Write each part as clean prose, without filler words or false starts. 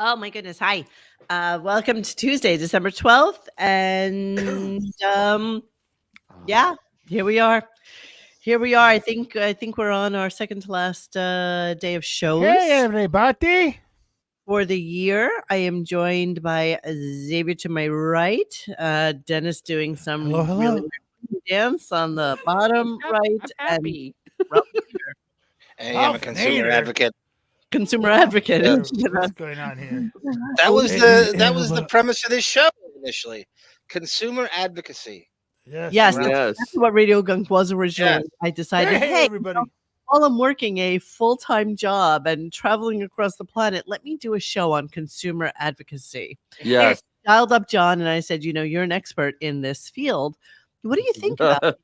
Oh my goodness. Hi. Welcome to Tuesday, December 12th. And yeah, here we are. Here we are. I think we're on our second to last day of shows Hey, everybody. for the year. I am joined by Xavier to my right, Dennis doing some Hello, hello. really nice dance on the bottom right, and Ralph here, I am a consumer advocate. consumer advocate. What's going on here? That was Hey, the premise of this show initially. Consumer advocacy. Yes, Ralph. that's what Radio Gunk was originally. I decided, hey, everybody. while I'm working a full-time job and traveling across the planet, let me do a show on consumer advocacy. Yes. I dialed up John and I said, you're an expert in this field. What do you think about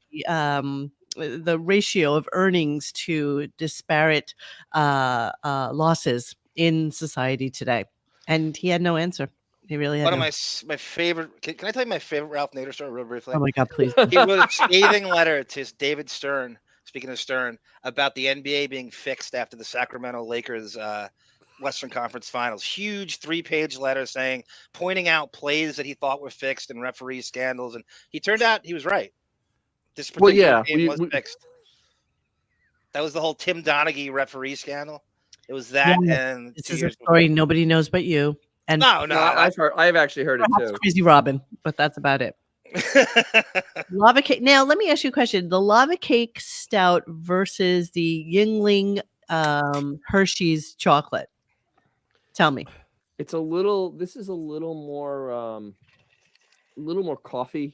the ratio of earnings to disparate losses in society today? And he had no answer. He really had One of no. my favorite. Can I tell you my favorite Ralph Nader story real briefly? Oh my God, please. He wrote a scathing letter to David Stern. Speaking of Stern, about the NBA being fixed after the Sacramento Lakers Western Conference Finals. Huge 3-page letter pointing out plays that he thought were fixed and referee scandals, and he turned out he was right. This particular game was fixed. That was the whole Tim Donaghy referee scandal. It was that, and this is a story nobody knows but you. And no, I've actually heard it too. Crazy Robin, but that's about it. Lava cake. Now, let me ask you a question: the lava cake stout versus the Yingling Hershey's chocolate. Tell me. It's a little. This is a little more coffee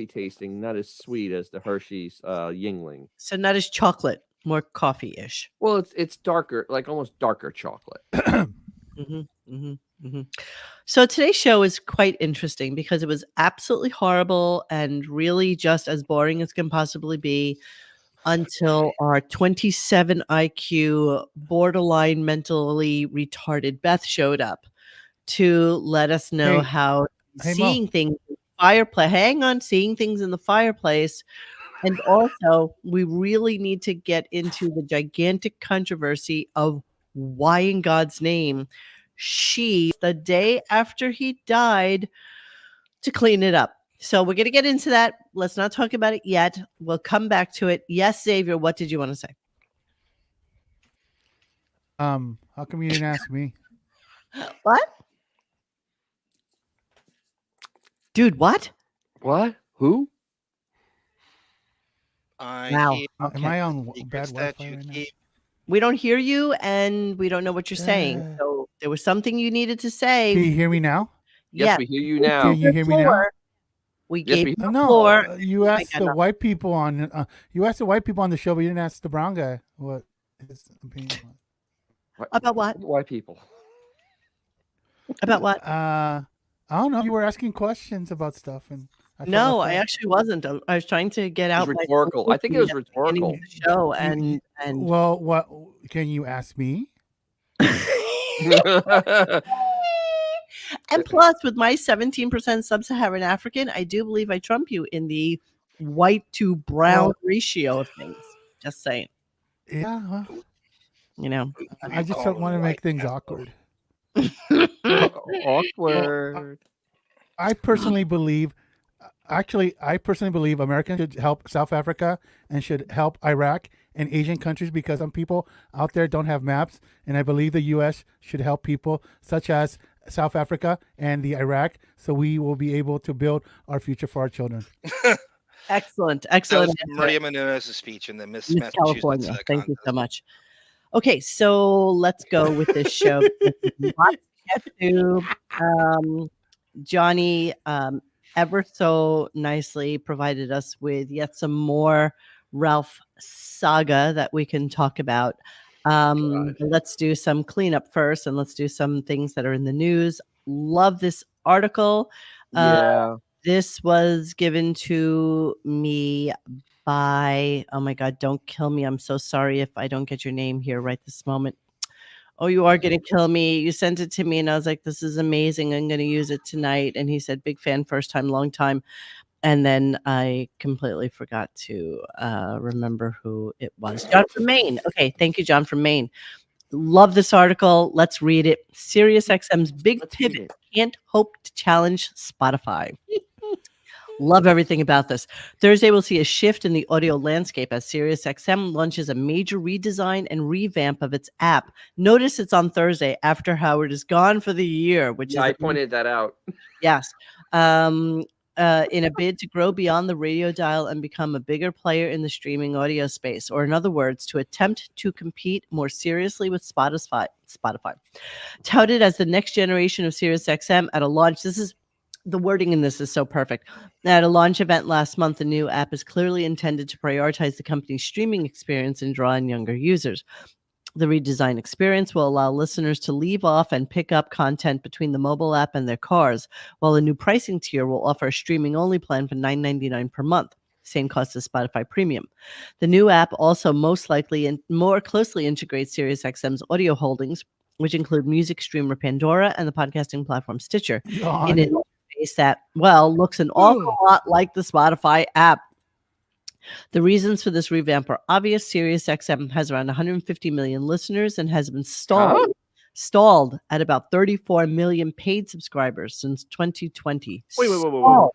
tasting, not as sweet as the Hershey's Yingling. So not as chocolate, more coffee-ish. Well, it's darker, like almost darker chocolate. So today's show is quite interesting because it was absolutely horrible and really just as boring as can possibly be until our 27 IQ borderline mentally retarded Beth showed up to let us know how seeing things in the fireplace, seeing things in the fireplace. And also, we really need to get into the gigantic controversy of why in God's name the day after he died, to clean it up. So we're going to get into that. Let's not talk about it yet. We'll come back to it. Yes, Xavier, what did you want to say? How come you didn't ask me? What? Dude, what? What? Who? Wow. Am I on bad Wi-Fi right now? We don't hear you, and we don't know what you're saying. So there was something you needed to say. Can you hear me now? Yes, we hear you now. Can you hear me now? We gave you the floor. You asked the white people on. You asked the white people on the show, but you didn't ask the brown guy what his opinion was. About what? White people. About what? I don't know. You were asking questions about stuff, and no, I actually wasn't. I was trying to get out. Rhetorical. I think it was rhetorical. Show and well, what can you ask me? And plus, with my 17% sub-Saharan African, I do believe I trump you in the white to brown ratio of things. Just saying. Yeah. Well, you know, I just don't want to make things awkward. Awkward. I personally believe Americans should help South Africa and should help Iraq and Asian countries because some people out there don't have maps. And I believe the U.S. should help people such as South Africa and the Iraq, so we will be able to build our future for our children. Excellent. That was Maria Menounos' speech in the Miss California. Thank you so much. Okay, so let's go with this show. Johnny ever so nicely provided us with yet some more Ralph saga that we can talk about. Let's do some cleanup first, and let's do some things that are in the news. Love this article. This was given to me by, oh my God, don't kill me. I'm so sorry if I don't get your name here right this moment. Oh, you are going to kill me. You sent it to me and I was like, this is amazing. I'm going to use it tonight. And he said, big fan, first time, long time. And then I completely forgot to remember who it was. John from Maine. Okay, thank you, John from Maine. Love this article. Let's read it. SiriusXM's big Let's read pivot it. can't hope to challenge Spotify. Love everything about this. Thursday, we'll see a shift in the audio landscape as SiriusXM launches a major redesign and revamp of its app. Notice it's on Thursday after Howard is gone for the year, which Yeah, is I pointed that out. yes. In a bid to grow beyond the radio dial and become a bigger player in the streaming audio space, or in other words, to attempt to compete more seriously with Spotify. Touted as the next generation of SiriusXM at a launch. This is the wording in this is so perfect. At a launch event last month, the new app is clearly intended to prioritize the company's streaming experience and draw in younger users. The redesigned experience will allow listeners to leave off and pick up content between the mobile app and their cars, while a new pricing tier will offer a streaming-only plan for $9.99 per month, same cost as Spotify Premium. The new app also most likely and more closely integrates SiriusXM's audio holdings, which include music streamer Pandora and the podcasting platform Stitcher, in an interface that, well, looks an awful lot like the Spotify app. The reasons for this revamp are obvious. SiriusXM has around 150 million listeners and has been stalled at about 34 million paid subscribers since 2020. Wait. Stalled.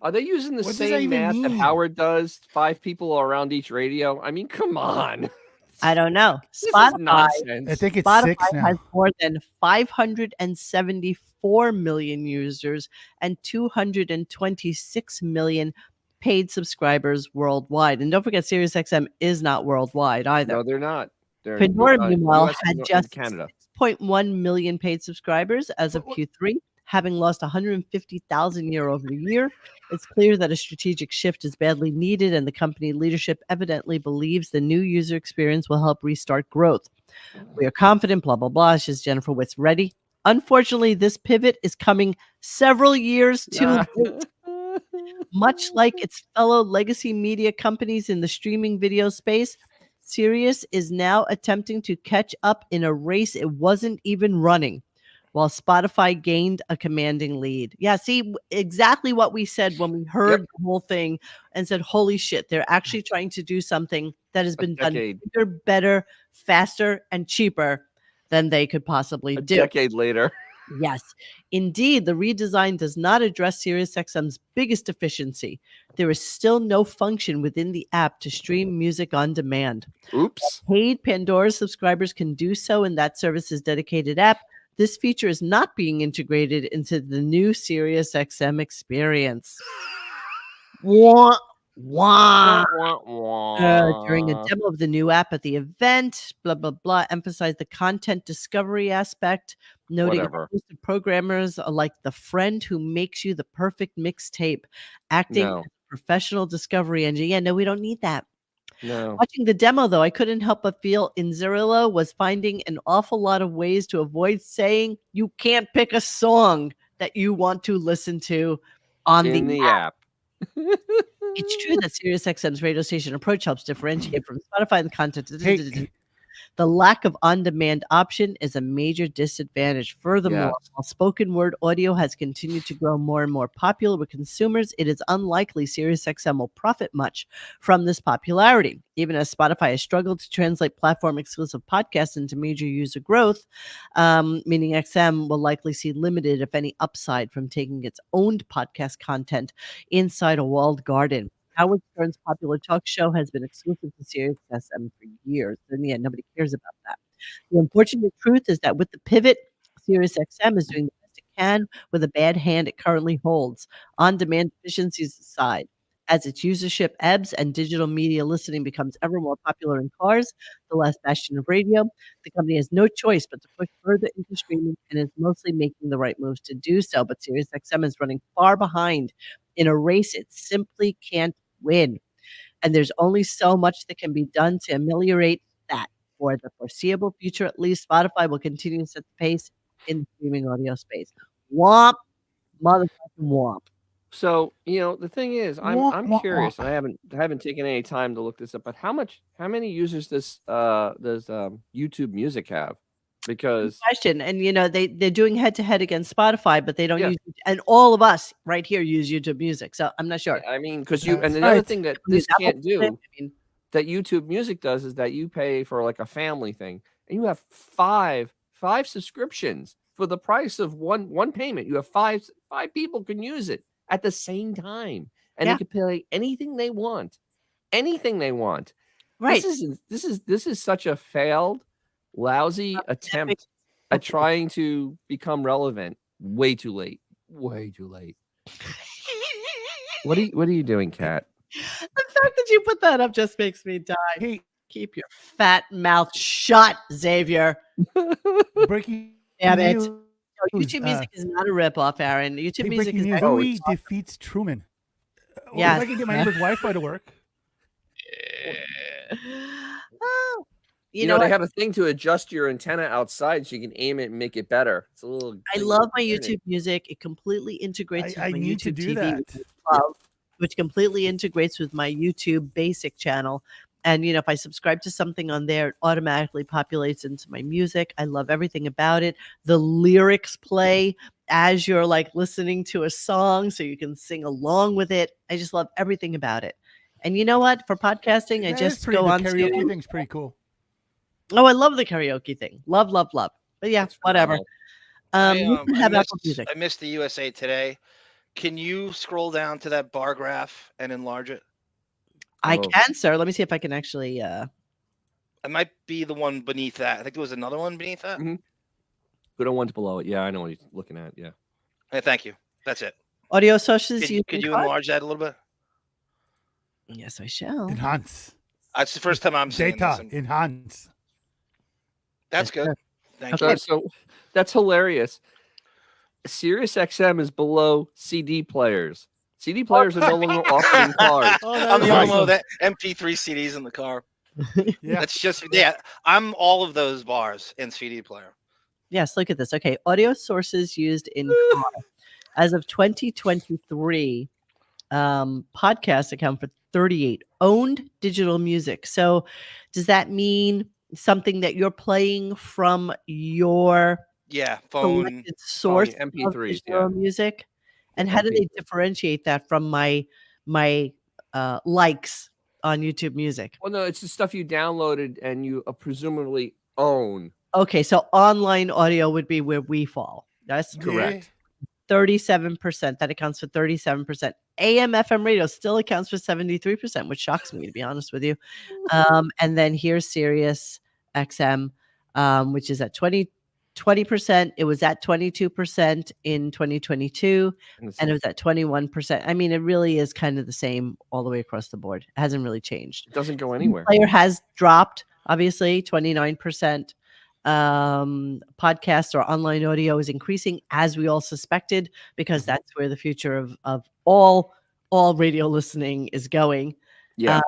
Are they using the What does that same even math that mean? Howard does? 5 people around each radio? I mean, come on. I don't know. This is Spotify nonsense. I think it's Spotify 6 now. has more than 574 million users and 226 million paid subscribers worldwide. And don't forget, SiriusXM is not worldwide either. No, they're not. They're Pandora, meanwhile, US had and just Canada. 6.1 million paid subscribers as of Q3, having lost 150,000 year over year. It's clear that a strategic shift is badly needed, and the company leadership evidently believes the new user experience will help restart growth. We are confident, blah, blah, blah, says Jennifer Witt's ready. Unfortunately, this pivot is coming several years too late. Much like its fellow legacy media companies in the streaming video space, Sirius is now attempting to catch up in a race it wasn't even running, while Spotify gained a commanding lead. Yeah, see, exactly what we said when we heard the whole thing and said, holy shit, they're actually trying to do something that has been done bigger, better, faster, and cheaper than they could possibly do. A decade later. Yes, indeed, the redesign does not address SiriusXM's biggest deficiency. There is still no function within the app to stream music on demand. Oops. Paid Pandora subscribers can do so in that service's dedicated app. This feature is not being integrated into the new SiriusXM experience. Wah, wah. During a demo of the new app at the event, blah, blah, blah, emphasized the content discovery aspect, noting a host of programmers like the friend who makes you the perfect mixtape, acting as a professional discovery engine. Yeah, no, we don't need that. No. Watching the demo, though, I couldn't help but feel Inzerillo was finding an awful lot of ways to avoid saying you can't pick a song that you want to listen to on the app. It's true that SiriusXM's radio station approach helps differentiate from Spotify and the content. The lack of on-demand option is a major disadvantage. Furthermore, while spoken word audio has continued to grow more and more popular with consumers, it is unlikely SiriusXM will profit much from this popularity. Even as Spotify has struggled to translate platform-exclusive podcasts into major user growth, meaning XM will likely see limited, if any, upside from taking its owned podcast content inside a walled garden. Howard Stern's popular talk show has been exclusive to SiriusXM for years, and yet nobody cares about that. The unfortunate truth is that with the pivot, SiriusXM is doing the best it can with a bad hand it currently holds. On-demand efficiencies aside, as its usership ebbs and digital media listening becomes ever more popular in cars, the last bastion of radio, the company has no choice but to push further into streaming and is mostly making the right moves to do so. But SiriusXM is running far behind in a race it simply can't win. And there's only so much that can be done to ameliorate that. For the foreseeable future, at least, Spotify will continue to set the pace in the streaming audio space. Womp, motherfucking womp. So, the thing is, I'm curious, and I haven't taken any time to look this up, but how many users does YouTube Music have? Because question, and they're doing head to head against Spotify, but they don't use, and all of us right here use YouTube Music, so I'm not sure. I mean, because and another thing that this can't do, that YouTube Music does, is that you pay for like a family thing, and you have five subscriptions for the price of one payment. You have five people can use it at the same time, and they Yeah. can play anything they want. Anything they want. Right. This is such a failed, lousy attempt at trying to become relevant. Way too late. Way too late. What are you doing, Kat? The fact that you put that up just makes me die. Hey, Keep your fat mouth shut, Xavier. breaking Damn it. news. No, YouTube Music is not a ripoff, Aaron. YouTube Hey, Music breaking is news. actually Louis defeats Truman. Well, Yes. if I can get my neighbor's Wi-Fi to work. Oh, You know, they have a thing to adjust your antenna outside so you can aim it and make it better. It's a little. I love my YouTube Music. It completely integrates I with my need YouTube to do TV, that. which completely integrates with my YouTube basic channel. And, if I subscribe to something on there, it automatically populates into my music. I love everything about it. The lyrics play as you're like listening to a song so you can sing along with it. I just love everything about it. And you know what? For podcasting, I just go on the karaoke thing's pretty cool. Oh, I love the karaoke thing. Love, love, love. But yeah, whatever. We can have Apple Music. I missed the USA Today. Can you scroll down to that bar graph and enlarge it? I can, sir. Let me see if I can actually. It might be the one beneath that. I think there was another one beneath that. Mm-hmm. Good on one's below it. Yeah, I know what he's looking at. Yeah. Hey, thank you. That's it. Audio sources. Could you enlarge that a little bit? Yes, I shall. Enhance. That's the first time I'm seeing data. this. Enhance. That's good. Thank you. you. So that's hilarious. Sirius XM is below CD players. CD players are no longer offered in cars. I'm the only one that MP3 CDs in the car. Yeah. That's just I'm all of those bars in CD player. Yes, look at this. Okay, audio sources used in car. As of 2023, podcasts account for 38 owned digital music. So does that mean something that you're playing from your phone source MP3s, music? And how do they differentiate that from my likes on YouTube Music? Well, no, it's the stuff you downloaded and you presumably own. Okay, so online audio would be where we fall. That's correct. 37%. That accounts for 37%. AM FM radio still accounts for 73%, which shocks me, to be honest with you. And then here's Sirius XM, which is at 20%. It was at 22% in 2022, and it was at 21%. I mean, it really is kind of the same all the way across the board. It hasn't really changed. It doesn't go anywhere. Player has dropped, obviously, 29%. Podcasts or online audio is increasing, as we all suspected, because that's where the future of all radio listening is going. Yeah.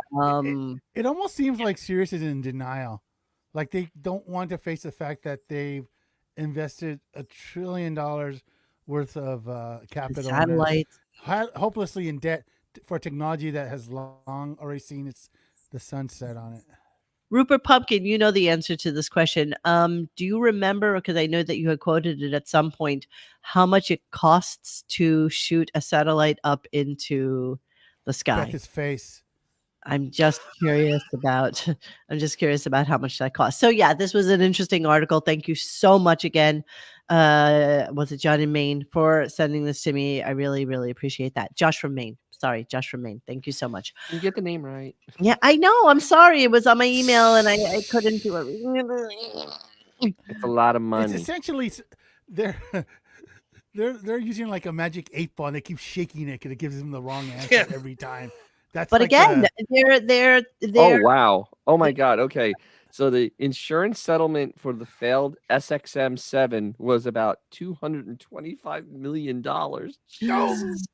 It almost seems like Sirius is in denial. Like they don't want to face the fact that they've invested $1 trillion worth of capital, satellites, hopelessly in debt for technology that has long already seen the sunset on it. Rupert Pumpkin, you know the answer to this question. Do you remember, because I know that you had quoted it at some point, how much it costs to shoot a satellite up into the sky? His face. I'm just curious about how much that costs. So yeah, this was an interesting article. Thank you so much again. Was it John in Maine for sending this to me? I really, really appreciate that. Josh from Maine. Sorry, Josh from Maine. Thank you so much. You get the name right. Yeah, I know. I'm sorry. It was on my email and I couldn't do it. It's a lot of money. It's essentially they're using like a magic 8-ball and they keep shaking it because it gives them the wrong answer every time. But like again, they're oh wow, oh my god. Okay, so the insurance settlement for the failed SXM-7 was about $225 million. Jesus.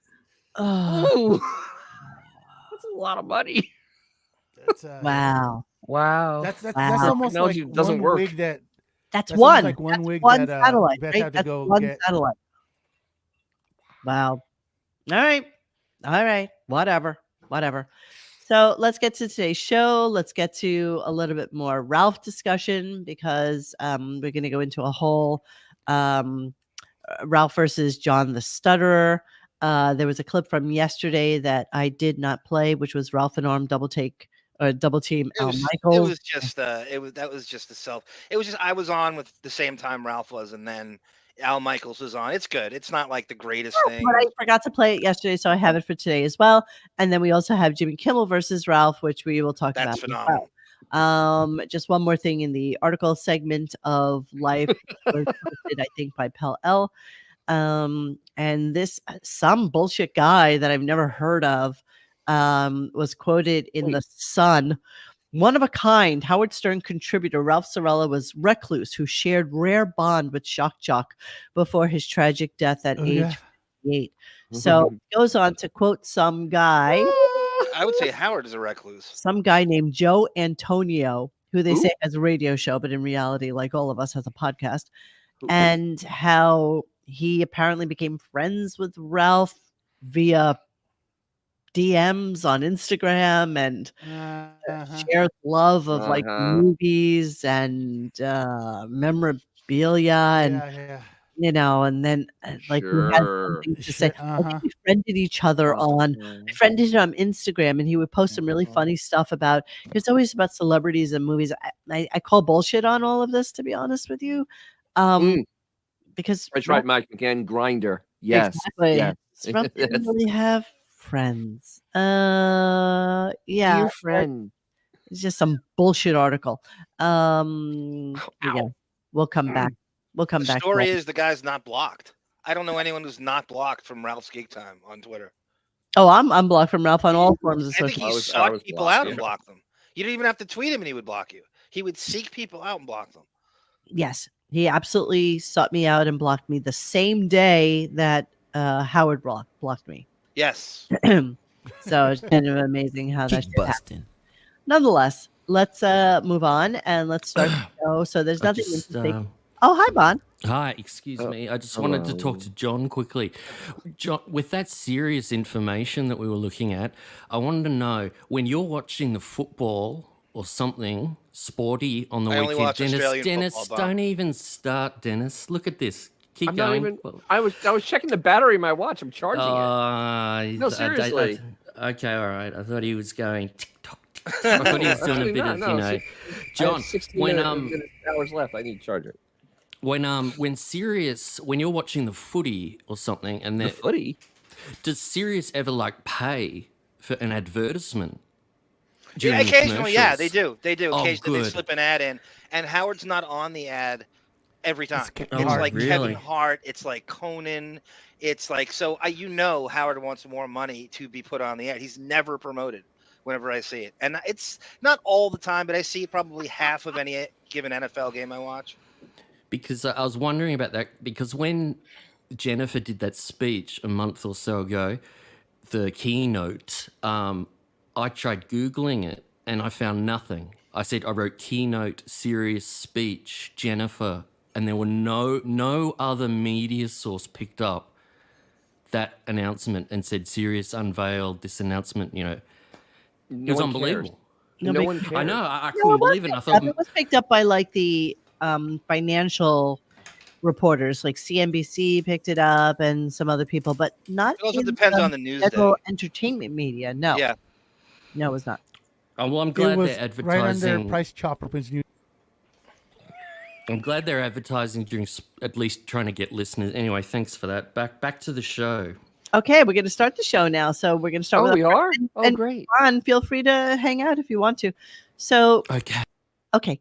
Oh, that's a lot of money. Wow. That's almost like doesn't work. Wig that's one. Like one wig one that satellite, Beth right? had to That's go one get. satellite. Wow. All right. Whatever. So let's get to today's show. Let's get to a little bit more Ralph discussion because we're going to go into a whole Ralph versus John the Stutterer. There was a clip from yesterday that I did not play, which was Ralph and Arm double take or double team It Al was Michaels. that was just the self. It was just I was on with the same time Ralph was, and then Al Michaels was on. It's good. It's not like the greatest thing. But I forgot to play it yesterday, so I have it for today as well. And then we also have Jimmy Kimmel versus Ralph, which we will talk about That's as phenomenal. well. Just one more thing in the article segment of Life was posted, I think, by Pel L. And this some bullshit guy that I've never heard of was quoted in The Sun. One of a kind, Howard Stern contributor Ralph Cirella was recluse who shared rare bond with Shock Jock before his tragic death at age 58. So it goes on to quote some guy. I would say Howard is a recluse. Some guy named Joe Antonio, who they say has a radio show, but in reality, like all of us, has a podcast. And how he apparently became friends with Ralph via DMs on Instagram and shared love of like movies and memorabilia and you know, and then like we had something to say. I think we friended each other on. I friended him on Instagram, and he would post some really funny stuff about. It's always about celebrities and movies. I call bullshit on all of this, to be honest with you, because that's right, Mike McCann, Grinder. Yes, exactly. yes. Ralph didn't really have friends. Yeah, Dear friend. it's just some bullshit article. Yeah, we'll come back. We'll come back. The story is the guy's not blocked. I don't know anyone who's not blocked from Ralph's Geek Time on Twitter. Oh, I'm blocked from Ralph on all forms of I think social. he sought people out and blocked them. You didn't even have to tweet him, and he would block you. He would seek people out and block them. Yes, he absolutely sought me out and blocked me the same day that Howard blocked me. Yes. So it's kind of amazing how that shit happened. Nonetheless, let's move on and let's start the show. So there's nothing interesting. Oh, hi, Bon. Hi, excuse me. I just wanted to talk to John quickly. John, with that serious information that we were looking at, I wanted to know when you're watching the football or something sporty on the only weekend. watch Australian Dennis, football, Bob. don't even start, Dennis. Look at this. Keep I'm going. not even, I was checking the battery of my watch. I'm charging it. No, seriously. Okay, all right. I thought he was going tick-tock, tick-tock. I thought he was doing a bit of, you know. John, when hours left, I need to charge it. When you're watching the footy or something, and the footy, does Sirius ever like pay for an advertisement? Yeah, occasionally, yeah, they do. They do. Oh, occasionally, they slip an ad in, and Howard's not on the ad every time. It's like really? Kevin Hart. It's like Conan. It's like Howard wants more money to be put on the ad. He's never promoted. Whenever I see it, and it's not all the time, but I see it probably half of any given NFL game I watch. Because I was wondering about that, because when Jennifer did that speech a month or so ago, the keynote, I tried Googling it and I found nothing. I wrote keynote, Sirius speech, Jennifer, and there were no other media source picked up that announcement and said Sirius unveiled this announcement, you know. It was unbelievable. No one cares. I know. I couldn't believe it. I thought it was picked up by like the financial reporters, like CNBC picked it up and some other people, but not. It also depends on the news. Entertainment media. No. Yeah. No, it was not. Oh, well, I'm glad they're advertising. Right under Price Chopper's news. I'm glad they're advertising during, at least trying to get listeners. Anyway, thanks for that. Back to the show. Okay, we're going to start the show now. So we're going to start with we are? And Great. Ron, feel free to hang out if you want to. So Okay.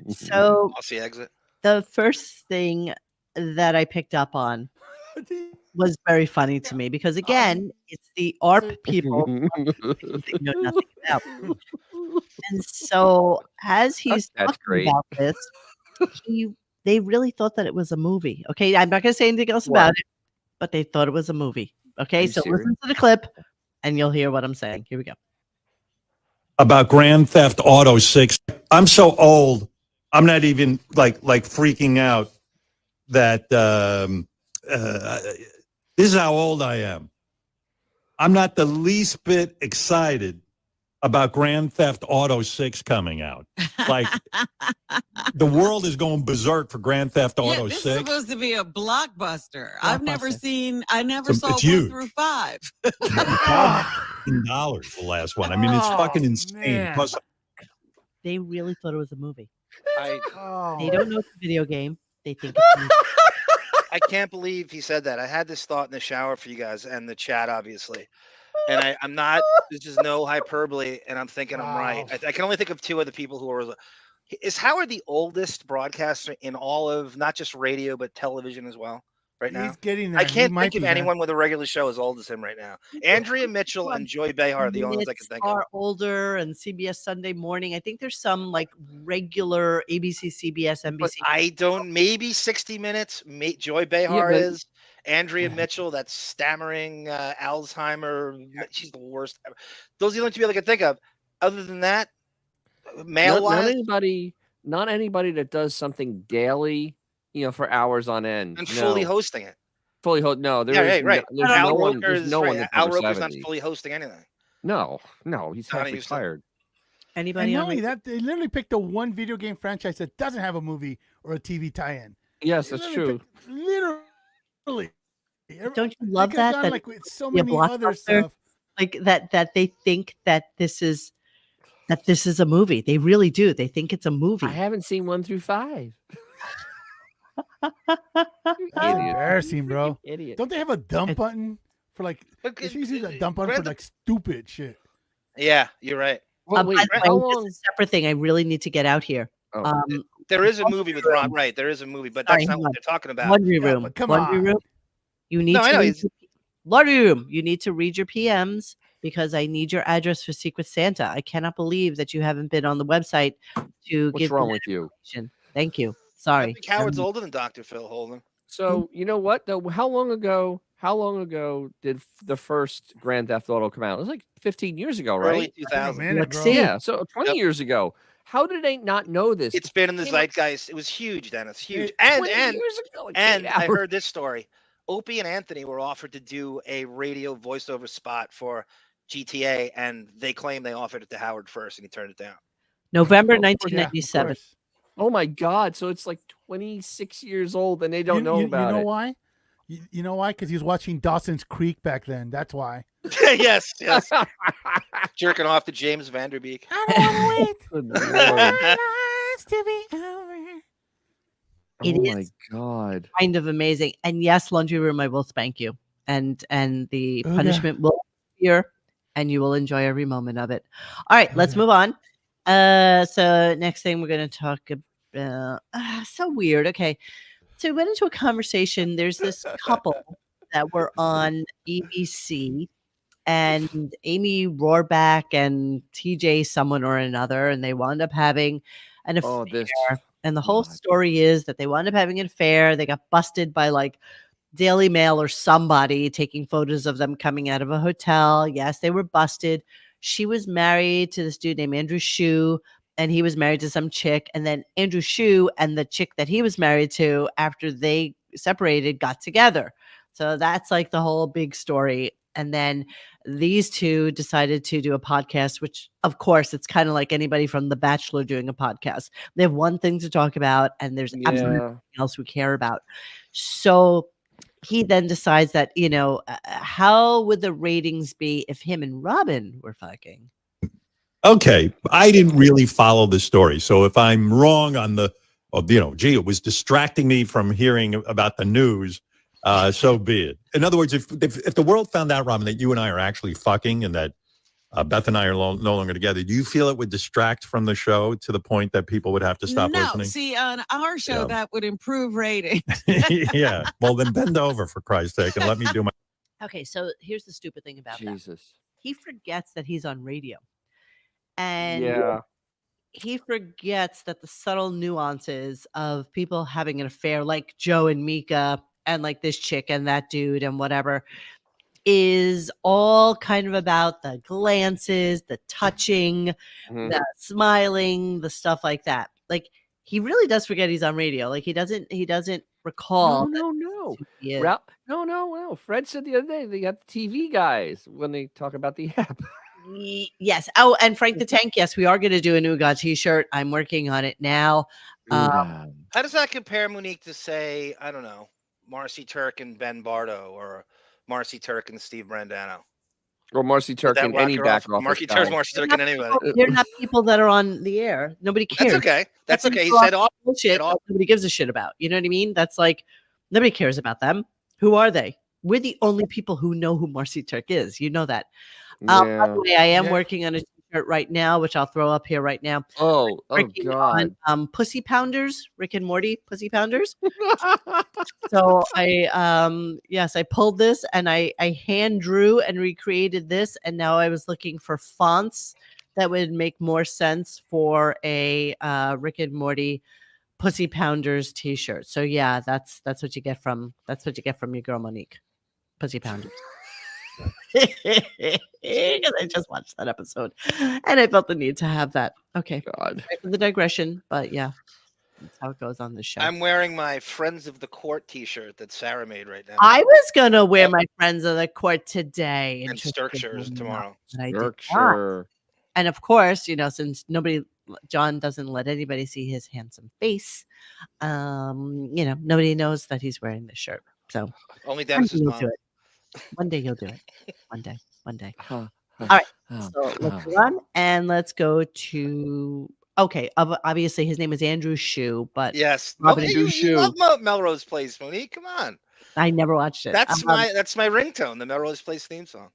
So I'll see exit. The first thing that I picked up on was very funny to me because again, it's the ARP people they know nothing about. And so as he's talking about this, they really thought that it was a movie. Okay, I'm not going to say anything else about it, but they thought it was a movie. Okay, so listen to the clip and you'll hear what I'm saying. Here we go. About Grand Theft Auto 6. I'm so old, I'm not even like freaking out that this is how old I am. I'm not the least bit excited about Grand Theft Auto 6 coming out. Like, the world is going berserk for Grand Theft Auto 6. This is supposed to be a blockbuster. I never saw 1 through 5. $15 the last one. I mean, it's fucking insane. Man. Plus, They really thought it was a movie. They Oh, don't know it's a video game. They think it's a movie. I can't believe he said that. I had this thought in the shower for you guys and the chat, obviously. And I'm not, this is no hyperbole, and I'm thinking I'm right. Wow. I can only think of two other people who are. Is Howard the oldest broadcaster in all of not just radio, but television as well right now? he's getting there. I He can't might think of be, man. anyone with a regular show as old as him right now. Andrea Mitchell and Joy Behar are the only ones I can think of. Are older, and CBS Sunday Morning. I think there's some like regular ABC, CBS, But NBC. I don't, maybe 60 Minutes. Joy Behar but- is. Andrea Mitchell, that's stammering Alzheimer. She's the worst ever. Those are the only two people I can think of. Other than that, mail not wise, not anybody that does something daily, for hours on end. and fully No. hosting it. Fully no, Yeah, right. there's Al no one. Roker There's is no one right. that's Al over Roker's not 70. fully hosting anything. No, he's Donnie half Houston. retired. And Anybody not on only radio? that, they literally picked the one video game franchise that doesn't have a movie or a TV tie-in. Yes, They that's literally true. picked- literally. Don't you They love could have that? gone, That like with so be a many other blockbuster? stuff. Like that they think that this is a movie. They really do. They think it's a movie. I haven't seen 1 through 5. That's embarrassing, bro. Idiot. Don't they have a dump It- button for like? But They should use a dump button for Grand- like stupid shit. Yeah, you're right. Well, By wait, the how way, long? this is a separate thing. I really need to get out here. Oh, There is a movie with Ron. Right, there is a movie, but Sorry, that's not hang what on. they're talking about. Laundry Yeah, room. but come Laundry on. room. You need No, I to know, read he's- your laundry room. You need to read your PMs because I need your address for Secret Santa. I cannot believe that you haven't been on the website to what's give me wrong that with you? information. Thank you. I Sorry. think Howard's older than Dr. Phil Holden. So you know what though? How long ago did the first Grand Theft Auto come out? It was like 15 years ago, Early right? 2000. minute, Let's bro. see. Yeah, so 20 Yep. years ago. How did they not know this? It's been in the Came out zeitgeist. It was huge, Dennis. Huge. It- 20 years ago. It And came I out. heard this story. Opie and Anthony were offered to do a radio voiceover spot for GTA, and they claim they offered it to Howard first, and he turned it down. November Of course, Yeah, of 1997. course. Oh my God! So it's like 26 years old, and they don't know about You know it. why? You know why? Because he was watching Dawson's Creek back then. That's why. yes, yes. Jerking off to James Vanderbeek. I don't want to wait Good for Lord. our lives to be over. It Oh my is. God! Kind of amazing. And yes, laundry room, I will spank you. And the Oh, yeah. punishment will be here and you will enjoy every moment of it. All right, Oh, let's yeah. move on. So next thing we're going to talk about so weird. Okay. So we went into a conversation. There's this couple that were on EBC and Amy Rohrback and TJ someone or another, and they wound up having an affair. Oh, this. And the whole God. story is that they wound up having an affair. They got busted by like Daily Mail or somebody taking photos of them coming out of a hotel. Yes, they were busted. She was married to this dude named Andrew Shue, and he was married to some chick. And then Andrew Shue and the chick that he was married to, after they separated, got together. So that's like the whole big story. And then these two decided to do a podcast, which, of course, it's kind of like anybody from The Bachelor doing a podcast. They have one thing to talk about, and there's absolutely Yeah. nothing else we care about. So he then decides that, how would the ratings be if him and Robin were fucking? okay, I didn't really follow the story. So if I'm wrong on gee, it was distracting me from hearing about the news. So be it. In other words, if the world found out, Robin, that you and I are actually fucking and that Beth and I are no longer together, do you feel it would distract from the show to the point that people would have to stop no, listening? see, on our show, Yeah. that would improve ratings. Yeah. Well, then bend over for Christ's sake and let me do my. Okay, so here's the stupid thing about that. Jesus. He forgets that he's on radio. And Yeah. he forgets that the subtle nuances of people having an affair, like Joe and Mika, and like this chick and that dude and whatever, is all kind of about the glances, the touching, Mhm. the smiling, the stuff like that. Like he really does forget he's on radio. Like he doesn't recall. No, that no, no. he is. No. Fred said the other day they got the TV guys when they talk about the app. Yes. Oh, and Frank the Tank. Yes, we are going to do a Nougat t-shirt. I'm working on it now. How does that compare, Monique, to say, I don't know, Marcy Turk and Ben Bardo or Marcy Turk and Steve Brandano? Or Marcy Did Turk that in rock any your back off? office Marky guy. Turk, Marcy Turk, and anybody. They're not people that are on the air. Nobody cares. That's okay. That's Let them okay. He throw said off off. bullshit said off. that nobody gives a shit about. You know what I mean? That's like nobody cares about them. Who are they? We're the only people who know who Marcy Turk is. You know that. By Yeah. the way, I am Yeah. working on a t-shirt right now, which I'll throw up here right now. Oh Working God. on Pussy Pounders, Rick and Morty Pussy Pounders. So I pulled this and I hand drew and recreated this, and now I was looking for fonts that would make more sense for a Rick and Morty Pussy Pounders t-shirt. So yeah, that's what you get from your girl Monique. Pussy Pounders. Because I just watched that episode and I felt the need to have that. Okay. God. Sorry for the digression, but yeah, that's how it goes on this show. I'm wearing my Friends of the Court T-shirt that Sarah made right now, I was gonna wear Yep. my Friends of the Court today and Sturkshires interestingly enough, tomorrow. but I did not. Berkshire. And of course, since John doesn't let anybody see his handsome face, nobody knows that he's wearing this shirt. So Only one day Dennis's you'll mom. do it. One day you'll do it. One day. Huh, All right. huh, So let's huh. go on and let's go to. Okay, obviously his name is Andrew Shue, but Yes. Robin Hey, Andrew you love Shue. Melrose Place, Monique. Come on. I never watched it. That's my ringtone, the Melrose Place theme song.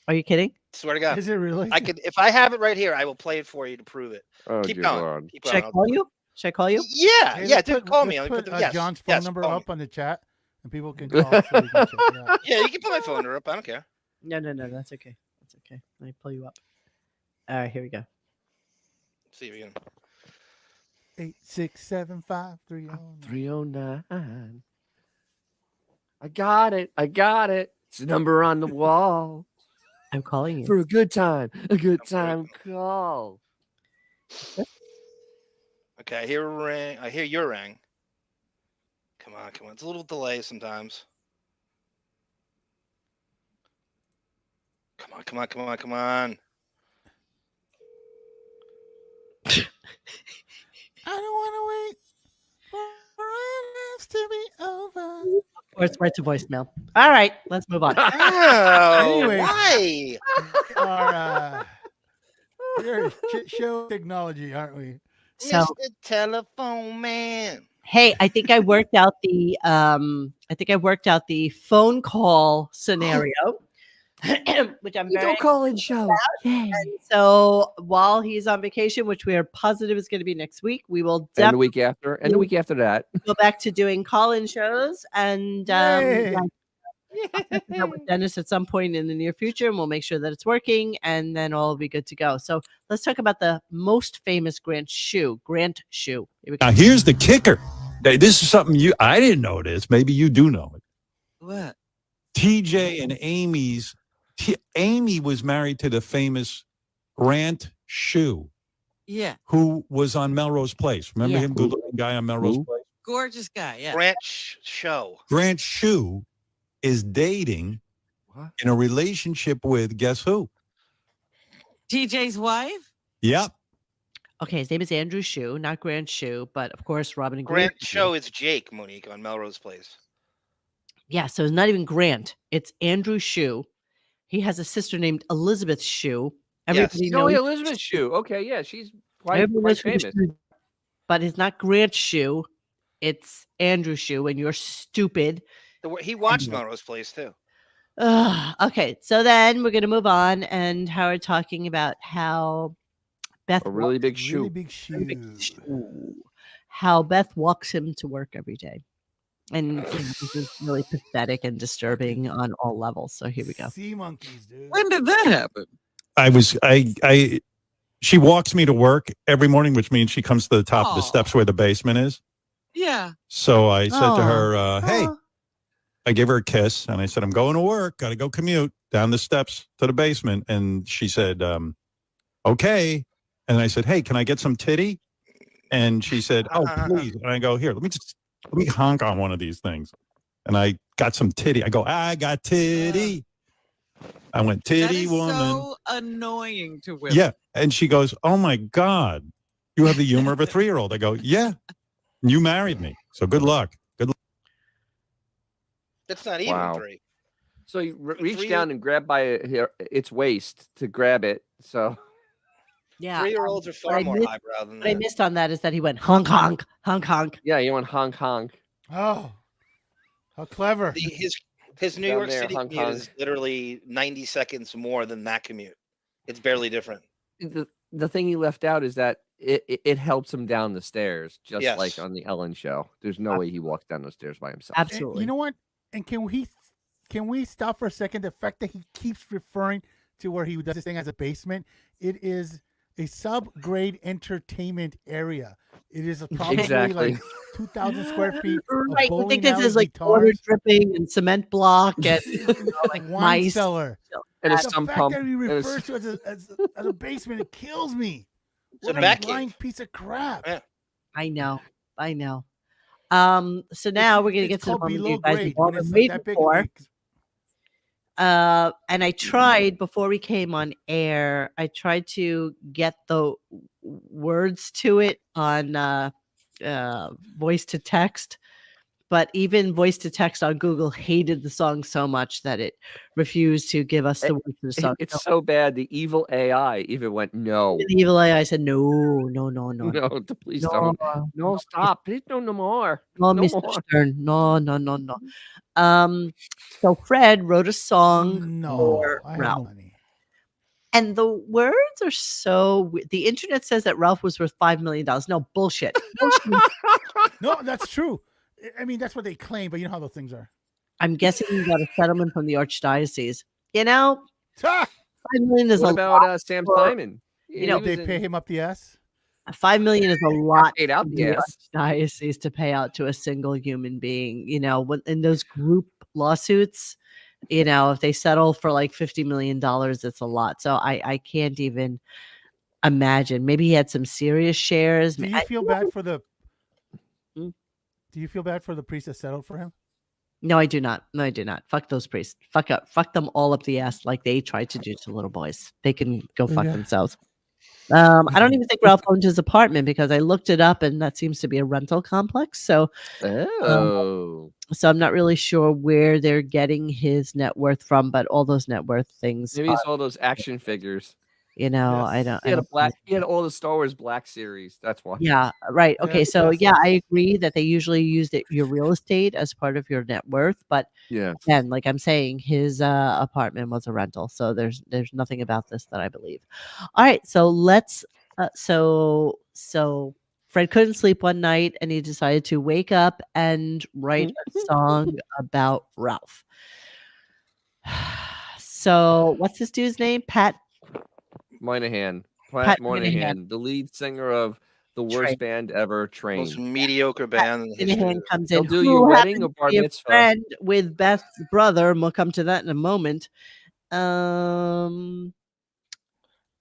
Are you kidding? Swear to God. Is it really? I could, if I have it right here, I will play it for you to prove it. Oh, Keep good going. Lord. Keep Should I going. call you? Should I call you? Yeah, Hey, yeah, let's dude, put- call me. let's Let me put, put the, yes, John's phone yes, number call up me. on the chat, and people can call. So we can check it out. Yeah, you can put my phone number up. I don't care. No, that's okay. That's okay. Let me pull you up. All right, here we go. See you again. 8675309. 309. I got it. It's the number on the wall I'm calling you. for a good time. Call. Okay, I hear a ring. I hear your ring. Come on. It's a little delay sometimes. Come on. I don't want to wait for our lives to be over. Or it's right to voicemail. All right, let's move on. Oh, Anyway. why? We're a shit show technology, aren't we? So, Mr. Telephone Man. hey, I think I worked out the phone call scenario, which I'm very. call-in show. Yay. And so while he's on vacation, which we are positive is going to be next week, we will And the definitely week after, and the week after that. go back to doing call-in shows and Yay. I'll check it out with Dennis at some point in the near future, and we'll make sure that it's working, and then all will be good to go. So let's talk about the most famous Grant Shue. Here we go. Now, here's the kicker. This is something I didn't know this. Maybe you do know it. What? TJ and Amy was married to the famous Grant Shue, Yeah. who was on Melrose Place. Remember Yeah. him, good-looking guy on Melrose Who? Place? Gorgeous guy. Yeah. Branch show. Grant Shue is dating What? in a relationship with, guess who? TJ's wife? Yep. Okay, his name is Andrew Shue, not Grant Shue, but of course Robin and Grant Grant show is Jake, Monique, on Melrose Place. Yeah, so it's not even Grant. It's Andrew Shue. He has a sister named Elizabeth Shue. Everybody No, knows Elizabeth Shue. Okay, yeah, she's quite everybody knows who the famous. Shue- but it's not Grant Shue. It's Andrew Shue, and you're stupid. He watched Melrose Place too. Okay, so then we're gonna move on, and Howard talking about how Beth A really big Really shoe. big shoe. how Beth walks him to work every day. And this is really pathetic and disturbing on all levels. So here we go. Sea monkeys, dude. When did that happen? She walks me to work every morning, which means she comes to the top of the Aw. steps where the basement is. Yeah. So I said to Aw. her, hey, Aw. I gave her a kiss and I said, I'm going to work. Got to go commute down the steps to the basement. And she said, okay. And I said, hey, can I get some titty? And she said, oh, please. And I go, here, let me honk on one of these things. And I got some titty. I go, I got titty. I went, That titty is woman. so annoying to women. Yeah. And she goes, oh my God, you have the humor of a 3-year-old. I go, yeah, you married me. So good luck. Good luck. That's not even Wow. 3. So he reached down and grabbed by its waist to grab it. So Yeah. 3-year-olds are what far I more missed- highbrow than What I that. missed on that is that he went honk honk honk honk. yeah, he went honk honk. Oh, how clever! His New Down York there, City honk, commute honk. is literally 90 seconds more than that commute. It's barely different. The thing he left out is that it helps him down the stairs, just like Yes. on the Ellen show. There's no way he walks down those stairs by himself. And Absolutely. you know what? And can we stop for a second? The fact that he keeps referring to where he does this thing as a basement, it is a subgrade entertainment area. It is probably Exactly. like 2,000 square feet of Right. You think bowling this alley, is like water guitars, dripping and cement block and like wine mice. cellar. And a The sump fact pump. that he and a refers s- to it as a basement, it kills me. It's a What bat lying cave. piece of crap. Yeah. I know. So now we're gonna It's get to the called moment below you guys grade have all when been it's waiting that big. for. And I tried before we came on air. I tried to get the words to it on voice to text, but even voice to text on Google hated the song so much that it refused to give us the words to the song. It's so bad. The evil AI even went no, The evil AI said no, please no, don't, no, stop, please no more, no, no Mr. more. Stern, no. So Fred wrote a song No, for I have Ralph. no money. And the words are so the internet says that Ralph was worth $5 million. No, bullshit. No, that's true. I mean, that's what they claim, but you know how those things are. I'm guessing he got a settlement from the Archdiocese. You know, Ah! 5 million is What a about lot. Sam for- Simon? you know, Did they pay him up the ass? 5 million is a lot paid out for the the ass. Archdiocese to pay out to a single human being. You know, in those group lawsuits, you know, if they settle for like $50 million, it's a lot. So I can't even imagine. Maybe he had some serious shares. Do you feel bad for the? Hmm? Do you feel bad for the priest that settled for him? No, I do not. No, I do not. Fuck those priests. Fuck them all up the ass like they tried to do to little boys. They can go fuck Yeah. themselves. I don't even think Ralph owned his apartment because I looked it up and that seems to be a rental complex. So I'm not really sure where they're getting his net worth from, but all those net worth things, Maybe it's all those action figures. you know, Yes. I don't. He had a black. He had all the Star Wars Black series. That's why. Yeah, right. Yeah, Okay, so that's yeah, nice. I agree that they usually use your real estate as part of your net worth, but Yeah. again, like I'm saying, his apartment was a rental, so there's nothing about this that I believe. All right, so let's so Fred couldn't sleep one night, and he decided to wake up and write a song about Ralph. So what's this dude's name? Pat Moynihan. Pat Pat Moynihan. Moynihan, the lead singer of the worst Train. band ever, Most Train. mediocre band in the history. Moynihan comes They'll in. do Who your wedding happens or to bar be a mitzvah. friend with Beth's brother, and we'll come to that in a moment.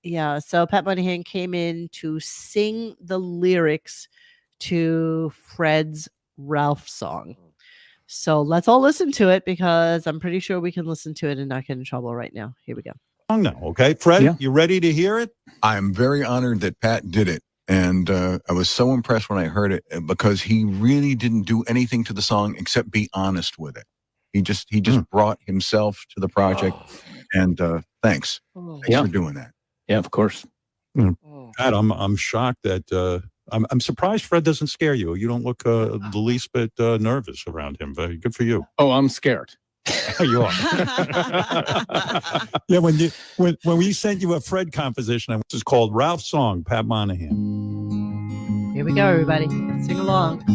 Yeah, so Pat Moynihan came in to sing the lyrics to Fred's Ralph song. So let's all listen to it because I'm pretty sure we can listen to it and not get in trouble right now. Here we go. Now, okay, Fred, Yeah. you ready to hear it? I'm very honored that Pat did it. And I was so impressed when I heard it because he really didn't do anything to the song except be honest with it. He just brought himself to the project. And thanks. Thanks Yeah. for doing that. Yeah, of course. Pat, I'm shocked that I'm surprised Fred doesn't scare you. You don't look the least bit nervous around him. Very good for you. Oh, I'm scared. You are. Yeah, when we sent you a Fred composition, this is called Ralph's Song, Pat Moynihan. Here we go, everybody. Let's sing along.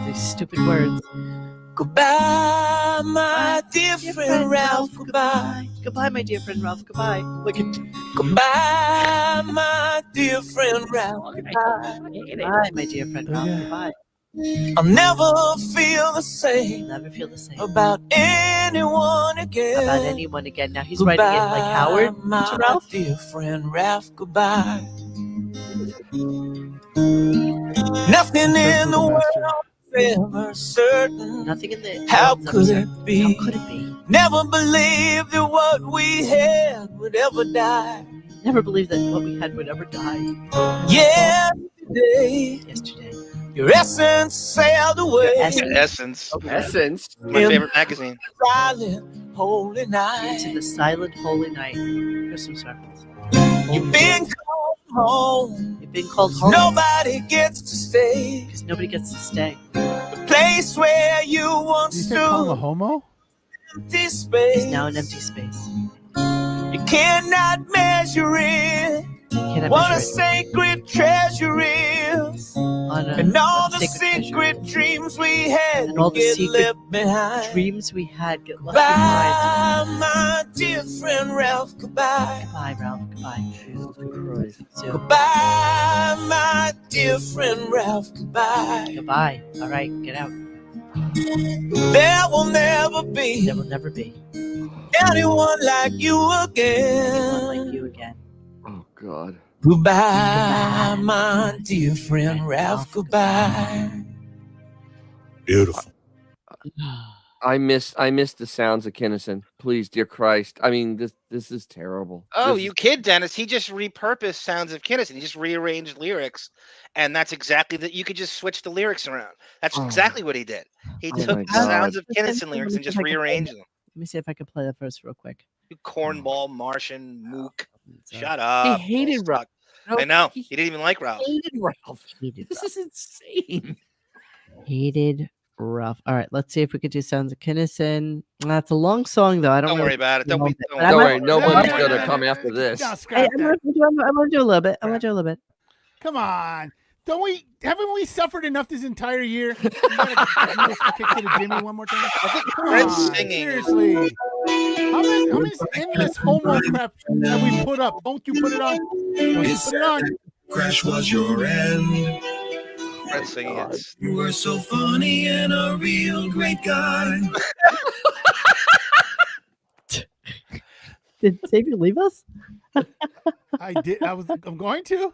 These stupid words. Goodbye, my dear friend Ralph. Goodbye. Goodbye, my dear friend Ralph. Goodbye. Look at Goodbye, my dear friend Ralph. goodbye, my dear friend Ralph. Goodbye. I'll never feel the same Never feel the same about anyone again. about anyone again. Now he's writing it like Howard my to Ralph. dear friend Ralph. Goodbye. Nothing in the world is ever certain. Nothing in the How world's could ever it be? How could it be? Never believed that what we had would ever die. Never believed that what we had would ever die. Yesterday, your essence sailed away. Essence. Essence. Okay. Essence. My favorite magazine. Silent holy night. Into the silent holy night. Christmas reference. You've been called home. You've been called home. Nobody gets to stay. Because nobody gets to stay. The place where you Did you once say call him a stood. homo? Empty space. It's now an empty space. You cannot measure it. Cannot What a measure it. sacred treasure is. And all the secret dreams we had And all the get secret left behind. dreams we had get left behind. Goodbye, my dear friend Ralph. Goodbye. Goodbye, Ralph. Goodbye. Soon. Goodbye, my dear friend Ralph. Goodbye. Goodbye. All right, get out. There will never be. There will never be anyone like you again. anyone like you again. Oh God. Goodbye, my dear friend Ralph. Goodbye. Beautiful. I miss the sounds of Kinnison. Please, dear Christ. I mean, this is terrible. Oh, This you is- kid, Dennis. He just repurposed Sounds of Kinnison. He just rearranged lyrics. And that's exactly that. You could just switch the lyrics around. That's Oh. exactly what he did. He Oh took my the Sounds God. of Kinnison lyrics and just rearranged them. Let me see if I can play that first real quick. You cornball, Martian, mook. So, Shut up. He hated Don't Ralph. suck. I know. He didn't even like Ralph. Hated Ralph. hated This Ralph. is insane. Hated Ralph. All right, let's see if we could do Sounds of Kinnison. That's a long song, though. I don't Don't really worry about it. Don't love be. it, Don't but I Don't might- worry, nobody's No, gonna come after this. No, I, scrap I'm that. gonna do a little bit. I'm gonna do a little bit. Come on. Haven't we suffered enough this entire year? You gotta kick to the Jimmy one more time. Come Fred's on, singing. seriously. How many endless homo crap have we put up? Don't you put it on? Don't you put it on? Crash was your end. Fred's singing it. You were so funny and a real great guy. Did Xavier leave us? I did. I'm going to.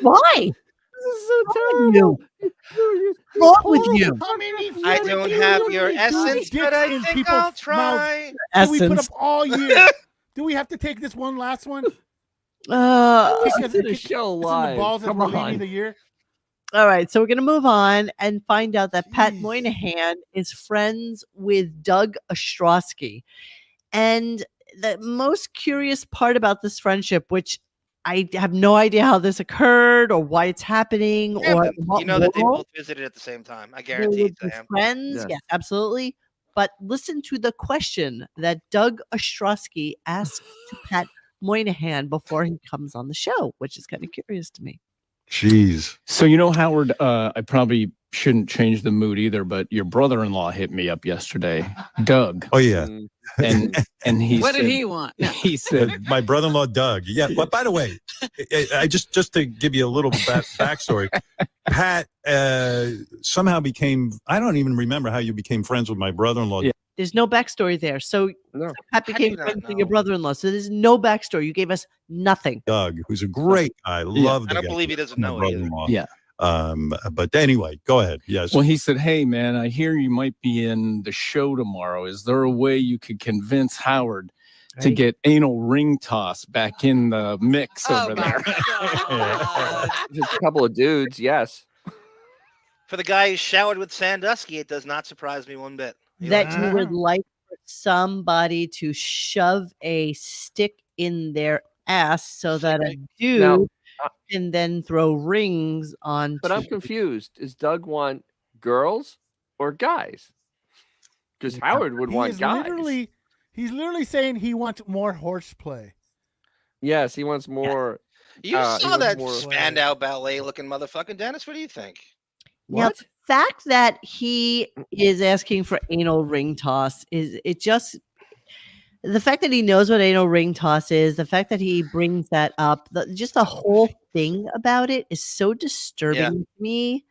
Why? This is so Wrong with terrible. you? Wrong with you? How many I freaking don't have your dirty essence, dicks but I in think people's I'll mouths try. do we put up Essence. all year? Do we have to take this one last one? Kick Listen us- to the kick show us in the live. balls as Come we're leaving on. the year? All right, so we're going to move on and find out that Pat Jeez. Moynihan is friends with Doug Ostrowski. And the most curious part about this friendship, which I have no idea how this occurred or why it's happening Yeah, or but in what you know that they world both visited at the same time. I they guarantee would it be to him. friends. Yes. Yes, absolutely. But listen to the question that Doug Ostrowski asked to Pat Moynihan before he comes on the show, which is kind of curious to me. Jeez. So, you know, Howard, I probably shouldn't change the mood either, but your brother-in-law hit me up yesterday, Doug, Oh yeah. and he What said, did he want? he said, My brother-in-law Doug. Yeah. But by the way, I just to give you a little backstory, Pat somehow became. I don't even remember how you became friends with my brother-in-law. Yeah. There's no backstory there. So No. Pat How do became you not friends with your know? brother-in-law. So there's no backstory. You gave us nothing. Doug, who's a great guy. Love. I don't believe he doesn't my know it either. brother-in-law. Yeah. But anyway, go ahead. Yes. well, he said, hey, man, I hear you might be in the show tomorrow. Is there a way you could convince Howard to Right? get anal ring toss back in the mix Oh over my there? God. Just a couple of dudes, yes. For the guy who showered with Sandusky, it does not surprise me one bit. You know, That you would like for somebody to shove a stick in their ass so that a dude Now, can then throw rings on. but I'm confused. Does Doug want girls or guys? Because Howard would He want is guys. he's literally saying he wants more horseplay. Yes, he wants more. you he saw was that more- Spandau ballet looking motherfucking Dennis. What do you think? Now, What? the fact that he is asking for anal ring toss is it just the fact that he knows what anal ring toss is, the fact that he brings that up, just the whole thing about it is so disturbing to me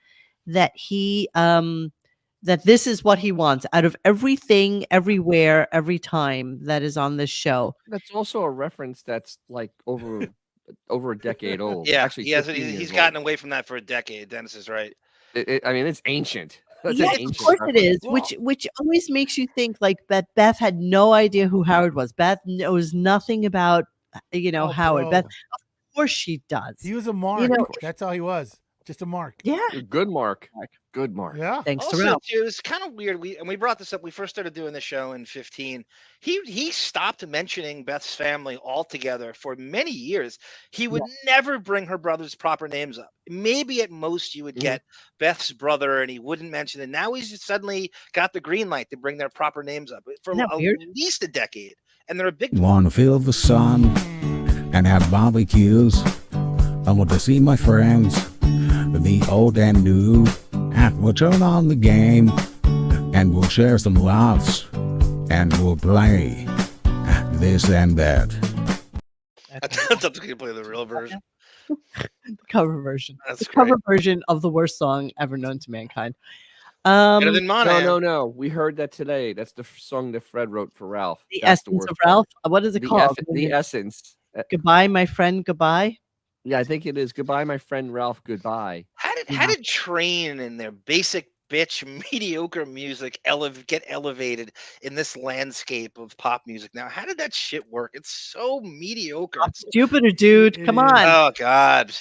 that he that this is what he wants out of everything, everywhere, every time that is on this show. That's also a reference that's like over a decade old. Yeah, Actually, he has. 15 years He's old. gotten away from that for a decade. Dennis is right. I mean, it's ancient. That's Yeah, an of ancient course it is, reference. which always makes you think like that Beth had no idea who Howard was. Beth knows nothing about Oh, Howard. bro. Beth, of course she does. He was a mark. know- That's all he was. Just a mark. Yeah. Good mark. Good mark. Yeah. Thanks to Also, Ralph. too, it's kind of weird. We brought this up. We first started doing the show in 15. He stopped mentioning Beth's family altogether for many years. He would never bring her brother's proper names up. Maybe at most you would get Beth's brother, and he wouldn't mention it. Now he's just suddenly got the green light to bring their proper names up for Isn't that at weird? least a decade, and they're a big. Want to feel the sun and have barbecues. I want to see my friends, the old and new. And we'll turn on the game and we'll share some laughs and we'll play this and that. That's going to play the real version. The cover version. That's The great. cover version of the worst song ever known to mankind. Better than Monahan. No. We heard that today. That's the song that Fred wrote for Ralph. The That's Essence worst of part. Ralph. What is it called? The Essence. Goodbye, my friend. Goodbye. Yeah, I think it is. Goodbye, my friend Ralph. Goodbye. How did Train and their basic bitch mediocre music get elevated in this landscape of pop music now? How did that shit work? It's so mediocre. It's Jupiter, dude. Come on. Oh God.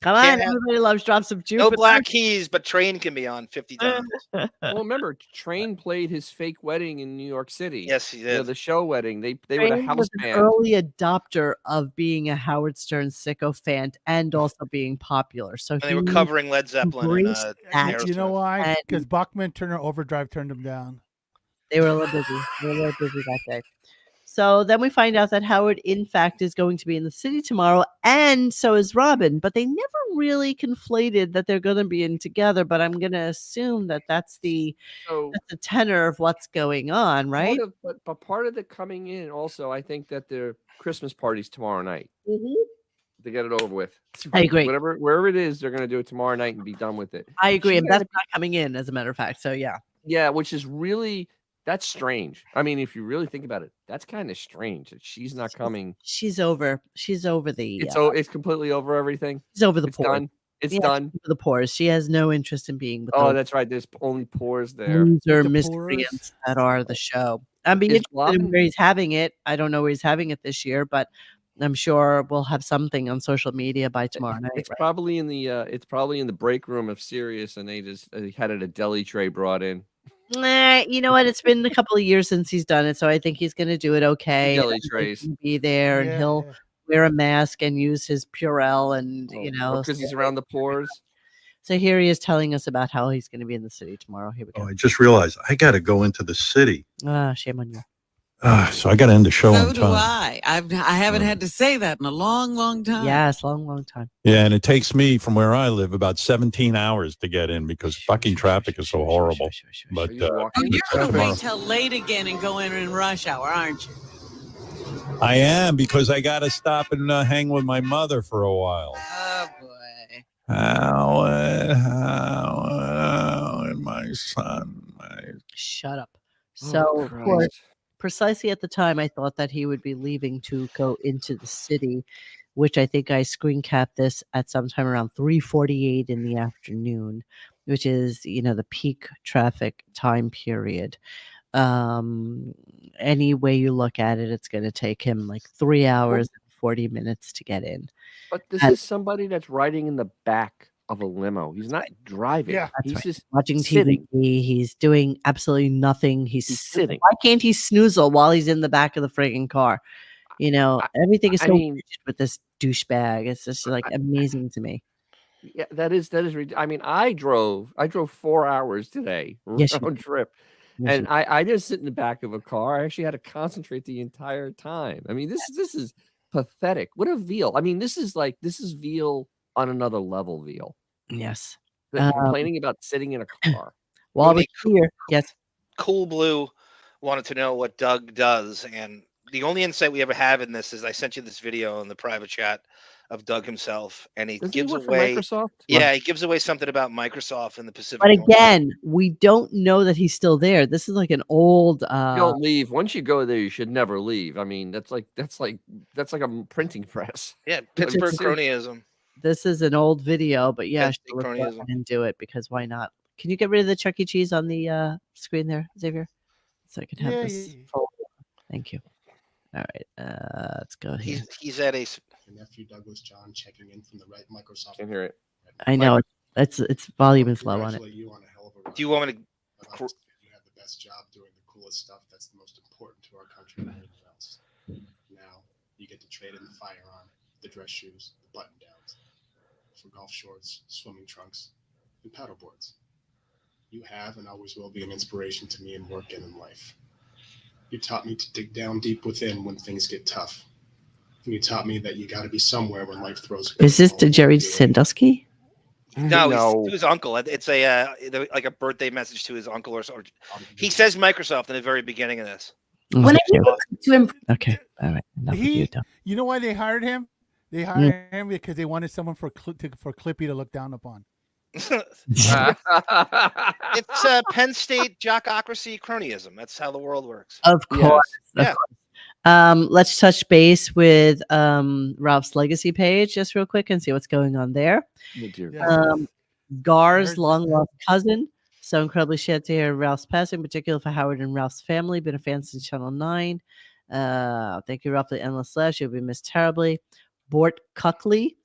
Come on. Everybody loves Drops of Jupiter. No Black Keys, but Train can be on 50 times. Well, remember, Train played his fake wedding in New York City. Yes, he did. The show wedding. They were the Train house was an band. early adopter of being a Howard Stern sycophant and also being popular. So And they were covering Led Zeppelin and embraced that. You know why? And Because Bachman Turner Overdrive turned him down. they were a little busy. They were a little busy that day. So then we find out that Howard, in fact, is going to be in the city tomorrow, and so is Robin. But they never really conflated that they're going to be in together. But I'm going to assume that that's the tenor of what's going on, right? But part of the coming in also, I think that their Christmas party's tomorrow night. To get it over with. I agree. Wherever it is, they're going to do it tomorrow night and be done with it. I agree, and that's not coming in, as a matter of fact. So yeah. Yeah, which is really. That's strange. I mean, if you really think about it, that's kind of strange that she's not coming. She's over. She's over the. It's completely over everything. She's over the pores. Done. It's done. The pores. She has no interest in being with. Oh, that's right. There's only pores there. Loser miscreants that are the show. I'm being interested in where he's having it. I don't know where he's having it this year, but I'm sure we'll have something on social media by tomorrow night. It's probably in the break room of Sirius, and they had it a deli tray brought in. You know what? It's been a couple of years since he's done it, so I think he's going to do it okay. Deli trays. Be there, and he'll wear a mask and use his Purell, and because he's around the pores. So here he is telling us about how he's going to be in the city tomorrow. Here we go. I just realized I got to go into the city. Shame on you. So I got to end the show So on do time. I. I haven't had to say that in a long, long time. Yes, long time. Yeah, and it takes me from where I live about 17 hours to get in because fucking traffic is so horrible. But Oh, you're going to wait till late again and go in rush hour, aren't you? I am because I got to stop and hang with my mother for a while. Oh, boy. Howard, my son. Shut up. So, of course, precisely at the time, I thought that he would be leaving to go into the city, which I think I screen capped this at sometime around 3:48 in the afternoon, which is, the peak traffic time period. Any way you look at it, it's going to take him like 3 hours and 40 minutes to get in. But this is somebody that's riding in the back of a limo. He's not driving. Yeah, he's just watching sitting. TV. He's doing absolutely nothing. He's sitting. Why can't he snoozle while he's in the back of the friggin' car? Everything is so rigid with this douchebag. It's just like amazing to me. Yeah, that is. I mean, I drove 4 hours today round trip, and I just sit in the back of a car. I actually had to concentrate the entire time. I mean, this is pathetic. What a veal. I mean, this is veal on another level. Veal. Yes. Complaining about sitting in a car. While we're here, yes. Cool Blue wanted to know what Doug does, and the only insight we ever have in this is I sent you this video in the private chat of Doug himself, and he gives away Microsoft. Yeah, he gives away something about Microsoft in the Pacific. But again, we don't know that he's still there. This is like an old. You don't leave. Once you go there, you should never leave. I mean, that's like a printing press. Yeah, Pittsburgh cronyism. This is an old video, but yeah, Pittsburgh let's go cronyism. ahead and do it because why not? Can you get rid of the Chuck E. Cheese on the screen there, Xavier? So I can have this. Thank you. All right, let's go here. He's at a. Your nephew Douglas John checking in from the Right Microsoft. Can hear it. Right I know it's volume is low on it. Do you want me to? You have the best job doing the coolest stuff. That's the most important to our country and anything else. Now you get to trade in the firearm, the dress shoes, the button downs, for golf shorts, swimming trunks, and paddle boards. You have and always will be an inspiration to me in work and in life. You taught me to dig down deep within when things get tough. And you taught me that you got to be somewhere when life throws. Is this to Jerry Sandusky? No, he's to his uncle. It's like a birthday message to his uncle or something. He says Microsoft in the very beginning of this. Okay, all right. You know why they hired him? They hired him because they wanted someone for Clippy to look down upon. It's Penn State jockocracy cronyism. That's how the world works. Of course. Yes. Of course. Let's touch base with Ralph's legacy page just real quick and see what's going on there. Gar's long lost cousin. So incredibly sad to hear Ralph's passing, particularly for Howard and Ralph's family. Been a fan since Channel 9. Thank you, Ralph, for the endless lash. You'll be missed terribly. Bort Cuckley.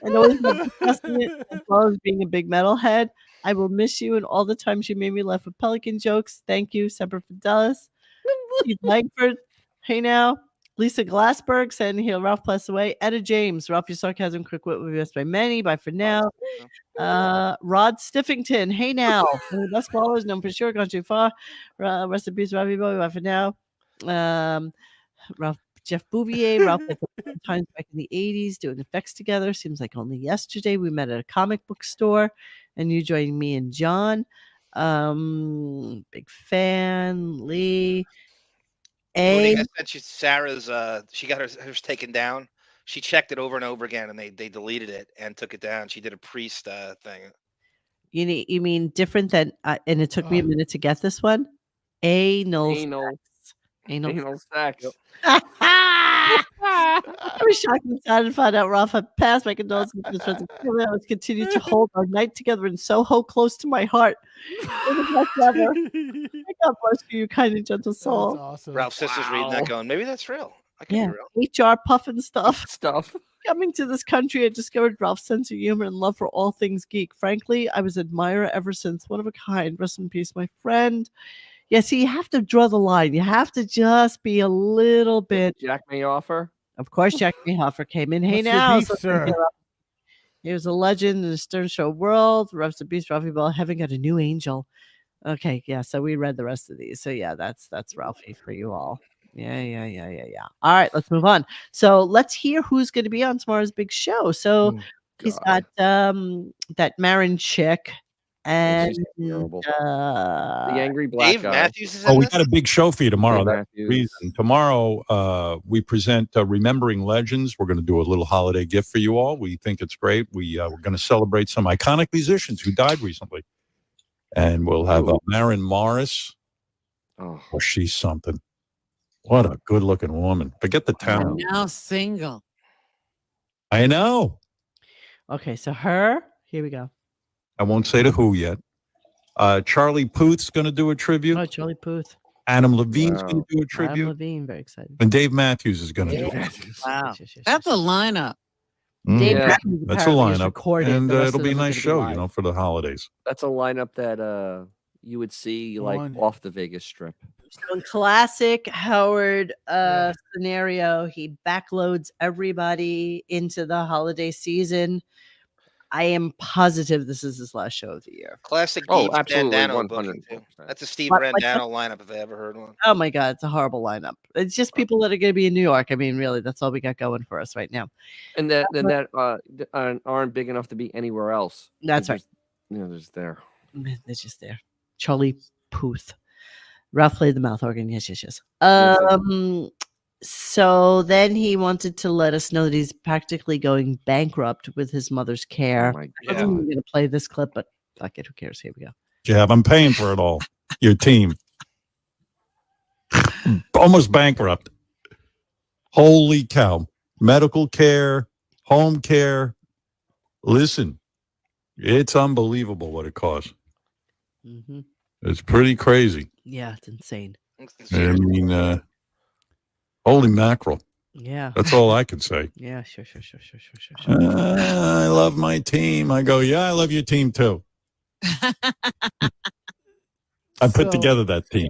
And always discussing it as well as being a big metalhead. I will miss you and all the times you made me laugh with Pelican jokes. Thank you, Semper Fidelis. Keith Langford. Hey now. Lisa Glassberg saying he'll Ralph passed away. Etta James. Ralph, your sarcasm, quick wit will be missed by many. Bye for now. Rod Stiffington. Hey now. One of the best ballers known for sure. Gone too far. Rest in peace, Robbie Boy. Bye for now. Ralph Jeff Bouvier, Ralph times back in the 80s doing effects together. Seems like only yesterday we met at a comic book store and you joined me and John. Big fan. Lee. I sent you Sarah's she got hers taken down. She checked it over and over again and they deleted it and took it down. She did a priest thing. You mean different than and it took me a minute to get this one? Anal sex. I was shocked and sad to find out Ralph had passed. My condolences to his friends and family. I was continue to hold our night together in Soho close to my heart. It was the best ever. God bless you, kind and gentle soul. Awesome. Ralph's sister's reading that going, maybe that's real. I can be real. HR puffin stuff. Coming to this country, I discovered Ralph's sense of humor and love for all things geek. Frankly, I was an admirer ever since. One of a kind. Rest in peace, my friend. Yeah, see, you have to draw the line. You have to just be a little bit. Jack Mayoffer? Of course, Jack Mayoffer came in. Hey, What's your now. beef, sir? He was a legend in the Stern Show world. Rest in peace, Ralphie Ball. Heaven got a new angel. Okay, yeah, so we read the rest of these. So, yeah, that's Ralphie for you all. Yeah. All right, let's move on. So let's hear who's going to be on tomorrow's big show. So he's got that Marin chick. And the angry black Dave guy. Matthews is Oh, in we this? got a big show for you tomorrow. Dave That's the Matthews. reason. Tomorrow, we present Remembering Legends. We're going to do a little holiday gift for you all. We think it's great. We're going to celebrate some iconic musicians who died recently. And we'll have Maren Morris. Oh, she's something. What a good-looking woman. Forget the I'm talent. now single. I know. Okay, so her. Here we go. I won't say to who yet. Charlie Puth's going to do a tribute. Oh, Charlie Puth. Adam Levine's going to do a Adam tribute. Levine, very excited. And Dave Matthews is going to do it. Wow. That's a lineup. Dave Yeah, Matthews that's a apparently is lineup. recorded. And The rest it'll of be a them are nice gonna be show, live. for the holidays. That's a lineup that you would see off the Vegas Strip. So in classic Howard scenario, he backloads everybody into the holiday season. I am positive this is his last show of the year. Classic Oh, Steve absolutely, Brandano booking, 100%. too. That's a Steve What, like Brandano lineup if I ever heard one. Oh my God, it's a horrible lineup. It's just people that are going to be in New York. I mean, really, that's all we got going for us right now. And that aren't big enough to be anywhere else. That's They're right. just, they're just there. They're just there. Charlie Puth. Ralph played the mouth organ. Yes. Yes, So then he wanted to let us know that he's practically going bankrupt with his mother's care. Oh my I wasn't even going to play this clip, but fuck it. Who cares? Here we go. Jab, I'm paying for it all. Your team. Almost bankrupt. Holy cow. Medical care, home care. Listen, it's unbelievable what it costs. Mm-hmm. It's pretty crazy. Yeah, it's insane. I mean, Holy mackerel. Yeah. That's all I can say. Yeah, sure. I love my team. I go, yeah, I love your team too. I put together that team.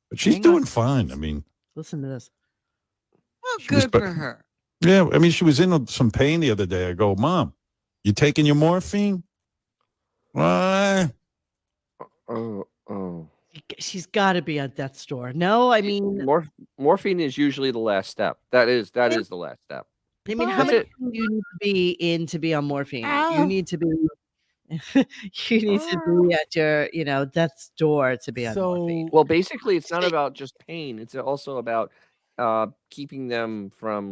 But she's doing fine. I mean, listen to this. Well, good for her. Yeah, I mean, she was in some pain the other day. I go, Mom, you taking your morphine? Why? Oh. She's got to be at death's door. No, I mean, morphine is usually the last step. That is the last step. I mean, how much do you need to be in to be on morphine? You need to be. You need to be at your, death's door to be on morphine. Well, basically, it's not about just pain. It's also about keeping them from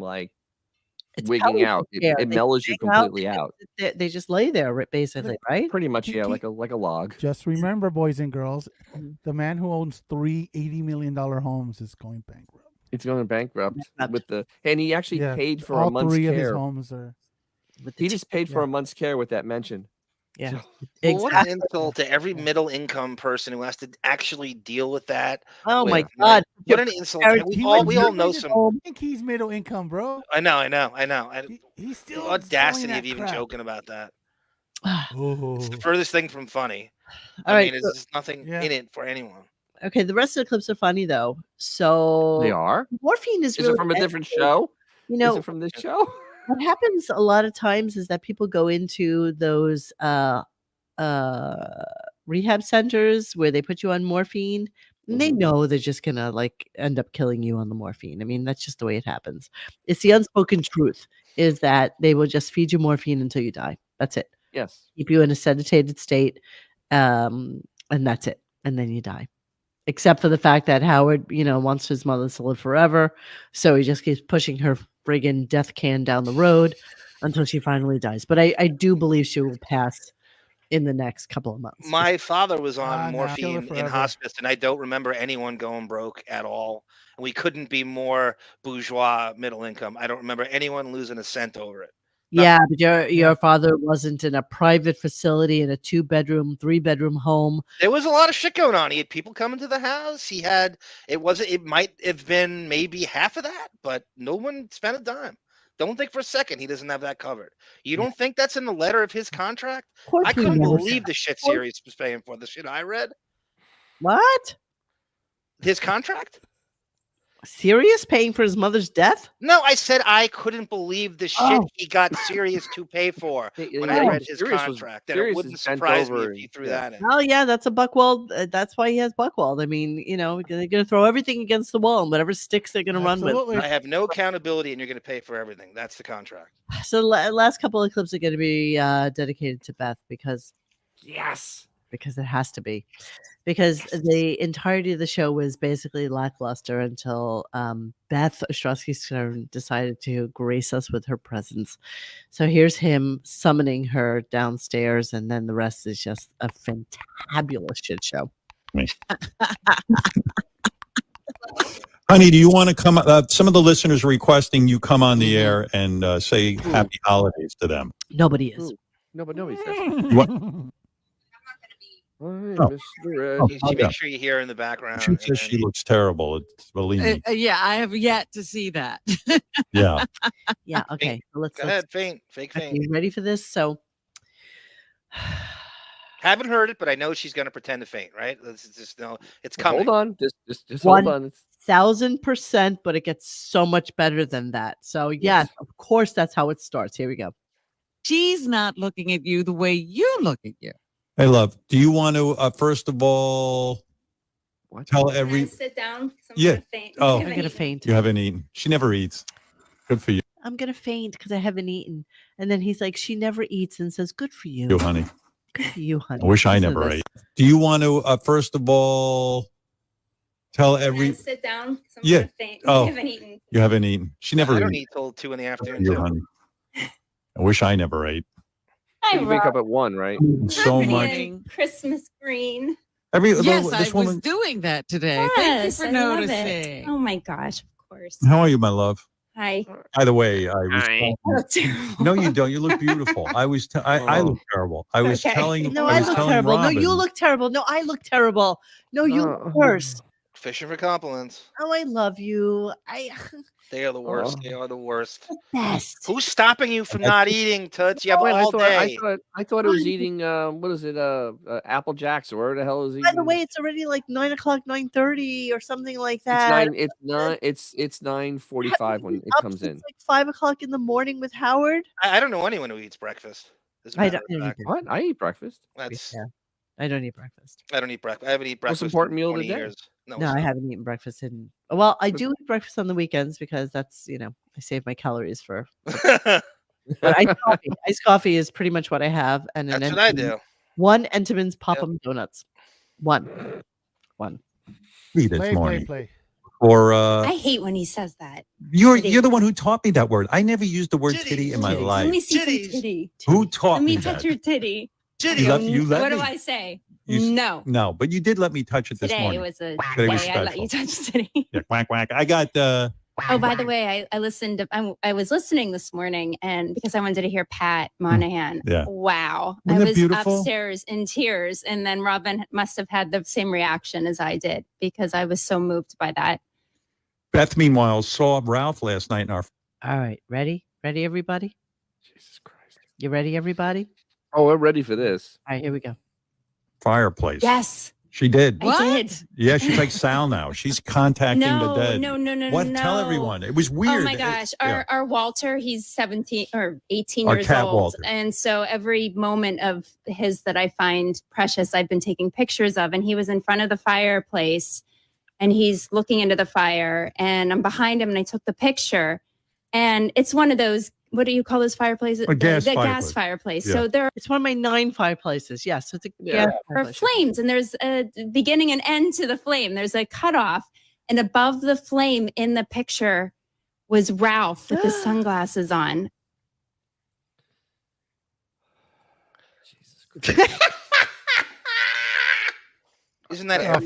wigging out. It mellows you completely out. They just lay there, basically, right? Pretty much, yeah, like a log. Just remember, boys and girls, the man who owns 3 $80 million homes is going bankrupt. It's going bankrupt and he actually paid for all a month's 3 care. of his homes are. He just paid for a month's care with that mention. Yeah. Well, what an insult to every middle income person who has to actually deal with that. Oh my God! What an insult! We all know some. I think he's middle income, bro. I know. He's still the audacity that of even crap. joking about that. It's the furthest thing from funny. All I right, mean, there's nothing in it for anyone. Okay, the rest of the clips are funny though. So they are. Morphine is Is really it from a different show? Is it from this show? What happens a lot of times is that people go into those rehab centers where they put you on morphine, and they know they're just gonna end up killing you on the morphine. I mean, that's just the way it happens. It's the unspoken truth is that they will just feed you morphine until you die. That's it. Yes. Keep you in a sedated state, and that's it. And then you die. Except for the fact that Howard, wants his mother to live forever, so he just keeps pushing her friggin' death can down the road until she finally dies. But I do believe she will pass in the next couple of months. My father was on kill morphine her in forever. hospice, and I don't remember anyone going broke at all. And we couldn't be more bourgeois middle income. I don't remember anyone losing a cent over it. Yeah, but your father wasn't in a private facility in a 2-bedroom, 3-bedroom home. There was a lot of shit going on. He had people coming to the house. It might have been maybe half of that, but no one spent a dime. Don't think for a second he doesn't have that covered. You don't think that's in the letter of his contract? I couldn't believe the shit Sirius was paying for. The shit I read. What? His contract? Sirius paying for his mother's death? No, I said I couldn't believe the shit he got Sirius to pay for when I read his contract. And it wouldn't surprise me if he threw that in. Oh yeah, that's a Buckwald. That's why he has Buckwald. I mean, they're gonna throw everything against the wall, and whatever sticks they're gonna run with. I have no accountability, and you're gonna pay for everything. That's the contract. So the last couple of clips are gonna be dedicated to Beth because it has to be. Because the entirety of the show was basically lackluster until Beth Ostrowski decided to grace us with her presence. So here's him summoning her downstairs, and then the rest is just a fantabulous shit show. Honey, do you want to come? Some of the listeners are requesting you come on the air and say happy holidays to them. Nobody is. No, but nobody's. What? Make sure you hear her in the background. She says she looks terrible. Believe me. Yeah, I have yet to see that. Yeah. Yeah. Okay. So Go ahead, faint, fake faint. You ready for this? So, haven't heard it, but I know she's going to pretend to faint. Right? Let's just know it's coming. Hold on, just hold on. 1000%, but it gets so much better than that. So yes, of course, that's how it starts. Here we go. She's not looking at you the way you look at you. Hey, love, do you want to, first of all, tell every... Sit down. Yeah. I'm going to faint. You haven't eaten. She never eats. Good for you. I'm going to faint because I haven't eaten. And then he's like, she never eats and says, good for you. You, honey. Good for you, honey. I wish I never ate. Do you want to, first of all, tell every... Sit down. Yeah. Faint. Oh, I haven't eaten. You haven't eaten. She never I ate. don't eat till 2 in the afternoon. You, honey. I wish I never ate. You wake up at 1, right? So much. Christmas green. Yes, this I was doing that today. Thank you for noticing. Oh my gosh, of course. How are you, my love? Hi. By the way, I was. I look terrible. No, you don't. You look beautiful. I look terrible. I was telling. No, I look terrible. Robin, No, you look terrible. No, I look terrible. No, you look worse. Fishing for compliments. Oh, I love you. They are the worst. They are the worst. Best. Who's stopping you from not eating, Toots? You have Wait, all day. I thought it was eating. What is it? Apple Jacks or where the hell is he? By the way, it's already like 9 o'clock, 9:30 or something like It's that. 9. It's not. It's 9:45 when it comes in. It's like 5 o'clock in the morning with Howard. I don't know anyone who eats breakfast. As a I matter don't of eat fact. breakfast. What? I eat breakfast. That's. Yeah. I don't eat breakfast. I don't eat breakfast. I haven't eaten breakfast. Most important in meal of the 20 day. years. No, No, it's I not. haven't eaten breakfast in. Well, I do eat breakfast on the weekends because that's I save my calories for. But iced coffee is pretty much what I have, and an That's what I Entenmann's- do. One Entenmann's Pop-'em donuts. One. Me this Play, morning. play. Or I hate when he says that. you're the one who taught me that word. I never used the word Titty. titty in my Let life. me see some titty. Who taught Let me me touch that? your titty. You let- you let what me? do I say? You s- No. No, but you did let me touch it this Today morning. was a Today day was I let you special. touch titty. Yeah, quack quack. I got Oh, by the way, I listened to, I was listening this morning and because I wanted to hear Pat Monahan. Yeah. Wow. Wasn't I it was beautiful? upstairs in tears. And then Robin must have had the same reaction as I did because I was so moved by that. Beth. Meanwhile, saw Ralph last night in our. All right, ready, everybody. Jesus Christ! You ready, everybody? Oh, we're ready for this. All right, here we go. Fireplace. Yes. She did. I did. Yeah, she's like Sal now. She's contacting the No, dead. no. What? Tell no. everyone. It was weird. Oh my gosh. Our Walter, he's 17 or 18 Our years cat old. Walter. And so every moment of his that I find precious, I've been taking pictures of. And he was in front of the fireplace and he's looking into the fire and I'm behind him and I took the picture. And it's one of those, what do you call those fireplaces? A gas the fireplace. gas fireplace. Yeah. So there It's one of my 9 fireplaces. Yes, it's a gas are fireplace. flames and there's a beginning and end to the flame. There's a cutoff. And above the flame in the picture was Ralph with his sunglasses on. Isn't that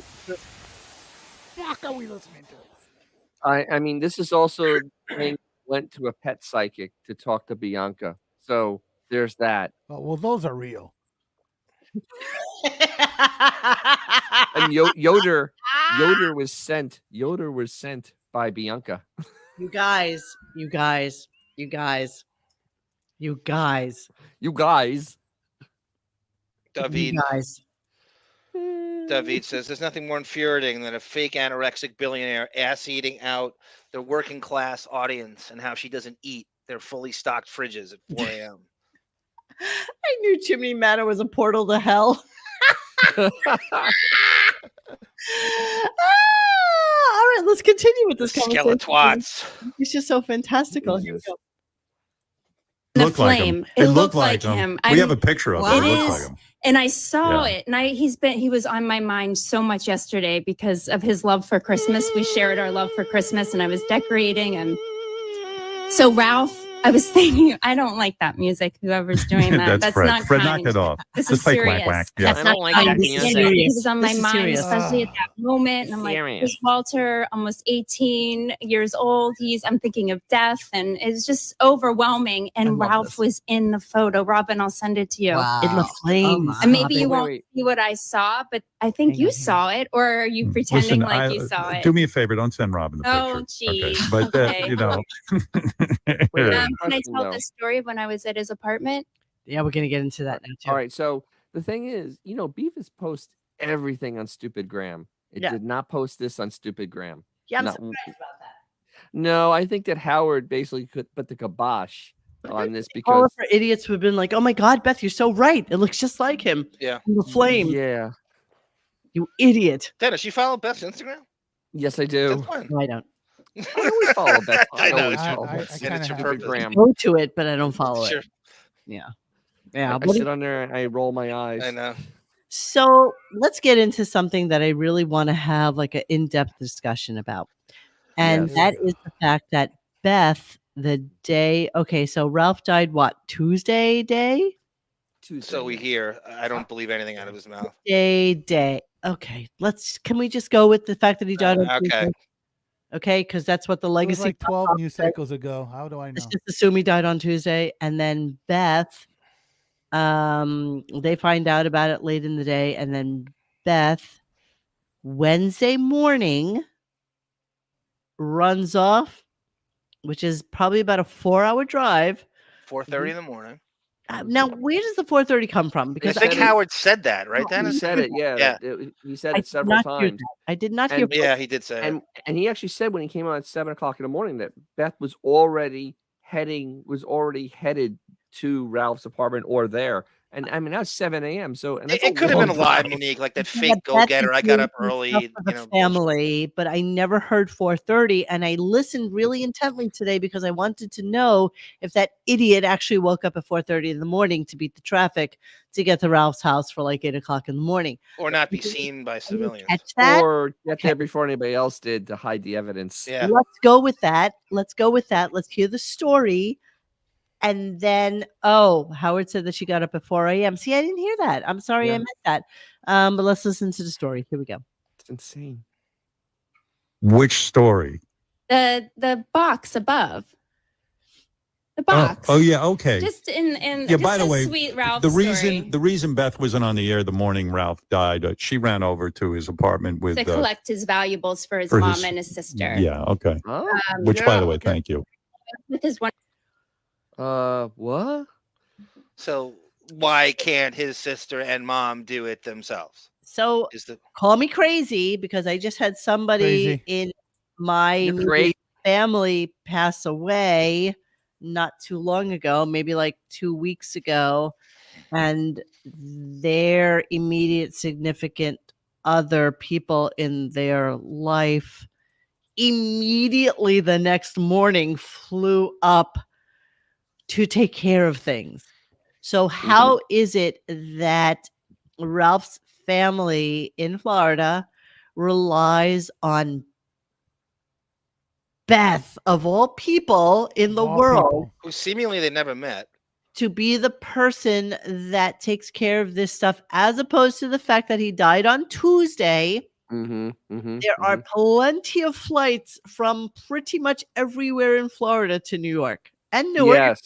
Fuck are we listening to? I mean, this is also thing went to a pet psychic to talk to Bianca. So there's that. Oh, well, those are real. And Yoder was sent. Yoder was sent by Bianca. You guys. You guys. David? guys. David says there's nothing more infuriating than a fake anorexic billionaire ass eating out the working class audience and how she doesn't eat their fully stocked fridges at 4 a.m. I knew Chimney Manor was a portal to hell. All right, let's continue with this conversation. Skeletwats. It's just so fantastical. Here we go. The Looked like flame. him. It looked looked like him. We have a picture of it. It It looks is, like him. and I saw Yeah. it, and he was on my mind so much yesterday because of his love for Christmas. We shared our love for Christmas, and I was decorating, and so Ralph. I was thinking, I don't like that music. Whoever's doing that, That's that's Fred. not Fred kind. knocked it off. This Just is like serious. whack whack. Yeah. That's not like kind. that This music. is serious. He was on my This is mind, serious. especially at that moment. And I'm like, Serious. this Walter, almost 18 years old. I'm thinking of death, and it's just overwhelming. And Ralph was in the photo. Robin, I'll send it to you. In the flames. And maybe you Wait, won't wait. see what I saw, but I think you saw it, or are you pretending Listen, like you saw it? do me a favor. Don't send Robin the Oh, picture. geez. But Okay. you know. Can I Question, tell though. the story of when I was at his apartment? Yeah, we're gonna get into that now too. All right. So the thing is, Beavis posts everything on Stupid Graham. It Yeah. did not post this on Stupid Graham. Yeah, I'm Not- surprised about that. No, I think that Howard basically could put the kibosh on this All because of our idiots would have been like, "Oh my God, Beth, you're so right. It looks just like him." Yeah. In the flame. Yeah. You idiot. Dennis, you follow Beth's Instagram? Yes, I do. Since when? No, I don't. I always follow Beth. I know, always it's follow I- Beth. I And kinda it's your have Stupid purpose. Graham. Go to it, but I don't follow Sure. it. Yeah. Yeah. I sit on there and I roll my eyes. I know. So let's get into something that I really want to have like an in-depth discussion about. And Yes. that is the fact that Beth, the day, okay, so Ralph died what, Tuesday day? Tuesday. So we hear. I don't believe anything out of his mouth. Day. Okay, can we just go with the fact that he died on Okay. Tuesday? Okay, because that's what the It was legacy. like 12 news cycles ago. How do I know? Let's just assume he died on Tuesday, and then Beth, they find out about it late in the day, and then Beth Wednesday morning, runs off, which is probably about a 4-hour drive. 4:30 in the morning. Now, where does the 4:30 come from? I Because think Howard said that, right, No, Dennis? He said it, yeah. Yeah. He said I it did several not hear times. that. I did not hear. Yeah, he did say it. And he actually said when he came out at 7:00 in the morning that Beth was already headed to Ralph's apartment or there. And I mean that's 7 a.m. So and that's It could have been a lie, drive. Monique, like that Yeah, fake Beth go-getter. is I got doing up some stuff early, for the family, but I never heard 4:30, and I listened really intently today because I wanted to know if that idiot actually woke up at 4:30 in the morning to beat the traffic to get to Ralph's house for like 8 o'clock in the morning. or not be seen by civilians. Catch that? Or get there before anybody else did to hide the evidence. Yeah. Let's go with that. Let's hear the story. And then, Howard said that she got up at 4 a.m. See, I didn't hear that. I'm sorry I missed that. But let's listen to the story. Here we go. It's insane. Which story? The box above. The box. Oh yeah, okay. Just in Yeah, just by the a way, sweet Ralph the story reason Beth wasn't on the air the morning Ralph died, she ran over to his apartment with to collect his valuables for his for mom his- and his sister. Yeah, okay. Oh, Which, by the way, thank you. With his one. What? So why can't his sister and mom do it themselves? So call me crazy because I just had somebody in my You're immediate crazy. family pass away not too long ago, maybe like 2 weeks ago, and their immediate significant other people in their life immediately the next morning flew up to take care of things. So how is it that Ralph's family in Florida relies on Beth, of all people in the world, Who seemingly they never met. to be the person that takes care of this stuff, as opposed to the fact that he died on Tuesday? There are plenty of flights from pretty much everywhere in Florida to New York and Newark. Yes.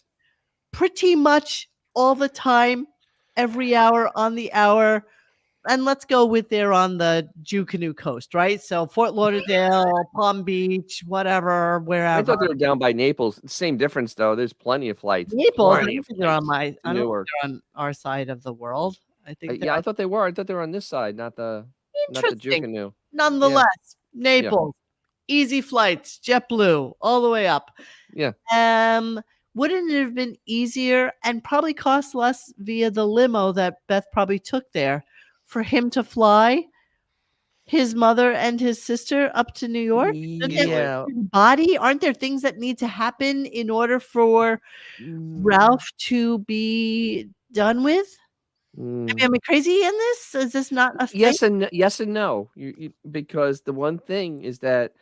Pretty much all the time, every hour on the hour. And let's go with there on the Jucanu coast, right? So Fort Lauderdale, Palm Beach, whatever, wherever. I thought they were down by Naples. Same difference though. There's plenty of flights. Naples, I Plenty don't of think they're on flights to I don't think Newark. they're on our side of the world. I think Yeah, I thought they were. I thought they were on this side, not the Interesting. Jucanu. Nonetheless, Naples, easy flights, JetBlue, all the way up. Yeah. Wouldn't it have been easier and probably cost less via the limo that Beth probably took there for him to fly his mother and his sister up to New York? Yeah. Body, aren't there things that need to happen in order for Ralph to be done with? I mean, am I crazy in this? Is this not a thing? Yes and no. Because the one thing is that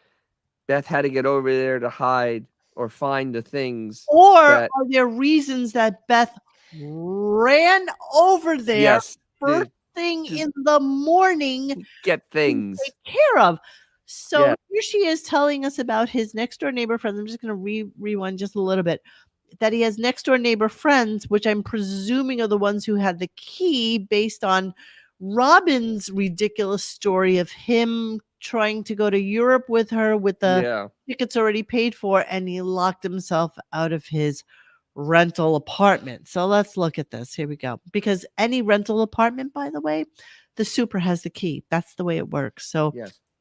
Beth had to get over there to hide or find the things. Or that, are there reasons that Beth ran over there first thing in the morning get things to take care of? So Yeah. here she is telling us about his next door neighbor friends. I'm just going to rewind just a little bit. That he has next door neighbor friends, which I'm presuming are the ones who had the key based on Robin's ridiculous story of him trying to go to Europe with her with the tickets already paid for, and he locked himself out of his rental apartment. So let's look at this. Here we go. Because any rental apartment, by the way, the super has the key. That's the way it works. So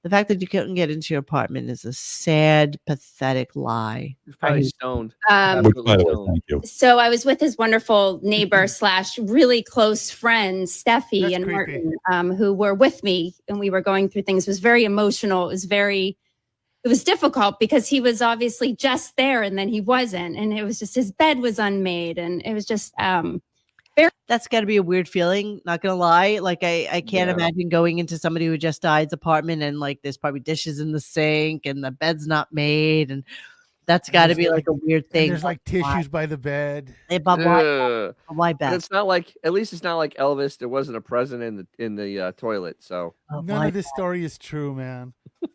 the fact that you couldn't get into your apartment is a sad, pathetic lie. He's probably stoned. Which, by the way, thank you. So I was with his wonderful neighbor / really close friends, Steffi and Martin, who were with me, and we were going through things. It was very emotional. It was difficult because he was obviously just there and then he wasn't. And it was just, his bed was unmade. And it was just, that's got to be a weird feeling, not gonna lie. Like I can't imagine going into somebody who just died's apartment and like there's probably dishes in the sink and the bed's not made, and that's got to be like a weird thing. There's like tissues by the bed. Hey, Bob, why But Beth? it's not like, at least it's not like Elvis. There wasn't a present in the toilet. So None of this story is true, man.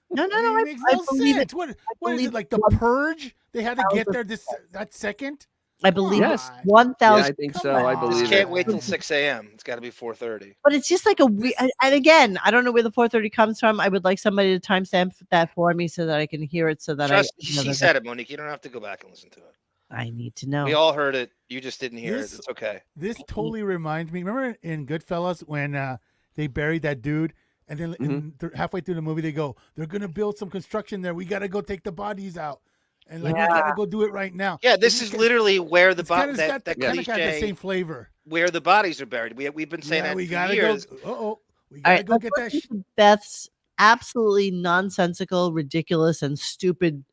No. It makes no sense. What is it, like the purge? They had to get there that second? I believe Yes. it's 1,000. Yeah, I think so. I believe Just it. can't wait till 6 a.m. It's got to be 4:30. But it's just like a weird. And again, I don't know where the 4:30 comes from. I would like somebody to timestamp that for me so that I can hear it. So that Trust, I. know she that said it, Monique. You don't have to go back and listen to it. I need to know. We all heard it. You just didn't hear This- it. It's okay. This totally reminds me. Remember in Goodfellas when they buried that dude, and then halfway through the movie they go, "They're gonna build some construction there. We gotta go take the bodies out, and like we gotta go do it right now." Yeah, this is literally where the It's that kind of got the cliche same flavor. where the bodies are buried. We've been saying that we for gotta years. go. We All gotta right, go let's get that. listen to Beth's absolutely nonsensical, ridiculous, and stupid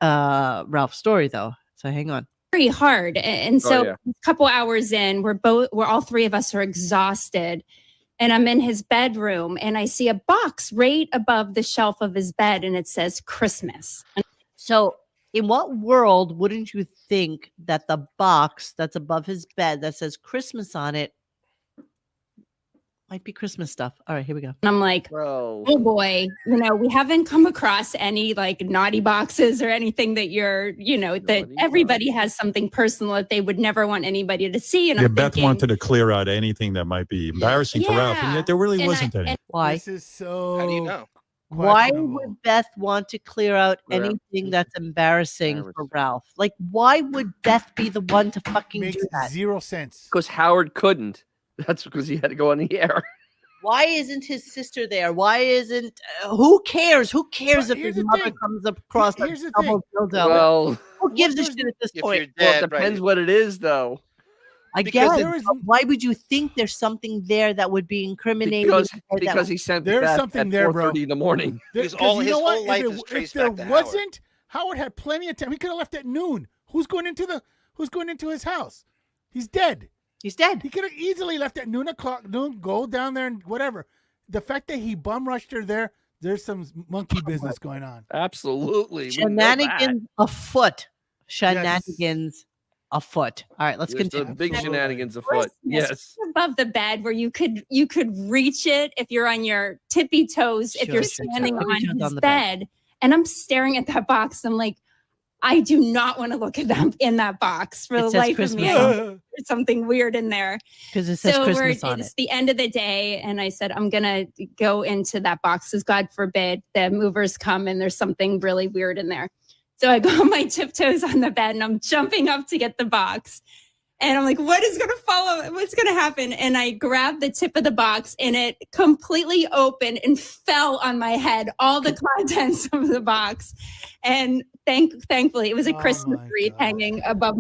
Ralph story, though. So hang on. Very hard. And so yeah. a couple hours in, we're all three of us are exhausted. And I'm in his bedroom and I see a box right above the shelf of his bed and it says Christmas. So, in what world wouldn't you think that the box that's above his bed that says Christmas on it might be Christmas stuff? All right, here we go. And I'm like, Bro. oh boy, we haven't come across any like naughty boxes or anything that that everybody has something personal that they would never want anybody to see. And Yeah, I'm Beth thinking, wanted to clear out anything that might be embarrassing for Ralph, and yet there really And wasn't any. Why? This is so. How do you know? Why questionable. would Beth want to clear out Yeah. anything that's embarrassing for Ralph? Like, why would Beth be the one to fucking Makes do that? zero sense. Because Howard couldn't. That's because he had to go on the air. Why isn't his sister there? Why isn't? Who cares? Who cares But if here's his the mother thing. comes across a Here's the double dildo? Well, Who gives a there's shit at this If point? you're dead, it depends what it is, though. I because guess. there is- but why would you think there's something there that would be incriminating? Because he sent There's Beth something at there, bro. 4:30 in the morning. Because 'Cause all you his know what? whole life if is if traced there back to Howard. wasn't, Howard had plenty of time. He could have left at noon. Who's going into his house? He's dead. He's dead. He could have easily left at noon, go down there and whatever. The fact that he bum rushed her there, there's some monkey business going on. Absolutely. We know that. Shenanigans afoot. Shenanigans afoot. All right, let's There's continue. the big Absolutely. shenanigans afoot. Yes. above the bed where you could reach it if you're on your tippy toes, if Sure, you're sure, sure. standing Tippy on toes his on the bed. And I'm staring at that box. I'm like, I do not want to look at them in that box for It the says life Christmas of me. on There's something weird in there. Because it says Christmas it's on it. the end of the day, and I said, I'm gonna go into that box because God forbid the movers come and there's something really weird in there. So I go on my tiptoes on the bed and I'm jumping up to get the box. And I'm like, what is going to follow? What's going to happen? And I grabbed the tip of the box and it completely opened and fell on my head, all the contents of the box. And thankfully, it was a Christmas wreath hanging above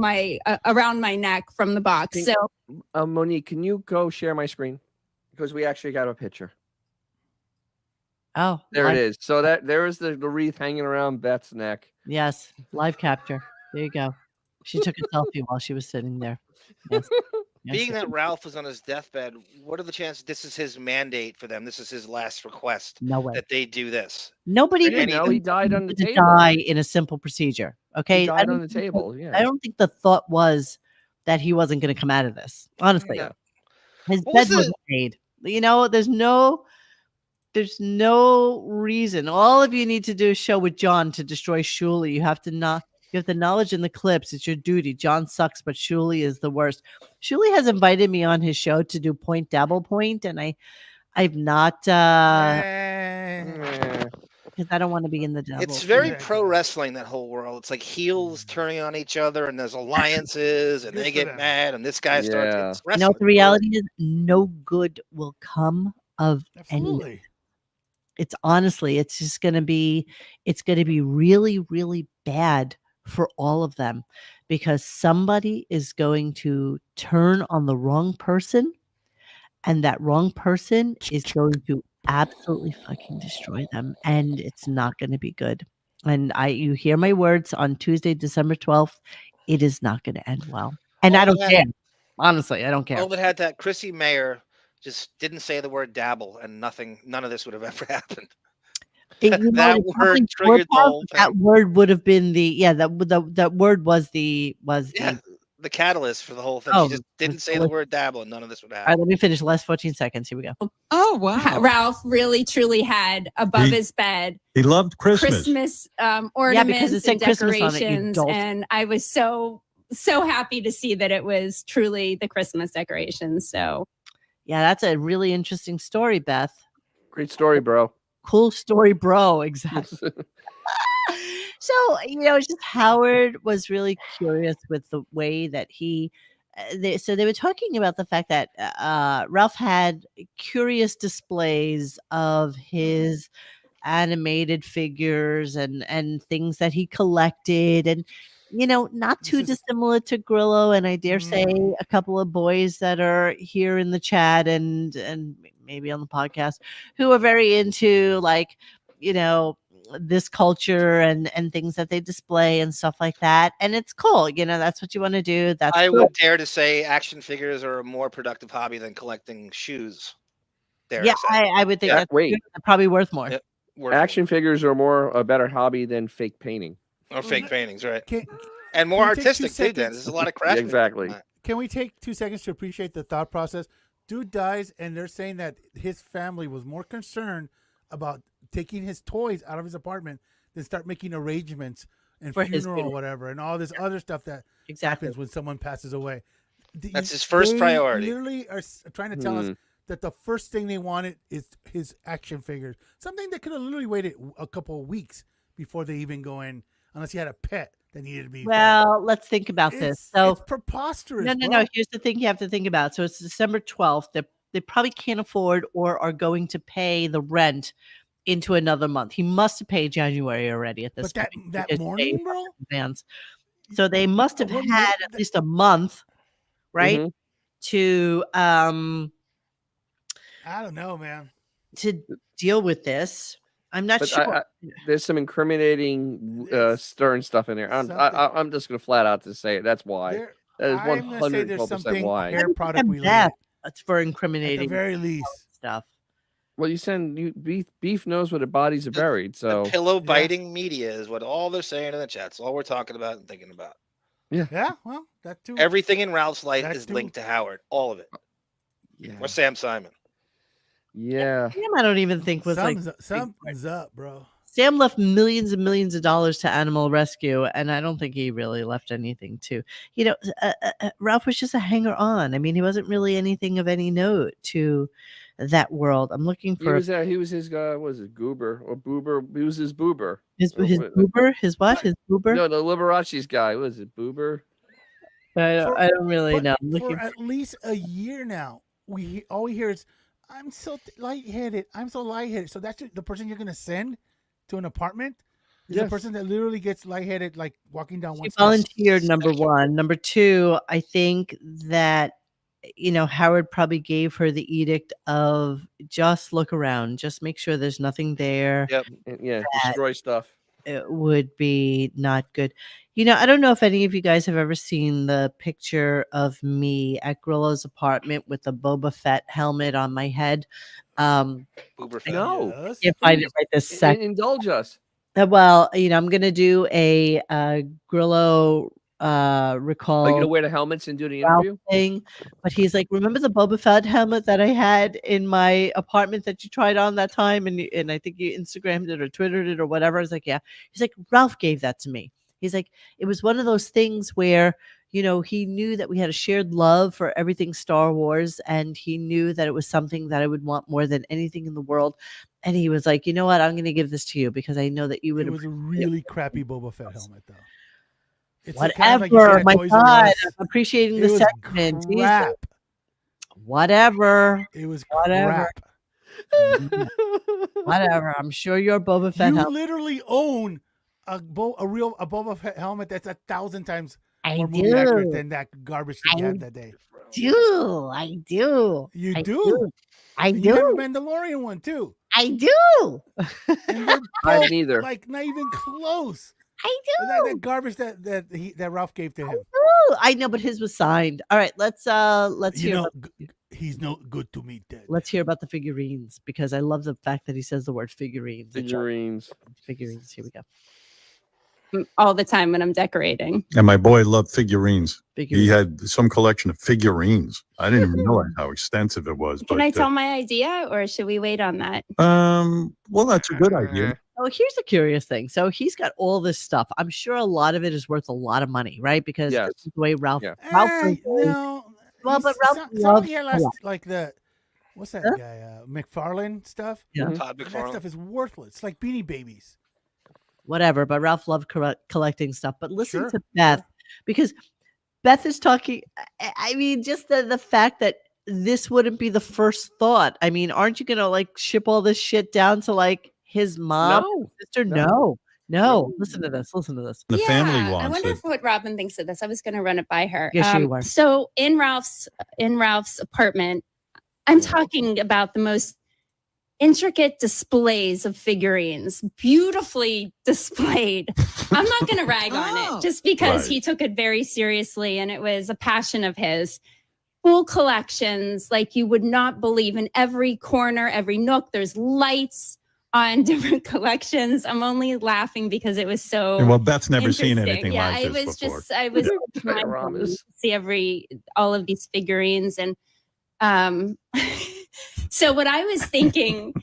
around my neck from the box. So, Monique, can you go share my screen? Because we actually got a picture. Oh, There it is. So there is the wreath hanging around Beth's neck. Yes, live capture. There you go. She took a selfie while she was sitting there. Yes. Yes, Being yes. that Ralph was on his deathbed, what are the chances this is his mandate for them? This is his last request No way. that they do this. Nobody I didn't would know think he died on the to table. die in a simple procedure. Okay, He I died don't on the think table. that- Yeah. I don't think the thought was that he wasn't going to come out of this. Honestly, Yeah. his What was bed wasn't made. You know, there's no reason. All of you need to do is show with John to destroy Shuli. You have the knowledge in the clips. It's your duty. John sucks, but Shuli is the worst. Shuli has invited me on his show to do Point Dabble Point, and I've not because I don't want to be in the double. It's very pro wrestling, that whole world. It's like heels turning on each other, and there's alliances, and Good they for get them. mad, and this guy starts. Yeah. It's You know what the wrestling. reality is? No good will come of any. Absolutely. It's honestly, it's just going to be really, really bad for all of them because somebody is going to turn on the wrong person and that wrong person is going to absolutely fucking destroy them and it's not going to be good. And you hear my words on Tuesday, December 12th, it is not going to end well. And I don't care. Honestly, I don't care. All that had that Chrissy Mayer just didn't say the word dabble, and none of this would have ever happened. You know, That if word something triggered the would have, whole that thing. word would have been that word was the Yeah, the catalyst for the whole thing. Oh, She just didn't say the word dabble, and none of this would All happen. right, let me finish the last 14 seconds. Here we go. Oh, wow. Ralph really truly had above He- his bed He loved Christmas. ornaments it and said Christmas on it, you decorations. dolt. And I was so so happy to see that it was truly the Christmas decorations. So Yeah, that's a really interesting story, Beth. Great story, bro. Cool story, bro. Exactly. So, just Howard was really curious with the way that they were talking about the fact that Ralph had curious displays of his animated figures and things that he collected, and not too dissimilar to Grillo, and I dare say a couple of boys that are here in the chat and maybe on the podcast who are very into this culture and things that they display and stuff like that, and it's cool. That's what you want to do. That's I cool. would dare to say action figures are a more productive hobby than collecting shoes. Yeah, I would think that's wait. probably worth more. Yep, Action figures are a better hobby than fake painting. or fake paintings, right? Can And more we take 2 artistic too. Then there's a lot of craftsmanship. Exactly. Can we take 2 seconds to appreciate the thought process? Dude dies, and they're saying that his family was more concerned about taking his toys out of his apartment than start making arrangements and For his funeral or funeral. whatever, and all this other stuff that happens when someone passes away. That's his first They priority. Literally are trying to tell us that the first thing they wanted is his action figures. Something that could have literally waited a couple of weeks before they even go in, unless he had a pet that needed to be. Well, let's think about this. So it's preposterous. No. bro. Here's the thing you have to think about. So it's December 12th. They probably can't afford or are going to pay the rent into another month. He must have paid January already at this But point. that because morning, they bro? advance. So they must have What had at least a month, right? Mhm. To I don't know, man. to deal with this. I'm not But sure. there's some incriminating Stern stuff in there. I'm just going to flat out to say it. That's why. That is I'm gonna say there's 112% something why. hair product And related. Beth, it's for At the incriminating very least. stuff. Well, beef knows where the bodies are buried. So Pillow biting media is what all they're saying in the chat. It's all we're talking about and thinking about. Yeah, well, that too. Everything in Ralph's life That is too. linked to Howard. All of it. Yeah. Or Sam Simon. Yeah. Sam, I don't even think was something's up, bro. Sam left millions and millions of dollars to animal rescue, and I don't think he really left anything to. Ralph was just a hanger-on. I mean, he wasn't really anything of any note to that world. I'm looking for He was his guy. What was it, Goober or Boober? He was his Boober. his Boober. His what? His Boober? No, the Liberace's guy. What was it, Boober? I don't really know. I'm For looking. at least a year now, all we hear is, "I'm so lightheaded. I'm so lightheaded." So that's the person you're gonna send to an apartment. Is the Yes. person that literally gets lightheaded, like walking down She one. volunteered, number one. Number two, I think that Howard probably gave her the edict of just look around, just make sure there's nothing there. Yep. Yeah, destroy stuff. It would be not good. I don't know if any of you guys have ever seen the picture of me at Grillo's apartment with the Boba Fett helmet on my head. Boober Fett. No. I can't find it right this second. Indulge us. Well, I'm going to do a Grillo recall. Are you gonna wear the helmets and do the Ralph interview? thing, but he's like, remember the Boba Fett helmet that I had in my apartment that you tried on that time, and I think you Instagrammed it or Twittered it or whatever. I was like, yeah. He's like, Ralph gave that to me. He's like, it was one of those things where he knew that we had a shared love for everything Star Wars, and he knew that it was something that I would want more than anything in the world. And he was like, you know what, I'm going to give this to you because I know that you would. It was a really crappy Boba Fett helmet, though. It's Whatever, like you get at my Toys R God, Us. I'm appreciating It the was segment. Jesus. crap. Whatever. It was Whatever. crap. Whatever. I'm sure your Boba Fett You helmet. literally own a Boba Fett helmet that's 1,000 times I more movie accurate do. than that garbage that you had that day. I do. You I do. I And you have a do. Mandalorian one too. I do. And they're I both, neither. like not even close. I That garbage that Ralph gave to him. do. I know, but his was signed. All right, let's You hear. know, About, he's no good to me, Dad. let's hear about the figurines because I love the fact that he says the word figurines. Figurines. Figurines. Here we go. all the time when I'm decorating. And my boy loved figurines. Figurines. He had some collection of figurines. I didn't even realize how extensive it was. Can I tell my idea or should we wait on that? Well, that's a good idea. Oh, here's a curious thing. So he's got all this stuff. I'm sure a lot of it is worth a lot of money, right? Because Yes. this is the way Ralph. Yeah. Ralph was No. well, but Ralph Some loves he has like the what's that Huh? guy? McFarlane stuff. Yeah. Todd And that McFarlane. stuff is worthless. It's like Beanie Babies. whatever. But Ralph loved collecting stuff. But listen Sure, to Beth, because Beth is talking. I mean, just the fact that this wouldn't be the first thought. I mean, aren't you gonna like ship all this shit down to like his mom, No. sister? No. No. Listen to this. Listen to this. The family I wants wonder it. if what Robin thinks of this. I was going to run it by her. Yes, you were. So in Ralph's apartment, I'm talking about the most intricate displays of figurines, beautifully displayed. I'm not going to rag on it just because he took it very seriously and it was a passion of his. Full collections like you would not believe, in every corner, every nook. There's lights on different collections. I'm only laughing because it was so Well, Beth's never seen interesting. anything Yeah, like it this was before. just, I was Dioramas. see all of these figurines. And so what I was thinking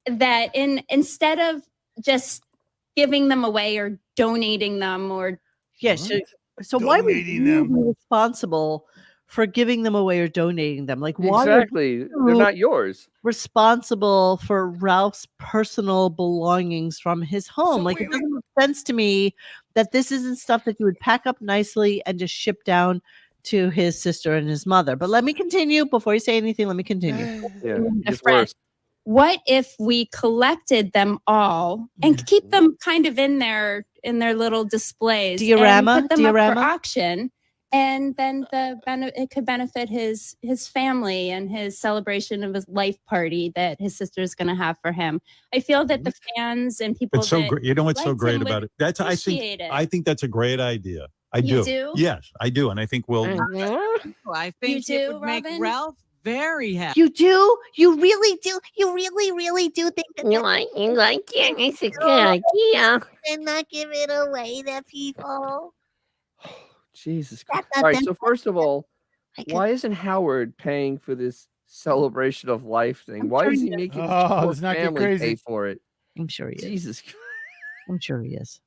that instead of just giving them away or donating them or Yes. So why would Donating you them. be responsible for giving them away or donating them? Like, why are Exactly. They're you not yours. responsible for Ralph's personal belongings from his home? So Like, wait, it doesn't make sense to me that this isn't stuff that you would pack up nicely and just ship down to his sister and his mother. But let me continue before you say anything. Let me continue. Yeah. a It's friend. worse. What if we collected them all and keep them kind of in their little displays Diorama? and put them up Diorama? for auction, and then it could benefit his family and his celebration of his life party that his sister is going to have for him. I feel that the fans and people It's so that great. You know what's so liked great him would about it? That's appreciate it. I think that's a great idea. I You do. do? Yes, I do, and I think we'll. I think You it do, would make Robin? Ralph very happy. You do? You really do? You really do think that It's a good idea. and not give it away to people? Jesus Christ. All right. So first of all, why isn't Howard paying for this celebration of life thing? Why is he making his poor let's not get family crazy. pay for it? I'm sure he is. Jesus. I'm sure he is.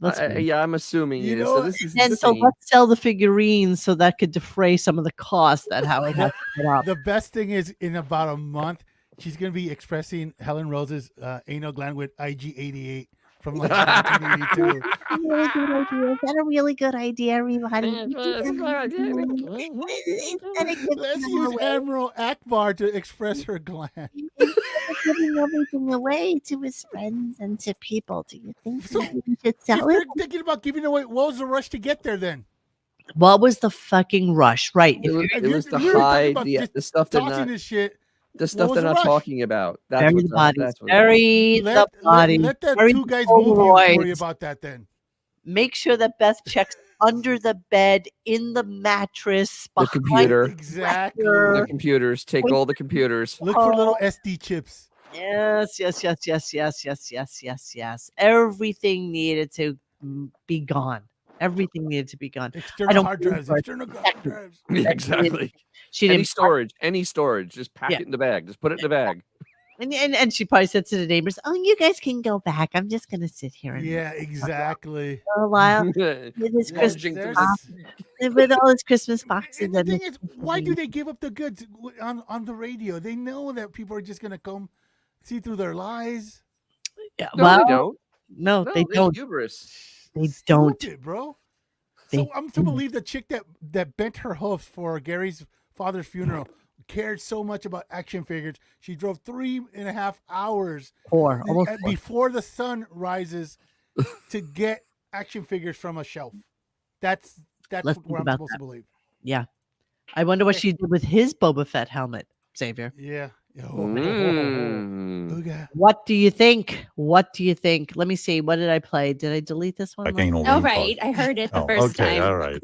Let's Yeah, I'm assuming You it is. know So what? this is and so insane. let's sell the figurines so that could defray some of the costs that Howard has to put up. The best thing is in about a month, she's going to be expressing Helen Rose's anal gland with IG88 from like 1982. Really good idea. Is that a really good idea, everybody? Let's use Admiral Akbar to express her gland. Giving everything away to his friends and to people. Do you think So, we should If sell they're it? thinking about giving away, what was the rush to get there then? What was the fucking rush? Right. It was, If it you're- was to if you're talking hide about the just stuff they're tossing not this shit. the stuff was they're the not rush? talking about. That's Bury what the bodies. that's what Bury the bodies. Let the Bury two the guys move Polaroids. worry about that then. Make sure that Beth checks under the bed, in the mattress, The behind computer. Exactly. The computers. Take all the computers. Look for little SD chips. Yes. Everything needed to be gone. Everything needed to be gone. External hard blame drives. her. External hard drives. Exactly. She Any didn't. storage. Just pack Yeah. it in the bag. Just put it in the bag. And she probably said to the neighbors, "Oh, you guys can go back. I'm just gonna sit here and Yeah, exactly. for a while with his Christmas Managing to box, with all his Christmas boxes." And the And thing is, why do they give up the goods on the radio? They know that people are just gonna come see through their lies. yeah, No, well, they don't. no, No, they there's don't. hubris. They don't. Stupid, bro. They So I'm to believe the chick that bent her hoofs for Gary's father's funeral cared so much about action figures. She drove 3.5 hours Almost four. before the sun rises to get action figures from a shelf. That's Let's think what I'm about supposed that. to believe. Yeah, I wonder what she did with his Boba Fett helmet, Xavier. Yeah. Mm. Ooga. What do you think? What do you think? Let me see. What did I play? Did I delete this one? Like anal Oh, ring right. plug. I heard it the Oh, first okay, time. all right.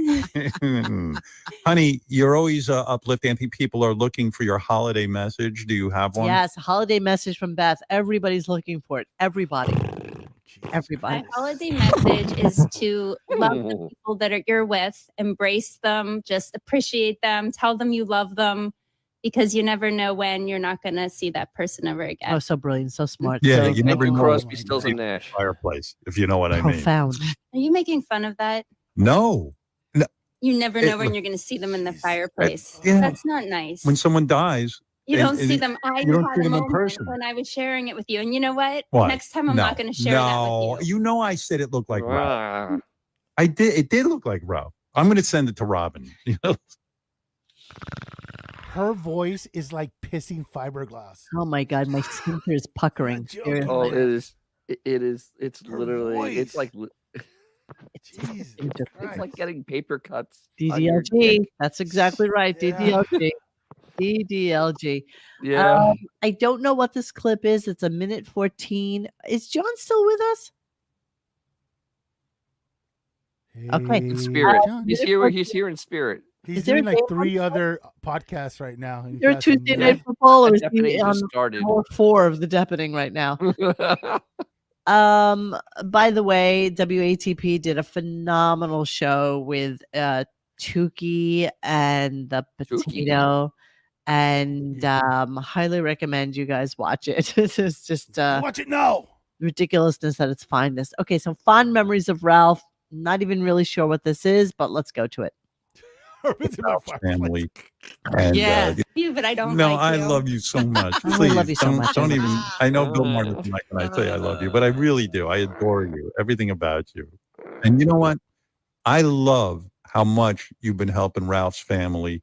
Honey, you're always uplifting. I think people are looking for your holiday message. Do you have one? Yes, a holiday message from Beth. Everybody's looking for it. Everybody. My Everybody. holiday message is to love the people that you're with, embrace them, just appreciate them, tell them you love them, because you never know when you're not going to see that person ever again. Oh, so brilliant, so smart. Yeah, so you never know. Crosby, Stills, and Nash. Fireplace, if you know what I mean. profound. Are you making fun of that? No. You never know when look, you're going to see them in the fireplace. yeah. That's not nice. When someone dies, You and- don't and see them. I you don't had see a them in moment person. when I was sharing it with you, and you know what? What? Next time I'm not going to share that with you. You know I said it looked like Ralph. Ah. I did. It did look like Ralph. I'm going to send it to Robin. You know? Her voice is like pissing fiberglass. Oh my God, my sphincter is puckering. Seriously. Oh, it is. It is. It's literally. It's like. Jesus It's like getting paper cuts. DDLG. That's exactly right. DDLG. DDLG. Yeah. I don't know what this clip is. It's 1:14. Is John still with us? Okay. Hey, Spirit. John. He's here. He's here in spirit. He's Is there doing a like game 3 other podcasts right now. Is there a Tuesday Night Football, or is he on started. hour 4 of the Depening right now? By the way, WATP did a phenomenal show with Tukey and the potato, and highly recommend you guys watch it. It's just watch it now. Ridiculousness at its finest. Okay, so fond memories of Ralph. Not even really sure what this is, but let's go to it. Family. And, Yes. You, but I don't No, like I you. love you so much. I Please, love you so much. don't even. I know Bill Martin is not going to say I love you, but I really do. I adore you. Everything about you. And you know what? I love how much you've been helping Ralph's family.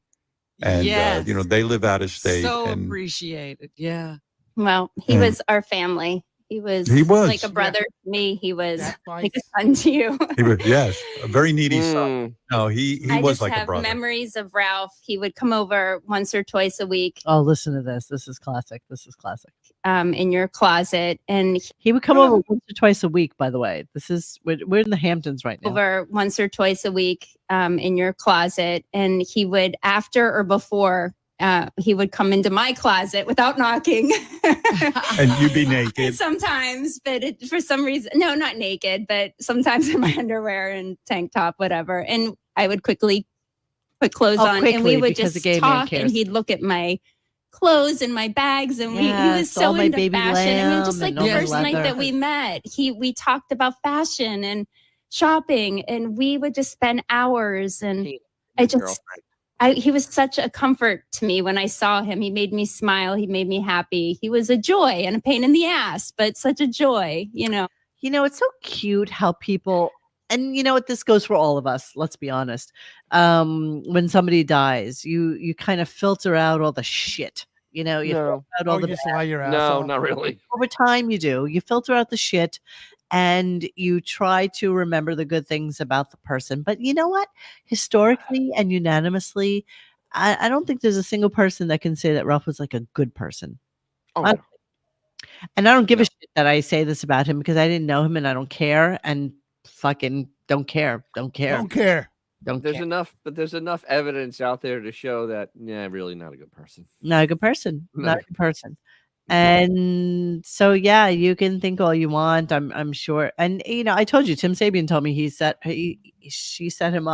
And, Yes. they live out of state. So and appreciated. Yeah. Well, he And- was our family. He was like a brother to me. He was like a son to you. he was, yes, a very needy son. No, he I was just like a have brother. memories of Ralph. He would come over once or twice a week Oh, listen to this. This is classic. This is classic. in your closet, and He would come over once or twice a week, by the way. We're in the Hamptons right now. over once or twice a week in your closet, and he would, after or before, he would come into my closet without knocking. And you'd be naked. Sometimes, but for some reason, no, not naked, but sometimes in my underwear and tank top, whatever. And I would quickly put clothes on, and we quickly, would because just the gay man talk, and cares. he'd look at my clothes and my bags, and he Yes, was so all my into baby fashion. I mean, just lamb like and the all my first night leather. that we met, we talked about fashion and shopping, and we would just spend hours. And he was such a comfort to me when I saw him. He made me smile. He made me happy. He was a joy and a pain in the ass, but such a joy, You know, it's so cute how people, and you know what, this goes for all of us, let's be honest. When somebody dies, you kind of filter out all the shit. You know, you filter out all the just bad. lie your ass No, off. not really. Over time, you do. You filter out the shit, and you try to remember the good things about the person. But you know what? Historically and unanimously, I don't think there's a single person that can say that Ralph was like a good person. Oh, I- no. And I don't give a shit that I say this about him, because I didn't know him and I don't care, and fucking don't care. Don't care. Don't care. Don't There's care. there's enough evidence out there to show that, really not a good person. Not a good person. No. Not a good person. And so, yeah, you can think all you want. I'm sure. And I told you, Tim Sabian told me he set him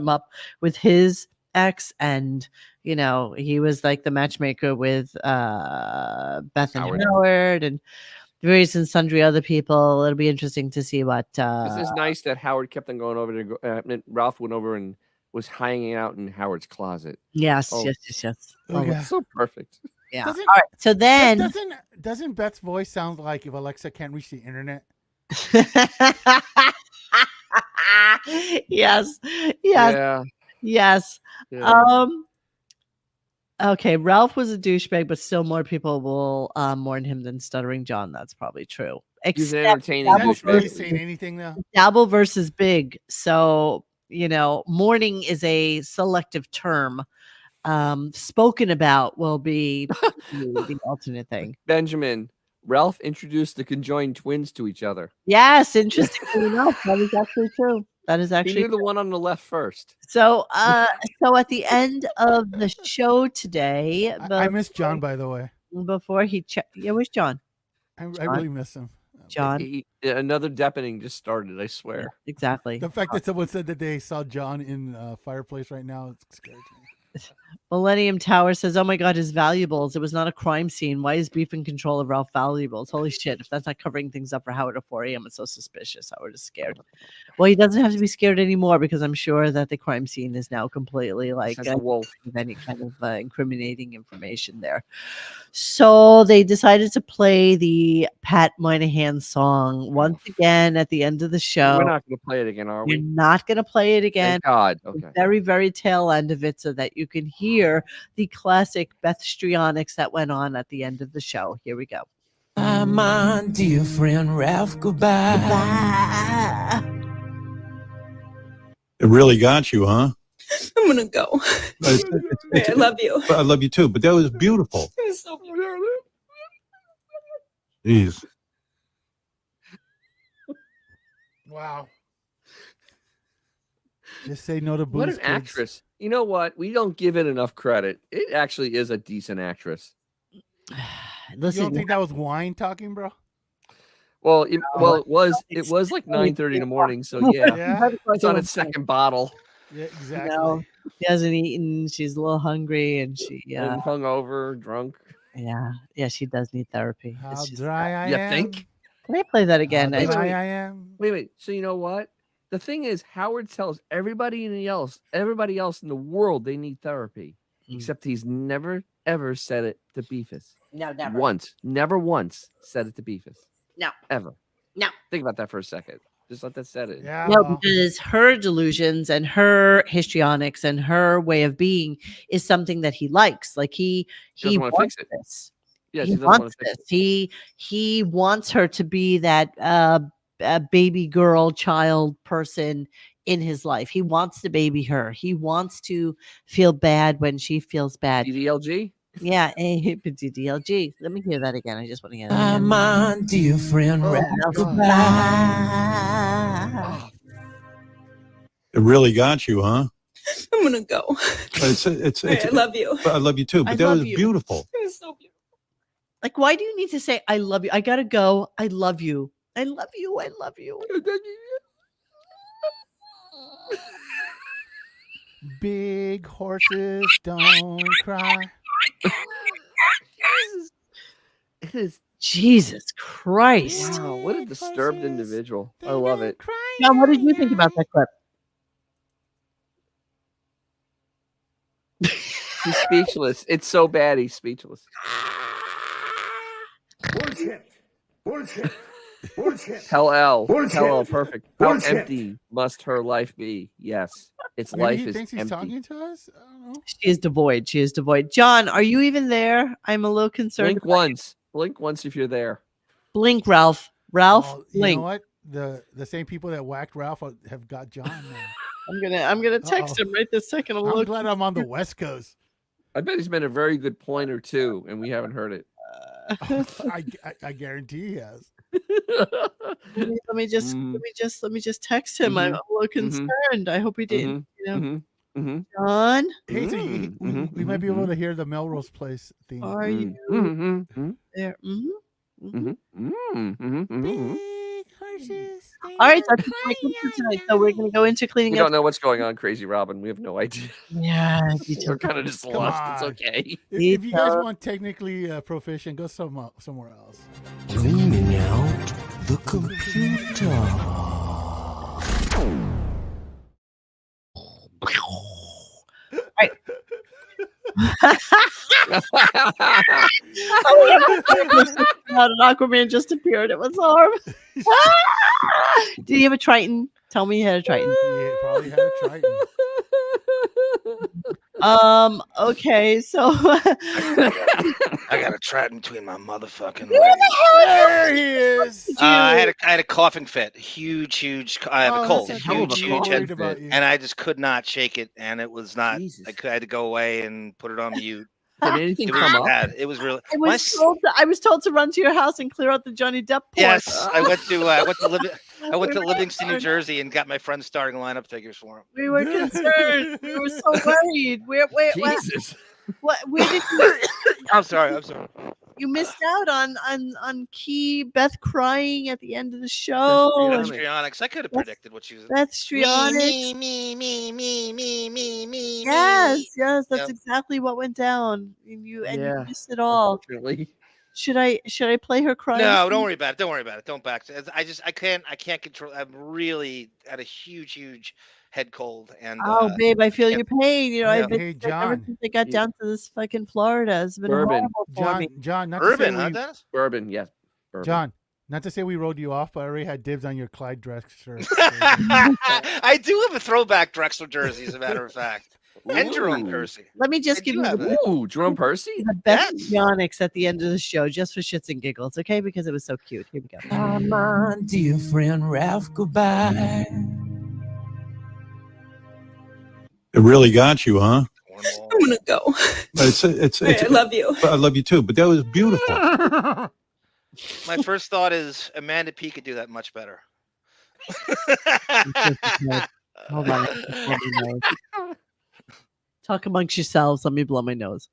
up with his ex, and he was like the matchmaker with Beth and Howard and various and sundry other people. It'll be interesting to see what. This is nice that Howard kept on going over to. Ralph went over and was hanging out in Howard's closet. Yes, Oh. yes. Oh, yeah. So perfect. Yeah. Doesn't- All right. So then. Doesn't Beth's voice sound like if Alexa can't reach the internet? Yes. Yeah. Yes. Yeah. Okay, Ralph was a douchebag, but still more people will mourn him than Stuttering John. That's probably true. He's an Except entertaining Dabble That's really versus- saying anything now. Dabble versus Big. So, mourning is a selective term. Spoken about will be the alternate thing. Benjamin, Ralph introduced the conjoined twins to each other. Yes, interestingly enough, that is actually true. That is He actually knew the one on the left first. so. So at the end of the show today, I miss John, by the way. before he checked. Yeah, where's John? I really miss him. John. Another depening just started, I swear. Exactly. The fact that someone said that they saw John in fireplace right now, it scares me. Millennium Tower says, "Oh my God, his valuables. It was not a crime scene. Why is Beef in control of Ralph's valuables? Holy shit! If that's not covering things up for Howard at 4 a.m., it's so suspicious." Howard is scared. Well, he doesn't have to be scared anymore because I'm sure that the crime scene is now completely like Says a wolf. with any kind of incriminating information there. So they decided to play the Pat Moynihan song once again at the end of the show. We're not going to play it again, are You're we? not going to play it again. Thank God. The Okay. very, very tail end of it so that you can hear the classic Beth Strionics that went on at the end of the show. Here we go. My dear friend Ralph, goodbye. It really got you, huh? I'm gonna go. I love you. I love you too, but that was beautiful. It was so beautiful. Jeez. Wow. Just say no to booze. What an kids. actress. You know what? We don't give it enough credit. It actually is a decent actress. You don't think that was wine talking, bro? Well, it was like 9:30 in the morning, so yeah. Yeah. It's on its second bottle. Yeah, exactly. No, she hasn't eaten. She's a little hungry, and she And hungover, drunk. yeah, she does need therapy. How It's just- dry I You am. think? Can I play that again? How I dry don't- I am. Wait. So you know what? The thing is, Howard tells everybody else in the world they need therapy, except he's never ever said it to Beefus. No, never. Never once said it to Beefus. No. Ever. No. Think about that for a second. Just let that set in. Yeah. No, because her delusions and her histrionics and her way of being is something that he likes. Like he doesn't wanna wants fix it. this. Yeah, he she doesn't wanna wants fix this. He wants her to be that baby girl child person in his life. He wants to baby her. He wants to feel bad when she feels bad. DDLG? Yeah, DDLG. Let me hear that again. I just want to hear that again. My dear friend Ralph, goodbye. It really got you, huh? I'm gonna go. I love you. I love you too, but I that was love you. beautiful. It was so beautiful. Like, why do you need to say I love you? I gotta go. I love you. I love you. I love you. Big horses don't cry. It is. Jesus Christ. Wow, what a disturbed individual. I love it. John, what did you think about that clip? He's speechless. It's so bad he's speechless. Bullshit. Bullshit. Bullshit. Tell L. Bullshit. Tell L. Perfect. Bullshit. How empty must her life be? Yes. Its Maybe life he is thinks he's empty. talking to us? I don't know. She is devoid. She is devoid. John, are you even there? I'm a little concerned. Blink once. Blink once if you're there. Blink, Ralph. Ralph, Oh, you blink. know what? The same people that whacked Ralph have got John now. I'm gonna text him right this second. I'm glad I'm on the West Coast. I bet he's been a very good pointer too, and we haven't heard it. I guarantee he has. Let me just text him. I'm a little concerned. I hope he didn't. John, Hey, so we might be able to hear the Melrose Place theme. are you there? All right, that's my tip for tonight. So we're gonna go into cleaning We up. don't know what's going on, Crazy Robin. We have no idea. Yeah, We're kind of just Come lost. It's on. okay. If you guys want technically proficient, go somewhere else. Cleaning out the computer. Right. An Aquaman just appeared. It was horrible. Did he have a Triton? Tell me he had a Triton. Yeah, probably had a Triton. Okay, so I got a Triton between my motherfucking legs. There he is. I had a coughing fit, huge. I have a cold, that's huge okay. head Worried about fit, you. and I just could not shake it, and it was not. I had to go away and put it on mute. Did anything It was come up? bad. It was really. I was told to run to your house and clear out the Johnny Depp porn. Yes, I went to Livingston, New Jersey, and got my friends starting lineup figures for him. We were concerned. We were so worried. Where Jesus. Where did you? I'm sorry. You missed out on key Beth crying at the end of the show. Histrionics. I could have predicted what she was. That's histrionics. Me. Yes, that's Yep. exactly what went down. You Yeah, missed it all. unfortunately. Should I play her crying? No, scene? don't worry about it. Don't worry about it. Don't back. I can't control. I'm really at a huge head cold, and Oh, babe, I feel your pain. You know, Yeah. Hey, ever John. since I got down to this fucking Florida, it's been Bourbon. horrible for me. John, not Bourbon, to say huh, we, Dennis? Bourbon, yes. Bourbon. John, not to say we rode you off, but I already had dibs on your Clyde dresser. I do have a throwback Drexler jersey, as a matter of fact, and Jerome Ooh. Percy. Let me just give you the Ooh, Jerome Percy? best histrionics at the end of the show, just for shits and giggles, okay? Because it was so cute. Here we go. My dear friend Ralph, goodbye. It really got you, huh? I'm gonna go. It's I love you. I love you too, but that was beautiful. My first thought is Amanda P could do that much better. Hold on. let me blow my nose. Talk amongst yourselves. Let me blow my nose.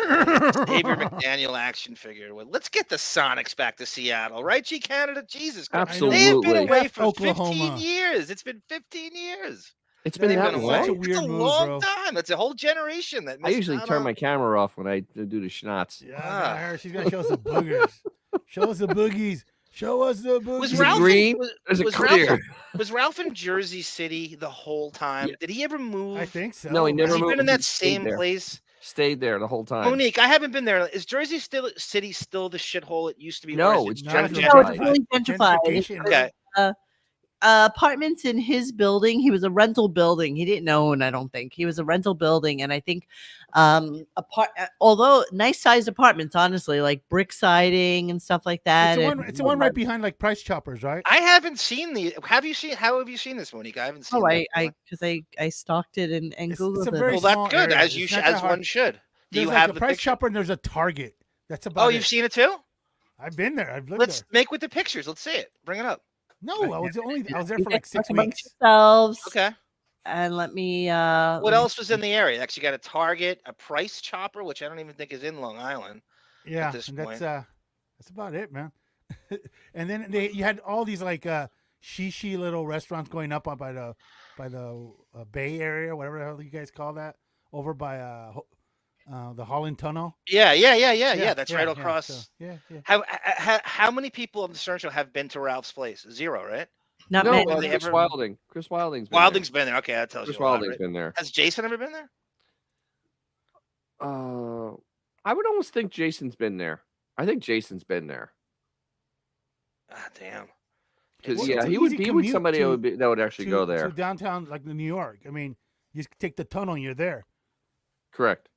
Xavier McDaniel action figure. Well, let's get the Sonics back to Seattle, right? G Canada, Jesus Christ. They have been Absolutely. away for Oklahoma. 15 years. It's been 15 years. It's been that long. That's a weird It's a move, long bro. time. That's a whole generation that I missed usually out turn on- my camera off when I do the schnapps. Yeah, I heard she's gonna show us the boogers. Show us the boogies. Show us the boogies. Was Ralph green? was, There's a was clear. Ralph, was Ralph in Jersey City the whole time? Yeah. Did he ever move? I think so. No, he never Has he moved. been in that He stayed same there. place? Stayed there the whole time. Monique, I haven't been there. Is Jersey City still the shithole it used to be? No, Or it's is it gentrified. No, it's really gentrified. Gentrification, Okay. Apartments in his building. He was a rental building. He didn't own, I don't think. He was a rental building, and I think although nice sized apartments, honestly, like brick siding and stuff like that. It's the one right behind like Price Choppers, right? I haven't seen the. Have you seen? How have you seen this, Monique? I haven't seen. Oh, that because I stalked it and googled it's a it. very Well, that's small good, area. as you It's should, not that as hard. one should. Do There's you like have a the Price picture? Chopper and there's a Target. That's about Oh, it. you've seen it too? I've been there. I've lived Let's there. make with the pictures. Let's see it. Bring it up. No, I was there You for guys like 6 talk amongst weeks. yourselves. Okay. And let me. What else was in the area? Actually, got a Target, a Price Chopper, which I don't even think is in Long Island. Yeah, At this and point. that's about it, man. And then you had all these like shishi little restaurants going up by the Bay Area, whatever the hell you guys call that, over by the Holland Tunnel. Yeah. That's right across. So, yeah. How many people on the Stern Show have been to Ralph's place? Zero, right? Not No, many. Have they Chris ever- Wilding. Chris Wilding's been Wilding's been there. Okay, that tells there. Chris you a lot, Wilding's right? been there. Has Jason ever been there? I would almost think Jason's been there. I think Jason's been there. Ah, damn. Because Well, yeah, it's an he would easy be with commute somebody that would actually go there. to downtown, like New York. I mean, you just take the tunnel and you're there. Correct.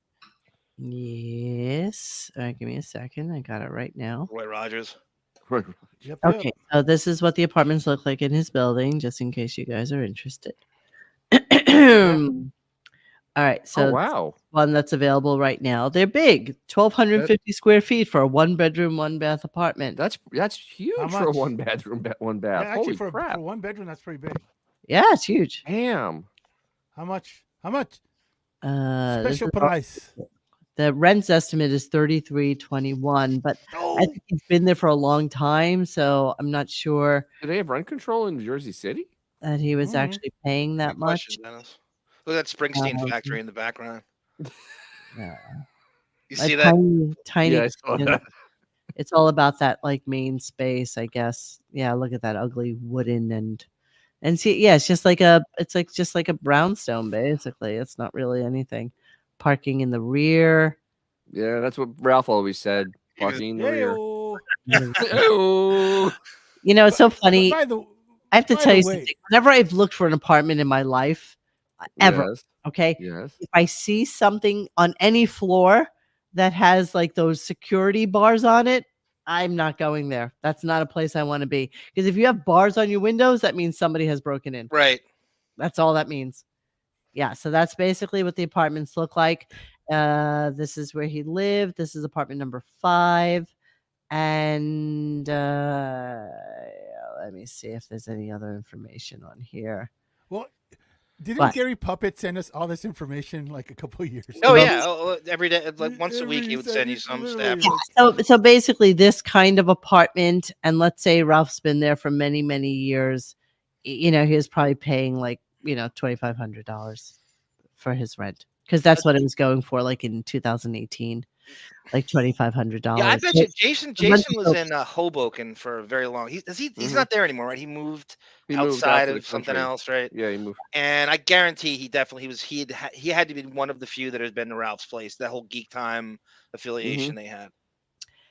Yes. All right, give me a second. I got it right now. Roy Rogers. Yep. Okay, so this is what the apartments look like in his building, just in case you guys are interested. All right, so Oh wow. one that's available right now. They're big, 1,250 square feet for a one bedroom, one bath apartment. That's huge How for a much? one bedroom, one bath. Yeah, actually, Holy crap! for one bedroom, that's pretty big. Yeah, it's huge. Damn. How much? How much? This Special is- price. The rent's estimate is $33.21, but Oh. I think he's been there for a long time, so I'm not sure Do they have rent control in Jersey City? that he was Mhm. actually paying that Good much. question, Dennis. Look at that Springsteen Um, factory in the background. Yeah. You A see that? tiny. Yeah, I saw you know, that. It's all about that like main space, I guess. Yeah, look at that ugly wooden and see, yeah, it's just like a brownstone basically. It's not really anything. Parking in the rear. Yeah, that's what Ralph always said. Parking in the rear. Hey-o. You know, it's so funny. By the I have to by tell the you way- something. Whenever I've looked for an apartment in my life, ever, Yes. okay, Yes. if I see something on any floor that has like those security bars on it, I'm not going there. That's not a place I want to be. Because if you have bars on your windows, that means somebody has broken in. Right. That's all that means. Yeah, so that's basically what the apartments look like. This is where he lived. This is apartment number 5. And let me see if there's any other information on here. Well, Didn't What? Gary Puppet send us all this information like a couple of years ago? Oh yeah, every day, like once a week, he would send you some stuff. So basically, this kind of apartment, and let's say Ralph's been there for many, many years. You know, he was probably paying like $2,500 for his rent because that's what it was going for, like in 2018, like $2,500. Yeah, I bet you Jason was in Hoboken for a very long. He's not there anymore, right? He moved He moved out outside to the of something country. else, right? Yeah, he moved. And I guarantee he had to be one of the few that has been to Ralph's Place. That whole Geek Time affiliation they had.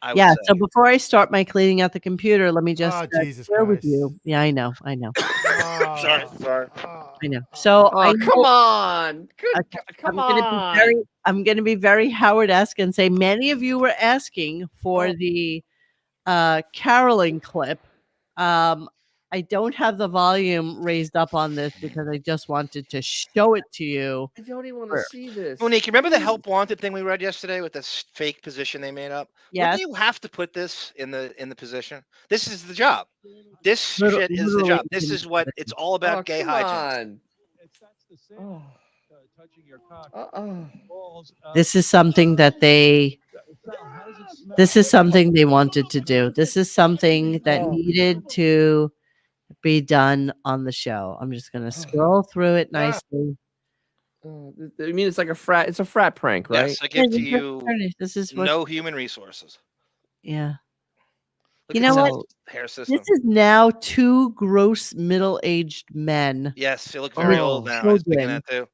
I would Yeah. say. So before I start my cleaning out the computer, let me just Jesus share with Christ. you. Yeah, I know. Sorry. I know. So Oh, come on. Come on. I'm gonna be very Howard-esque and say many of you were asking for the caroling clip. I don't have the volume raised up on this because I just wanted to show it to you. I don't even want to see this. Monique, remember the help wanted thing we read yesterday with this fake position they made up? Yes. Wouldn't you have to put this in the position? This is the job. This shit is the Literally job. This is what it's all about. Gay hijinks. This is something that they wanted to do. This is something that needed to be done on the show. I'm just going to scroll through it nicely. I mean, it's like a frat. It's a frat prank, right? Yes, I give to you This is what, no human resources. yeah. Look You at know this what? hair system. This is now two gross middle-aged men. Yes, they look very old now. I was thinking that too.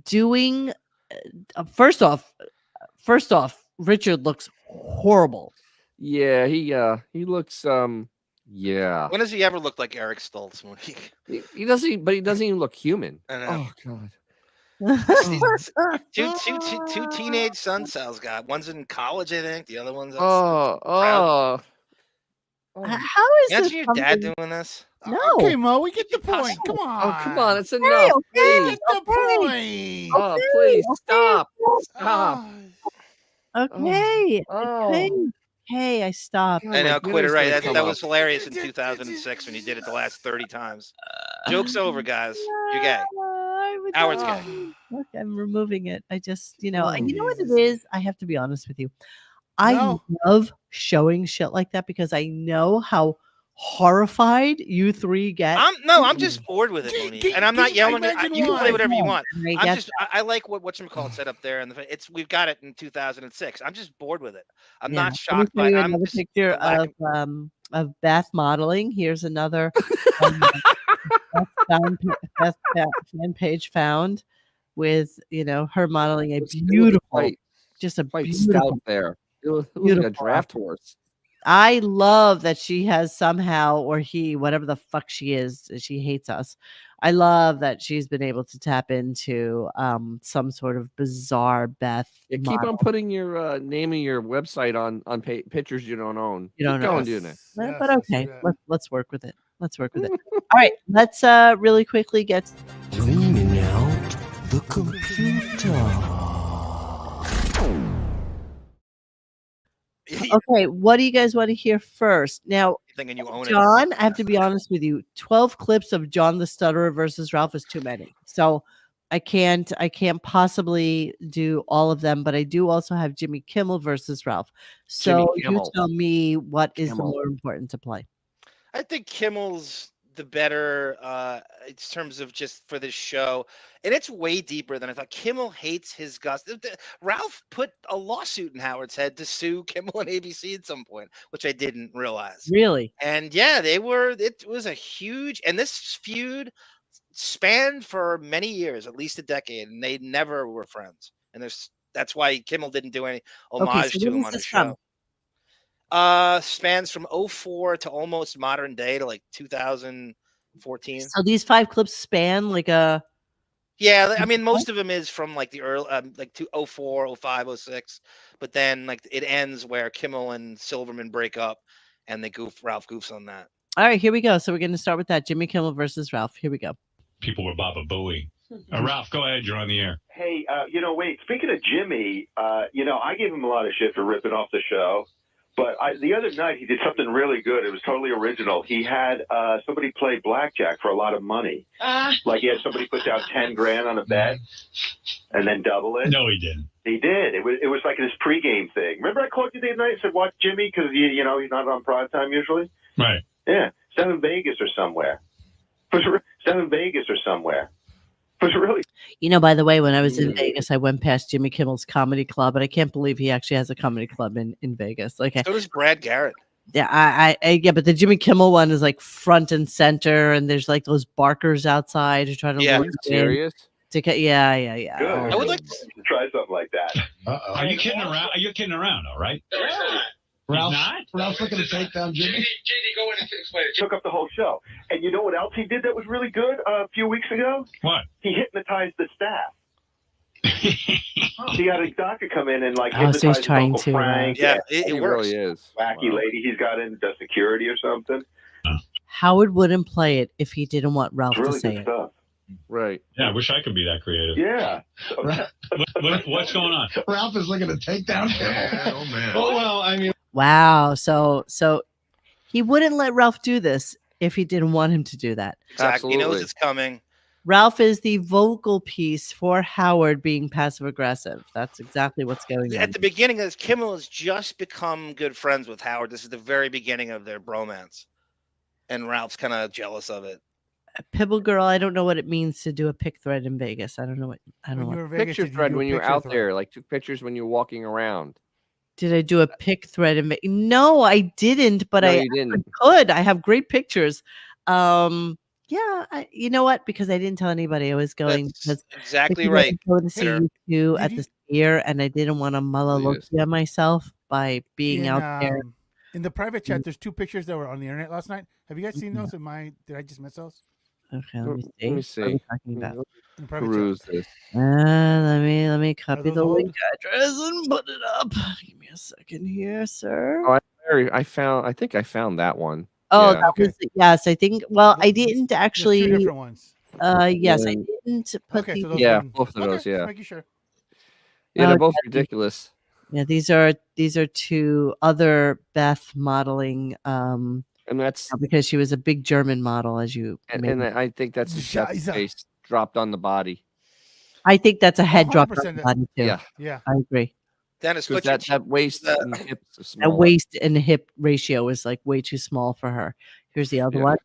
Doing first off, Richard looks horrible. Yeah, he looks yeah. When does he ever look like Eric Stoltz, Monique? He doesn't, but he doesn't even look human. I know. Oh god. two teenage son cells got. One's in college, I think. The other one's How is Imagine this your dad doing this. No. Okay, Mo, we get the point. Come on. Oh, come on. It's enough. Please. Get the point. Oh, please stop. Stop. Okay. Hey, I stopped. I know, quit it. Right. That was hilarious in 2006 when you did it the last 30 times. Joke's over, guys. You're gay. Howard's gay. Look, I'm removing it. I just, you know what it is? I have to be honest with you. I love showing shit like that because I know how horrified you three get. I'm just bored with it, Monique. And I'm not yelling. You can play whatever you want. I like what whatchamacallit said up there, and we've got it in 2006. I'm just bored with it. I'm not shocked by it. I'm another just picture of Beth modeling. Here's another fan page found with her modeling a beautiful, just a beautiful stout there. It was like a draft horse. I love that she has somehow, or he, whatever the fuck she is, she hates us. I love that she's been able to tap into some sort of bizarre Beth. Yeah, keep on putting your name of your website on pictures you don't own. You don't keep know. going doing it. But okay, let's work with it. Let's work with it. All right, let's really quickly get Cleaning out the computer. Okay, what do you guys want to hear first? Now, Thinking you own John, I have to be honest with you. 12 clips of John the Stutterer versus Ralph is too many. So I can't possibly do all of them, but I do also have Jimmy Kimmel versus Ralph. So you tell me what is the more important to play. I think Kimmel's the better in terms of just for this show, and it's way deeper than I thought. Kimmel hates his Gus. Ralph put a lawsuit in Howard's head to sue Kimmel and ABC at some point, which I didn't realize. Really? And yeah, it was a huge, and this feud spanned for many years, at least a decade, and they never were friends. And that's why Kimmel didn't do any homage to him on his show. Spans from 2004 to almost modern day to like 2014. So these 5 clips span like a. Yeah, I mean, most of them is from like the early, like 2004, 05, 06. But then like it ends where Kimmel and Silverman break up, and Ralph goofs on that. All right, here we go. So we're going to start with that Jimmy Kimmel versus Ralph. Here we go. People were Baba Booey. Ralph, go ahead. You're on the air. Hey, wait. Speaking of Jimmy, I gave him a lot of shit for ripping off the show. But the other night he did something really good. It was totally original. He had somebody play blackjack for a lot of money. Like he had somebody put down 10 grand on a bet and then double it. No, he didn't. He did. It was like this pregame thing. Remember I called you the other night and said, watch Jimmy because, you know, he's not on prime time usually? Right. Yeah. 7 Vegas or somewhere. 7 Vegas or somewhere. It was really. You know, by the way, when I was in Vegas, I went past Jimmy Kimmel's comedy club, and I can't believe he actually has a comedy club in Vegas. Like, So does Brad Garrett. yeah, yeah, but the Jimmy Kimmel one is like front and center, and there's like those barkers outside who try to lure you in. Serious? Yeah. Good. Oh, I would like to try something like that. Are you kidding around? Are you kidding around? All right. No, it's not. Ralph's looking to take down Jimmy. JD, go in and explain it. Took up the whole show. And you know what else he did that was really good a few weeks ago? What? He hypnotized the staff. He had a doctor come in and like Oh, so he's hypnotize trying Uncle to, Frank. Yeah, and it works. Really is. Wacky lady he's got in does security or something. Howard wouldn't play it if he didn't want Ralph It's really to say good it. stuff. Right. Yeah, I wish I could be that creative. Yeah. What's going on? Ralph is looking to take down Kimmel. Oh man. Oh well, I mean, Wow. So he wouldn't let Ralph do this if he didn't want him to do that. Exactly. He knows it's coming. Ralph is the vocal piece for Howard being passive aggressive. That's exactly what's going on. At the beginning of this, Kimmel has just become good friends with Howard. This is the very beginning of their bromance. And Ralph's kind of jealous of it. Pibble girl, I don't know what it means to do a pick thread in Vegas. I don't know what. Picture thread when you're out there, like took pictures when you're walking around. Did I do a pick thread in Vegas? No, I didn't. But No, I you didn't. could. I have great pictures. Yeah, you know what? Because I didn't tell anybody I was going. That's because exactly I right. Go to see Peter. you two at the Sphere, and I didn't want to Malalokia myself by being out there. In the private chat, there's 2 pictures that were on the internet last night. Have you guys seen those? Did I just miss those? Okay, let me see. Let me What are see. we talking about? In the private Peruse chat. this. Let me copy those the old? link address and put it up. Give me a second here, sir. Oh, I think I found that one. Oh, Yeah. that was yes. I think. Well, I didn't actually. 2 different ones. Yes, I Yeah. didn't put Okay, the. so those Yeah, ones. both of those. Okay, Yeah. just making sure. Yeah, they're Oh, both yeah. ridiculous. Yeah, these are two other Beth modeling. And that's Because she was a big German model, as you. and I think that's his Scheiße. face dropped on the body. I think that's a head drop on 100% the body too. Yeah. Yeah. I agree. Dennis, Because put your that waist and hips are That small. waist and hip ratio is like way too small for her. Here's the other Yeah. one.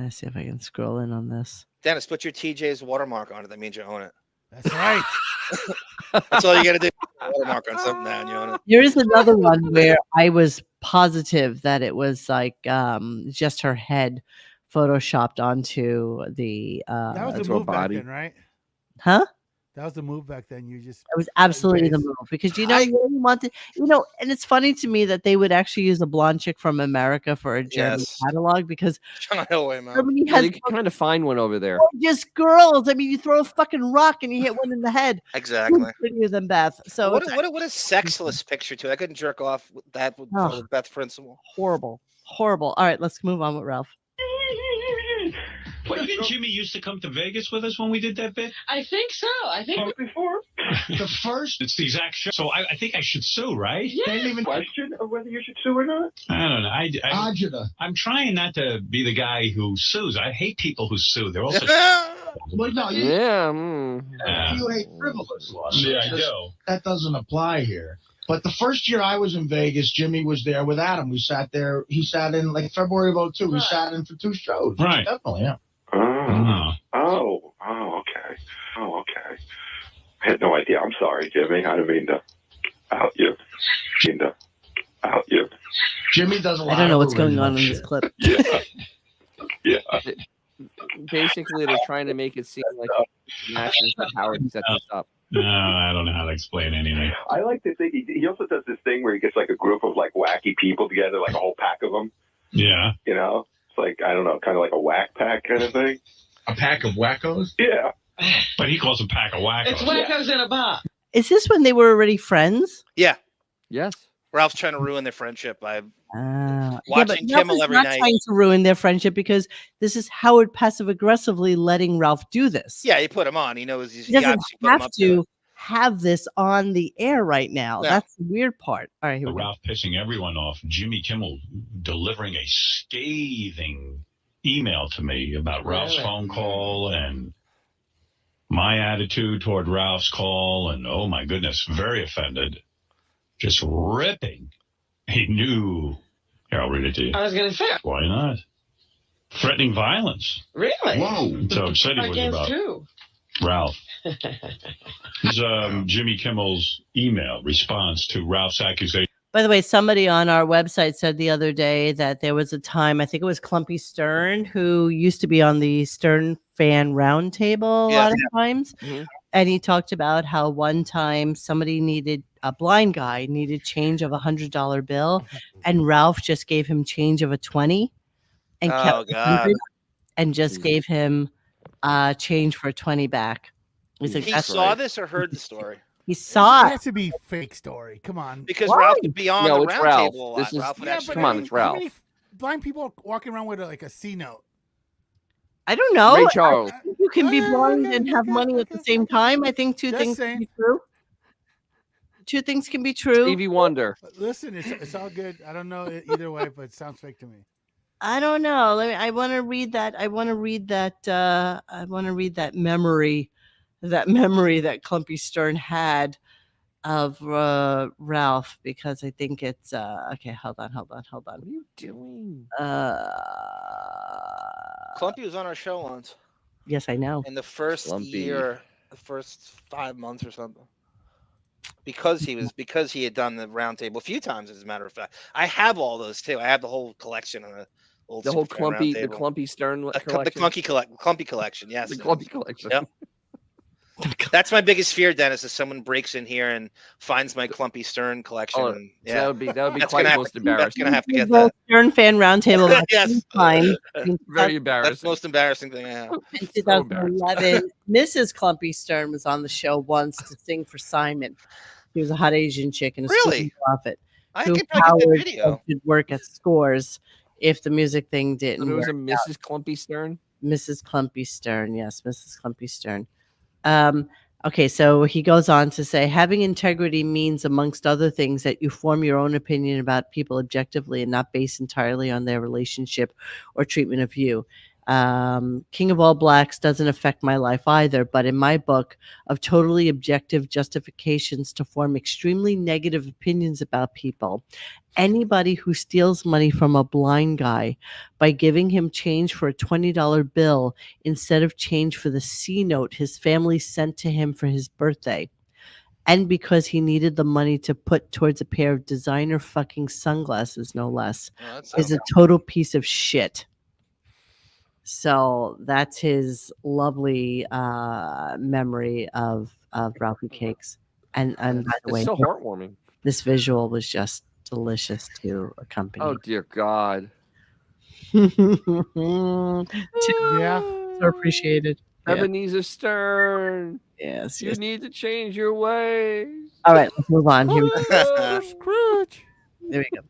Let's see if I can scroll in on this. Dennis, put your TJ's watermark on it. That means you own it. That's right. That's all you got to do. Watermark on something now, and you own it. There is another one where I was positive that it was like just her head photoshopped onto the That was That's the her move back body. then, right? huh? That was the move back then. You just. It was absolutely the base. move because you really wanted, and it's funny to me that they would actually use a blonde chick from America for a German Yes. catalog because John Hillway, man. Germany Well, has you can kind of find one over there. gorgeous girls. I mean, you throw a fucking rock and you hit one in the head. Exactly. Who's prettier than Beth? So What it's a sexless picture too. I couldn't jerk off with that with Oh. Beth Principal. horrible. All right, let's move on with Ralph. Didn't Jimmy used to come to Vegas with us when we did that bit? I think so. I think Before The first, it's the exact show. So I think I should sue, right? they didn't even question of whether you should sue or not. I don't know. Agita. I'm trying not to be the guy who sues. I hate people who sue. They're also. Well, no, you, Yeah. you hate frivolous lawsuits. Yeah, I do. That doesn't apply here. But the first year I was in Vegas, Jimmy was there with Adam. We sat there. He sat in like February of 2002. We sat in for 2 shows. Right. Definitely, yeah. Okay. I had no idea. I'm sorry, Jimmy. I didn't mean to out you. Jimmy does a lot. I don't know of what's going original on in shit. this clip. Yeah. Basically, they're trying to make it seem like matches that Howard set this up. No, I don't know how to explain anything. I like to think he also does this thing where he gets like a group of like wacky people together, like a whole pack of them. Yeah. You know, it's like I don't know, kind of like a whack pack kind of thing. A pack of wackos? Yeah. But he calls a pack of wackos. it's wackos in a bar. Is this when they were already friends? Yeah. Yes. Ralph's trying to ruin their friendship by Yeah, but watching Ralph Kimmel is every not night. trying to ruin their friendship because this is Howard passive aggressively letting Ralph do this. Yeah, he put him on. He knows He doesn't obviously put him have up to to. it. have this on the air right now. Yeah. That's the weird part. All right, here we go. Ralph pissing everyone off. Jimmy Kimmel delivering a scathing email to me about Ralph's phone call and my attitude toward Ralph's call. And oh my goodness, very offended. Just ripping. He knew. Here, I'll read it to you. I was going to say. Why not? Threatening violence. Really? Whoa. So upset he was about who? Ralph. This is Jimmy Kimmel's email response to Ralph's accusation. By the way, somebody on our website said the other day that there was a time, I think it was Clumpy Stern, who used to be on the Stern Fan Roundtable a lot of times. Mhm. And he talked about how one time somebody a blind guy needed change of $100 bill, and Ralph just gave him change of a 20 and kept the 100 and just gave him change for a 20 back. He's like, He "That's saw right." this or heard the story? He saw It it. has to be fake story. Come on. Because Why? Ralph could be on No, the it's round Ralph. table a lot. This is- Ralph would Yeah, actually but Come on, it's how Ralph. many blind people are walking around with like a C note? I don't know. Ray Charles. I think you can be blind and have money at the same time. I think two Just things saying. can be true. Two things can be true. Stevie Wonder. Listen, it's all good. I don't know either way, but it sounds fake to me. I don't know. I want to read that. I want to read that memory that Clumpy Stern had of Ralph, because I think it's okay. Hold on. What are you doing? Clumpy was on our show once Yes, I know. in the first Clumpy. year, the first 5 months or something. Because he had done the round table a few times, as a matter of fact. I have all those too. I have the whole collection of the old The whole Superfan round Clumpy, the table. Clumpy Stern The collection. Clumpy collection, yes. The it is. Clumpy collection. Yep. That's my biggest fear, Dennis, is someone breaks in here and finds my Clumpy Stern collection. Oh, and, so that would be That's quite gonna most That's embarrassing. gonna have to get The that. Stern Fan Roundtable about Yes. 3 times in Very 2000 That's embarrassing. the most embarrassing thing I have. in So embarrassing. 2011. Mrs. Clumpy Stern was on the show once to sing for Simon. She was a hot Asian chick and a Really? student prophet I who could probably get Howard the video. should work at Scores if the music thing And didn't there was work. a Mrs. Clumpy Stern. Mrs. Clumpy Stern. Yes, Mrs. Clumpy Stern. Okay, so he goes on to say, having integrity means, amongst other things, that you form your own opinion about people objectively and not based entirely on their relationship or treatment of you. King of All Blacks doesn't affect my life either, but in my book of totally objective justifications to form extremely negative opinions about people, anybody who steals money from a blind guy by giving him change for a $20 bill instead of change for the C note his family sent to him for his birthday, and because he needed the money to put towards a pair of designer fucking sunglasses, no less, Oh, that's is a total piece of shit. So that's his lovely memory of Ralphie Cakes. And by the It's way, so heartwarming. this visual was just delicious to accompany. Oh dear God. Yeah. So appreciated. Yeah. Ebenezer Stern. Yes, You yes. need to change your ways. All right, let's move on. Here we go. Scrooge. There we go.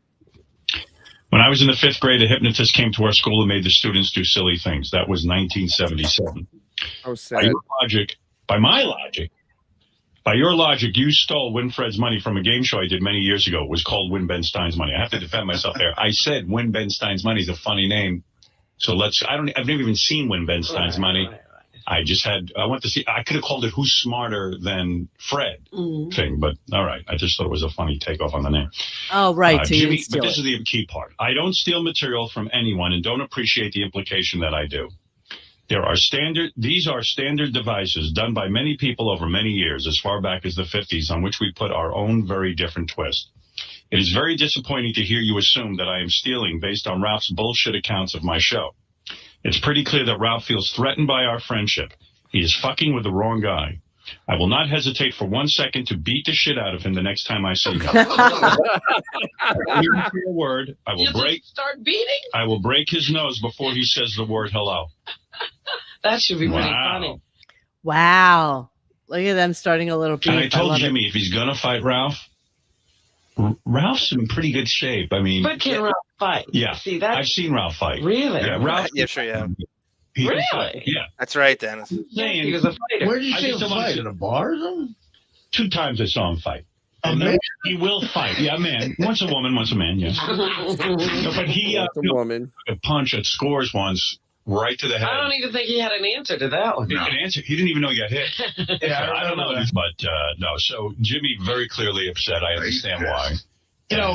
When I was in the 5th grade, a hypnotist came to our school and made the students do silly things. That was 1977. Oh, By sad. your logic, by your logic, you stole Winfred's money from a game show I did many years ago. It was called Win Ben Stein's Money. I have to defend myself there. I said Win Ben Stein's Money is a funny name. So I've never even seen Win Ben Stein's Money. I went to see, I could have called it Who's Smarter Than Fred thing, but all right. I just thought it was a funny takeoff on the name. Oh, right. So you Jimmy, didn't but steal this it. is the key part. I don't steal material from anyone and don't appreciate the implication that I do. These are standard devices done by many people over many years, as far back as the 50s, on which we put our own very different twist. It is very disappointing to hear you assume that I am stealing based on Ralph's bullshit accounts of my show. It's pretty clear that Ralph feels threatened by our friendship. He is fucking with the wrong guy. I will not hesitate for 1 second to beat the shit out of him the next time I see him. Hear a word, I will break his nose before he says the word hello. That should be pretty Wow. funny. Wow. Look at them starting a little beef. And I told love Jimmy if he's going to fight Ralph, Ralph's in pretty good shape. I mean, But can Ralph fight? yeah, See, that's I've seen Ralph fight. really. Yeah, Ralph. Yeah, sure, yeah. He can Really? fight. Yeah. That's right, Dennis. He was a fighter. Where did you I see just him don't wanna fight? see- At a bar or something? 2 times I saw him fight. And he will fight. Yeah, man. Once a woman, once a man, yes. No, but he Once a woman. a punch at Scores once right to the head. I don't even think he had an answer to that one. An answer. He didn't even know he got hit. Yeah, I don't know. But no, so Jimmy very clearly upset. I understand why. You know,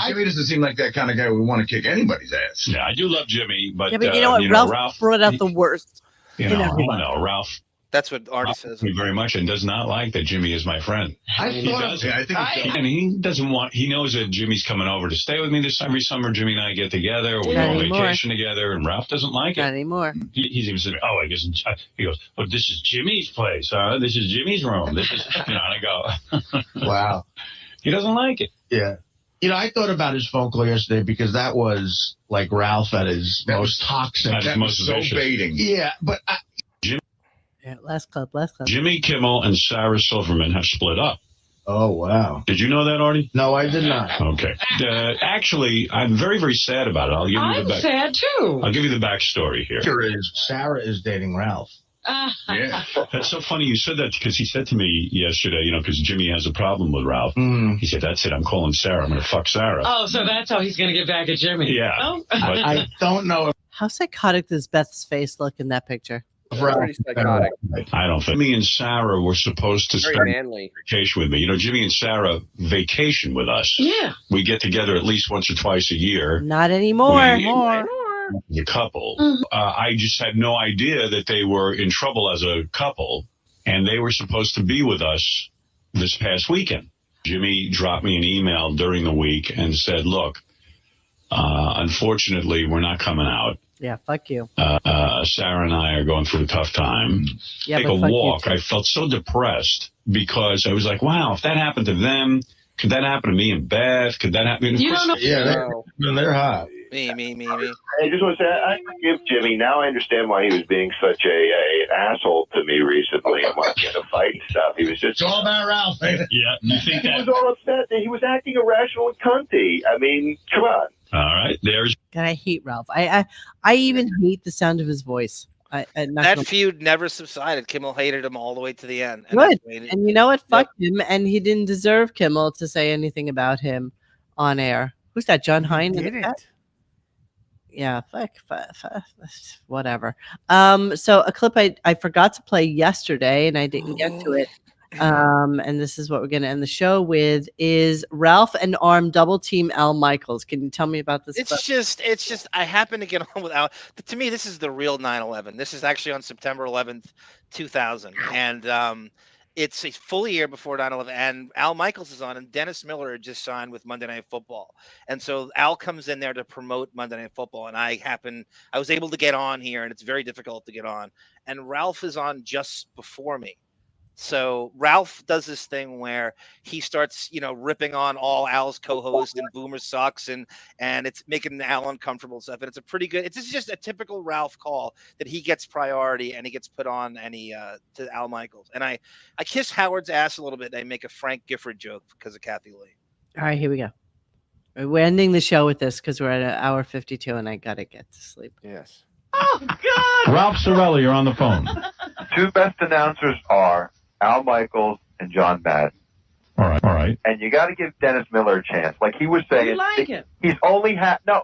Jimmy doesn't seem like that kind of guy who would want to kick anybody's ass. Yeah, I do love Jimmy, but Yeah, but you know what? Ralph brought out the worst. You know, I know Ralph. That's what Artie says. Me very much, and does not like that Jimmy is my friend. He doesn't. And he doesn't want. He knows that Jimmy's coming over to stay with me this every summer. Jimmy and I get together. We go on vacation together, and Ralph doesn't like it. Not anymore. He's even saying, "Oh, I guess." He goes, "Oh, this is Jimmy's place. This is Jimmy's room. This is." You know, and I go, "Wow." He doesn't like it. Yeah. You know, I thought about his phone call yesterday because that was like Ralph at his most toxic. At his most vicious. Baiting. Yeah, but Yeah, last clip. Jimmy Kimmel and Sarah Silverman have split up. Oh, wow. Did you know that, Artie? No, I did not. Okay. Actually, I'm very, very sad about it. I'll give you the sad too. I'll give you the backstory here. Sarah is dating Ralph. Yeah. That's so funny you said that because he said to me yesterday, because Jimmy has a problem with Ralph. He said, "That's it. I'm calling Sarah. I'm going to fuck Sarah." Oh, so that's how he's going to get back at Jimmy. Yeah. Oh. I don't know. How psychotic does Beth's face look in that picture? Pretty psychotic. I don't think. Jimmy and Sarah were supposed to Very spend manly. vacation with me. Jimmy and Sarah vacation with us. Yeah. We get together at least once or twice a year. Not anymore. The couple. I just had no idea that they were in trouble as a couple, and they were supposed to be with us this past weekend. Jimmy dropped me an email during the week and said, "Look, unfortunately, we're not coming out. Yeah, fuck you. Sarah and I are going through a tough time. Yeah, Take but a fuck you walk." too. I felt so depressed because I was like, wow, if that happened to them, could that happen to me and Beth? Could that happen? You don't know. Yeah, they're hot. Me. I just want to say, I forgive Jimmy. Now I understand why he was being such an asshole to me recently and wanting to fight and stuff. He was just... It's all about Ralph, ain't it? Yeah, you think He that? was all upset. He was acting irrational and cunty. I mean, come on. All right, there's... God, I hate Ralph. I even hate the sound of his voice. That feud never subsided. Kimmel hated him all the way to the end. And Good. that's And you know what? Fuck him. And he didn't deserve Kimmel to say anything about him on air. Who's that? John Hine? in the chat? Yeah, fuck, whatever. So a clip I forgot to play yesterday, and I didn't get to it. And this is what we're going to end the show with: is Ralph and Arm double team Al Michaels. Can you tell me about this? It's just I happen to get on with Al. To me, this is the real 9/11. This is actually on September 11th, 2000, and it's a full year before 9/11. And Al Michaels is on, and Dennis Miller had just signed with Monday Night Football, and so Al comes in there to promote Monday Night Football, and I was able to get on here, and it's very difficult to get on. And Ralph is on just before me. So Ralph does this thing where he starts, ripping on all Al's co-hosts and Boomer sucks, and it's making Al uncomfortable and stuff. And it's a pretty good. It's just a typical Ralph call that he gets priority and he gets put on to Al Michaels. And I kiss Howard's ass a little bit. And I make a Frank Gifford joke because of Kathy Lee. All right, here we go. We're ending the show with this because we're at an hour 52, and I gotta get to sleep. Yes. Oh God. Ralph Sorelli, you're on the phone. Two best announcers are Al Michaels and John Madden. All right. And you got to give Dennis Miller a chance. Like he was saying, You like it? he's only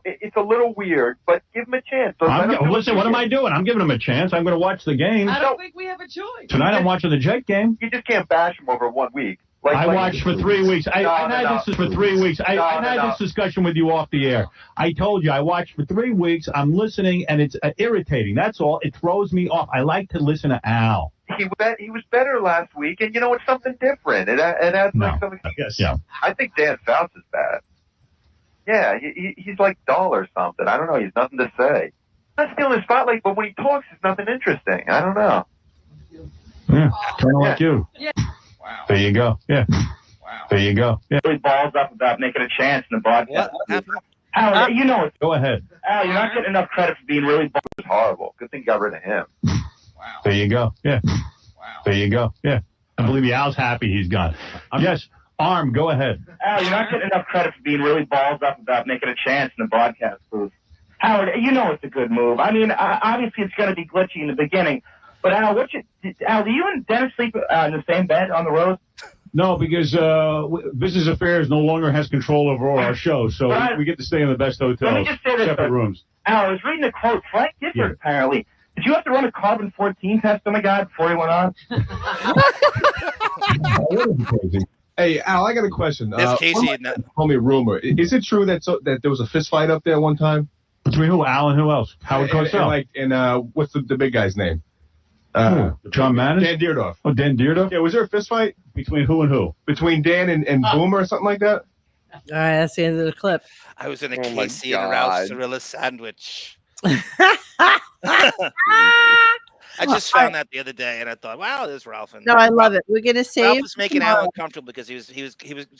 it's a little weird, but give him a chance. Listen, what am I doing? I'm giving him a chance. I'm going to watch the game. I don't think we have a choice. Tonight I'm watching the Jet game. You just can't bash him over 1 week. I watched for 3 weeks. I've had this for 3 weeks. I've had this discussion with you off the air. I told you I watched for 3 weeks. I'm listening, and it's irritating. That's all. It throws me off. I like to listen to Al. He was better last week, and it's something different. It adds like something. I guess, yeah. I think Dan Fouts is bad. Yeah, he's like dull or something. I don't know. He's nothing to say. Not stealing the spotlight, but when he talks, it's nothing interesting. I don't know. Yeah, kind of like you. Yeah. Wow. There you go. Yeah. Wow. There you go. Yeah. Really balls up about making a chance in the broadcast. Al, Go ahead. Al, you're not getting enough credit for being really balls. It's horrible. Good thing you got rid of him. Wow. There you go. Yeah. Wow. There you go. Yeah. I believe me, Al's happy he's gone. Yes. Arm, go ahead. Al, you're not getting enough credit for being really balls up about making a chance in the broadcast booth. Howard, it's a good move. I mean, obviously it's going to be glitchy in the beginning, But Al, Al, do you and Dennis sleep in the same bed on the road? No, because Business Affairs no longer has control over all our shows, so we get to stay in the best hotels, Let me just say this, separate rooms. Al, I was reading a quote. Frank Gifford, apparently. Did you have to run a carbon-14 test on the guy before he went on? Hey, Al, I got a question. This Casey told me a rumor. Is it true that there was a fist fight up there one time? Between who? Al and who else? Howard Cosell. And what's the big guy's name? John Manning? Dan Deardorff. Oh, Dan Deardorff? Yeah, was there a fist fight? Between who and who? Between Dan and Boomer or something like that? All right, that's the end of the clip. I was in a Oh, my Casey and Ralph God. Cirillo sandwich. I just found that the other day, and I thought, wow, there's Ralph. And No, I love it. We're gonna save. Ralph was making Al uncomfortable because he was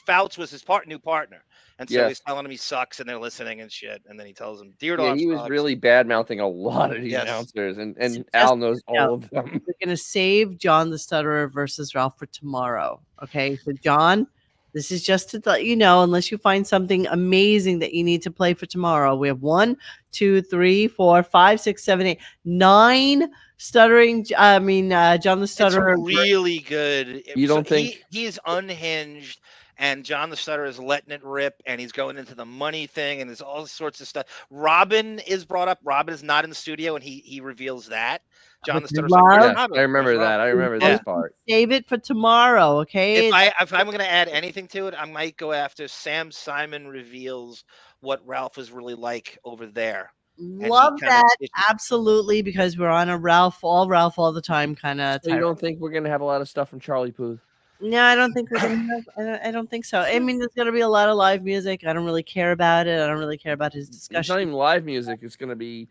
Fouts was his new partner, and so he's telling him he sucks, and they're listening and shit, and then he tells him, "Dear Yeah, he was really bad mouthing a lot of these announcers, and Al knows all of them. We're gonna save John the Stutterer versus Ralph for tomorrow. Okay, so John, this is just to let you know, unless you find something amazing that you need to play for tomorrow. We have 1, 2, 3, 4, 5, 6, 7, 8, 9 stuttering. John the Stutterer. It's really good. You don't think he's unhinged? And John the Stutterer is letting it rip, and he's going into the money thing, and there's all sorts of stuff. Robin is brought up. Robin is not in the studio, and he reveals that. John the Stutterer's like, "Where's Robin? I remember Where's that. Robin?" I remember this part. Save it for tomorrow, okay? If I'm going to add anything to it, I might go after Sam Simon reveals what Ralph is really like over there. Love that, absolutely, because we're on a Ralph all the time kind of. So you don't think we're gonna have a lot of stuff from Charlie Puth? No, I don't think we're gonna have. I don't think so. I mean, there's gonna be a lot of live music. I don't really care about it. I don't really care about his discussion. It's not even live music. It's gonna be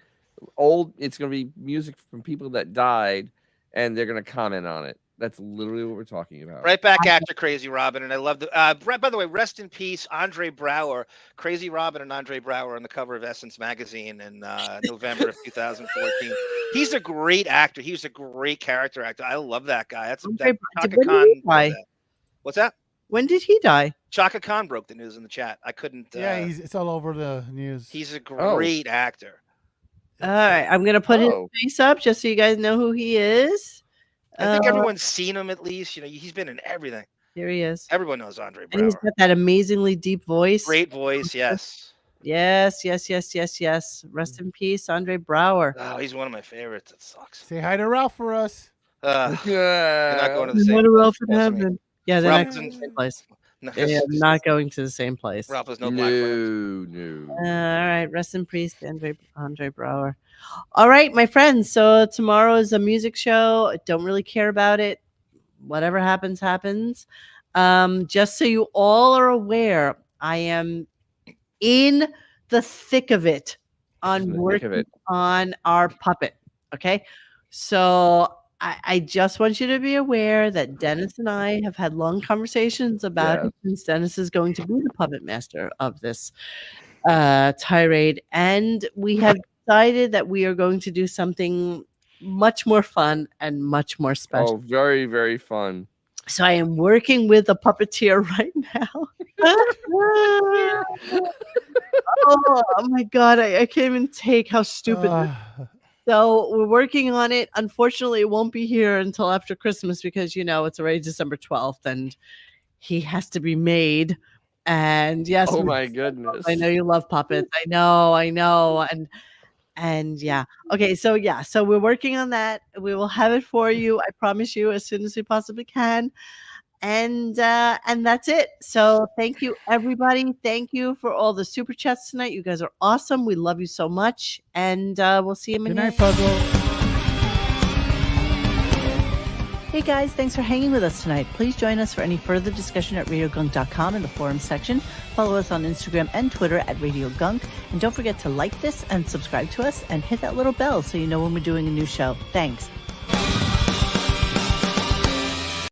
old. It's gonna be music from people that died, and they're gonna comment on it. That's literally what we're talking about. Right back after Crazy Robin, and I love the. By the way, rest in peace, Andre Braugher. Crazy Robin and Andre Braugher on the cover of Essence magazine in November of 2014. He's a great actor. He was a great character actor. I love that guy. That's that Chaka Khan. What's that? When did he die? Chaka Khan broke the news in the chat. I couldn't. Yeah, it's all over the news. He's a great actor. All right, I'm gonna put his face up just so you guys know who he is. I think everyone's seen him at least. You know, he's been in everything. Here he is. Everyone knows Andre Braugher. And he's got that amazingly deep voice. Great voice, yes. Yes. Rest in peace, Andre Braugher. Oh, he's one of my favorites. It sucks. Say hi to Ralph for us. They're not going to the same What a Ralph in place. heaven. Yeah, they're not Ralph's going to in- the same place. No. They are not going to the same place. Ralph has no black friends. No. All right, rest in peace, Andre Braugher. All right, my friends. So tomorrow is a music show. I don't really care about it. Whatever happens, happens. Just so you all are aware, I am in the thick of it on working on our puppet. Okay, so I just want you to be aware that Dennis and I have had long conversations about it, since Dennis is going to be the puppet master of this tirade, and we have decided that we are going to do something much more fun and much more special. Oh, very, very fun. So I am working with a puppeteer right now. oh my God, I can't even take how stupid this is. So we're working on it. Unfortunately, it won't be here until after Christmas because, you know, it's already December 12th and he has to be made. And yes. Oh my goodness. I know you love puppets. I know. And yeah. Okay. So yeah. So we're working on that. We will have it for you. I promise you as soon as we possibly can. And that's it. So thank you, everybody. Thank you for all the super chats tonight. You guys are awesome. We love you so much. And we'll see you. Good night, Puzzle. Hey guys, thanks for hanging with us tonight. Please join us for any further discussion at RadioGunk.com in the forum section. Follow us on Instagram and Twitter at Radio Gunk. And don't forget to like this and subscribe to us and hit that little bell so you know when we're doing a new show. Thanks.